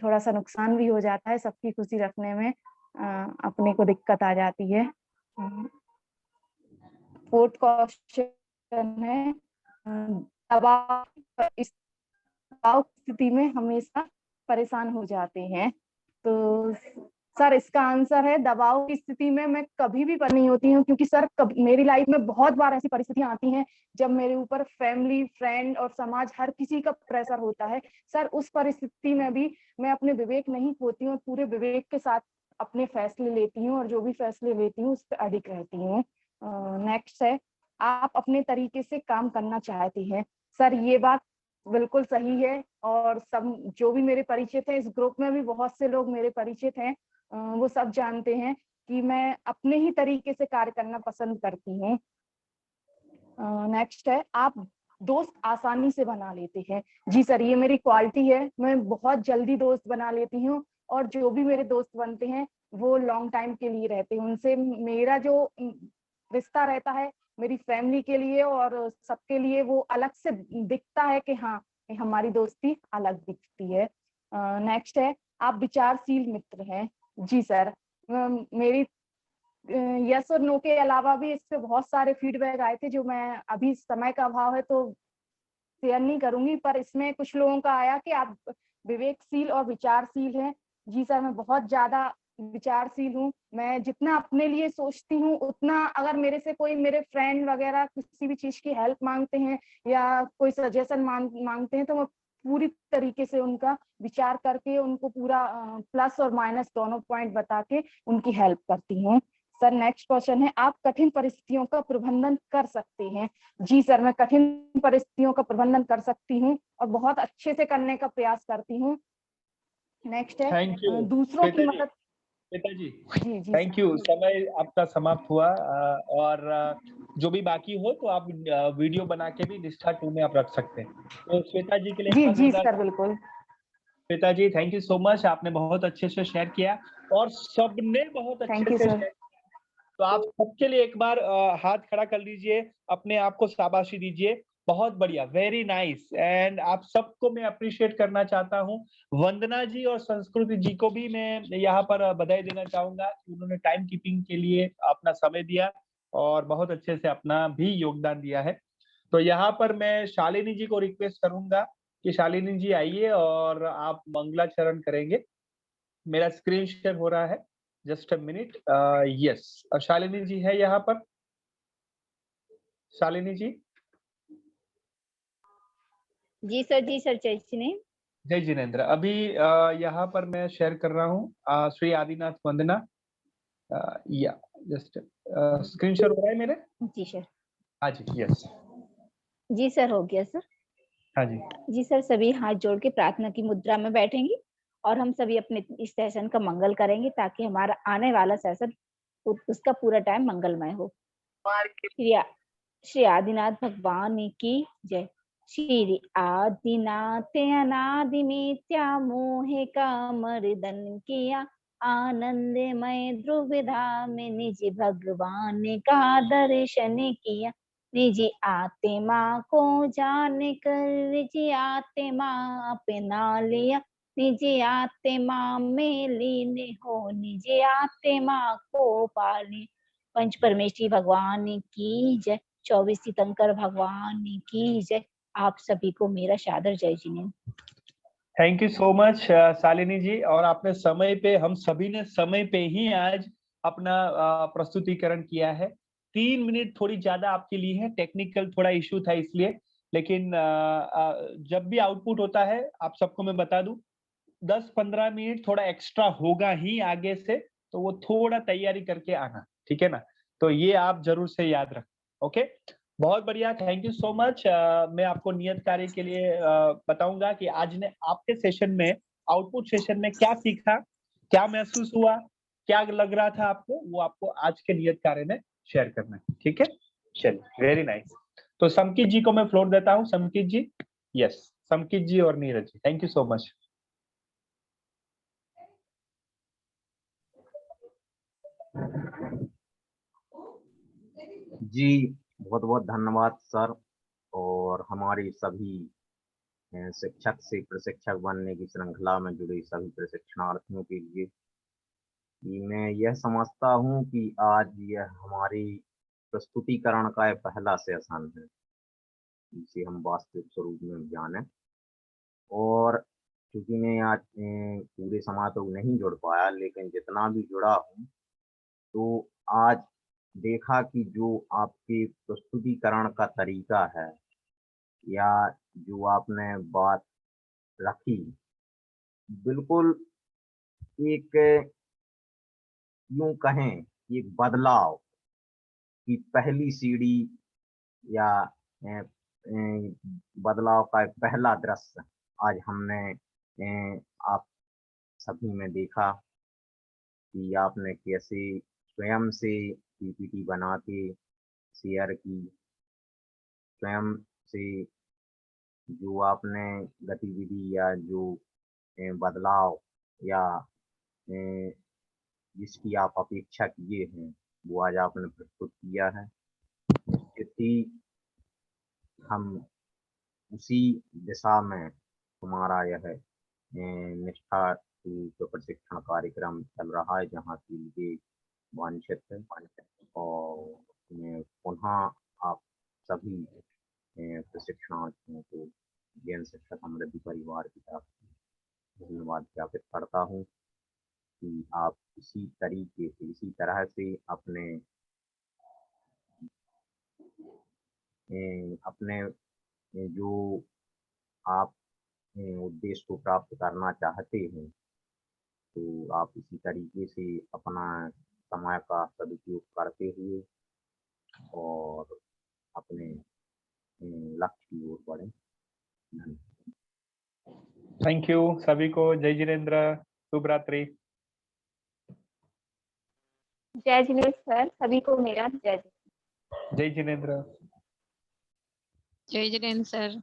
थोड़ा सा नुकसान भी हो जाता है। सबकी खुशी रखने में अपने को दिक्कत आ जाती है। फोर्थ क्वेश्चन है, इस दबाव स्थिति में हमेशा परेशान हो जाते हैं? तो सर, इसका आंसर है, दबाव की स्थिति में मैं कभी भी पर नहीं होती हूँ, क्योंकि सर मेरी लाइफ में बहुत बार ऐसी परिस्थितियां आती हैं जब मेरे ऊपर फैमिली, फ्रेंड और समाज हर किसी का प्रेशर होता है। सर, उस परिस्थिति में भी मैं अपने विवेक नहीं खोती हूँ, पूरे विवेक के साथ अपने फैसले लेती हूँ, और जो भी फैसले लेती हूँ उस पर अडिग रहती हूँ। नेक्स्ट है, आप अपने तरीके से काम करना चाहती हैं? सर, ये बात बिल्कुल सही है, और सब जो भी मेरे परिचित हैं, इस ग्रुप में भी बहुत से लोग मेरे परिचित हैं, वो सब जानते हैं कि मैं अपने ही तरीके से कार्य करना पसंद करती हूँ। नेक्स्ट है, आप दोस्त आसानी से बना लेते हैं। जी सर, ये मेरी क्वालिटी है, मैं बहुत जल्दी दोस्त बना लेती हूँ और जो भी मेरे दोस्त बनते हैं वो लॉन्ग टाइम के लिए रहते हैं। उनसे मेरा जो रिश्ता रहता है मेरी फैमिली के लिए और सबके लिए वो अलग से दिखता है कि हाँ हमारी दोस्ती अलग दिखती है। नेक्स्ट है, आप विचारशील मित्र हैं। जी सर, मेरी यस और नो के अलावा भी इस पे बहुत सारे फीडबैक आए थे जो मैं अभी समय का अभाव है तो शेयर नहीं करूंगी, पर इसमें कुछ लोगों का आया कि आप विवेकशील और विचारशील हैं। जी सर, मैं बहुत ज्यादा विचारशील हूँ। मैं जितना अपने लिए सोचती हूँ उतना अगर मेरे से कोई मेरे फ्रेंड वगैरह किसी भी चीज की हेल्प मांगते हैं या कोई सजेशन मांगते हैं तो मैं पूरी तरीके से उनका विचार करके उनको पूरा प्लस और माइनस दोनों पॉइंट बता के उनकी हेल्प करती हूँ। सर नेक्स्ट क्वेश्चन है, आप कठिन परिस्थितियों का प्रबंधन कर सकते हैं। जी सर, मैं कठिन परिस्थितियों का प्रबंधन कर सकती हूँ और बहुत अच्छे से करने का प्रयास करती हूँ। नेक्स्ट है, थैंक यू दूसरों की मदद। पिताजी, जी जी थैंक यू। समय आपका समाप्त हुआ और जो भी बाकी हो तो आप वीडियो बना के भी निष्ठा 2 में आप रख सकते हैं। तो श्वेता जी के लिए जी जी जोरदार। सर, बिल्कुल। श्वेता जी, थैंक यू सो मच, आपने बहुत अच्छे से शेयर किया और सबने बहुत अच्छे थैंक यू से सर। शेयर। तो आप सबके लिए एक बार हाथ खड़ा कर लीजिए, अपने आप को शाबाशी दीजिए। बहुत बढ़िया, वेरी नाइस। एंड आप सबको मैं अप्रिशिएट करना चाहता हूँ। वंदना जी और संस्कृति जी को भी मैं यहाँ पर बधाई देना चाहूंगा कि उन्होंने टाइम कीपिंग के लिए अपना समय दिया और बहुत अच्छे से अपना भी योगदान दिया है। तो यहाँ पर मैं शालिनी जी को रिक्वेस्ट करूंगा कि शालिनी जी आइए और आप मंगलाचरण करेंगे। मेरा स्क्रीन शेयर हो रहा है, just a minute. Yes, Shalini ji है यहाँ पर। शालिनी जी। जी सर, जी सर, जय जिनेंद्र। जय जिनेंद्र। अभी यहाँ पर मैं शेयर कर रहा हूँ श्री आदिनाथ वंदना। या जस्ट स्क्रीन शेयर हो रहा है मेरे। जी सर। हाँ जी, यस। जी सर, हो गया सर। हाँ जी। जी सर, सभी हाथ जोड़ के प्रार्थना की मुद्रा में बैठेंगे और हम सभी अपने इस सेशन का मंगल करेंगे ताकि हमारा आने वाला सेशन उसका पूरा टाइम मंगलमय हो। श्री आदिनाथ भगवान की जय। श्री आदिनाथ अनादि मिथ्या मोहे का मर्दन किया, आनंदमय ध्रुवधा में निज भगवान का दर्शन किया। निज आत्मा को जान कर निज आत्मा अपना लिया, निज आत्मा में लीन हो निज आत्मा को पाले। पंच परमेश्वरी भगवान की जय। 24 तीर्थंकर भगवान की जय। आप सभी को मेरा सादर जय Jinendra. Thank you so much Shalini ji. और आपने समय पे, हम सभी ने समय पे ही आज अपना प्रस्तुतिकरण किया है। 3 मिनट थोड़ी ज्यादा आपके लिए है, टेक्निकल थोड़ा इश्यू था इसलिए। लेकिन जब भी आउटपुट होता है आप सबको मैं बता दूं 10-15 मिनट थोड़ा एक्स्ट्रा होगा ही आगे से, तो वो थोड़ा तैयारी करके आना, ठीक है ना। तो ये आप जरूर से याद रखें। ओके, बहुत बढ़िया, थैंक यू सो मच। मैं आपको नियत कार्य के लिए बताऊंगा कि आज ने आपके सेशन में, आउटपुट सेशन में क्या सीखा, क्या महसूस हुआ, क्या लग रहा था आपको, वो आपको आज के नियत कार्य में शेयर करना है। ठीक है, चलिए, वेरी नाइस। तो समकित जी को मैं फ्लोर देता हूँ। समकित जी। यस, समकित जी और Neeraj ji, thank you so much. जी बहुत बहुत धन्यवाद सर। और हमारी सभी शिक्षक से प्रशिक्षक बनने की श्रृंखला में जुड़े सभी प्रशिक्षणार्थियों के लिए मैं यह समझता हूं कि आज यह हमारी प्रस्तुतिकरण का पहला सेशन है जिसे हम वास्तविक स्वरूप में जाने। और क्योंकि मैं आज पूरे समय तो नहीं जुड़ पाया, लेकिन जितना भी जुड़ा हूँ तो आज देखा कि जो आपके प्रस्तुतिकरण का तरीका है या जो आपने बात रखी, बिल्कुल एक यूं कहें एक बदलाव की पहली सीढ़ी या बदलाव का एक पहला दृश्य आज हमने आप सभी में देखा कि आपने कैसे स्वयं से पीपीटी बना के शेयर की स्वयं से जो आपने गतिविधि या जो बदलाव या जिसकी आप अपेक्षा किए हैं वो आज आपने प्रस्तुत किया है। निश्चित ही हम उसी दिशा में हमारा यह निष्ठा जो प्रशिक्षण कार्यक्रम चल रहा है जहाँ के लिए वांछित है, और मैं पुनः आप सभी प्रशिक्षणार्थियों को जैन शिक्षा समृद्धि परिवार की तरफ से धन्यवाद ज्ञापित करता हूँ कि आप इसी तरीके से इसी तरह से अपने जो आप उद्देश्य को प्राप्त करना चाहते हैं तो आप इसी तरीके से अपना समय का सदुपयोग करते हुए और अपने लक्ष्य की ओर बढ़ें। धन्यवाद। थैंक यू सभी को। जय जिनेंद्र, शुभ रात्रि। जय जिनेंद्र सर, सभी को मेरा जय जिनेंद्र। जय जिनेंद्र सर।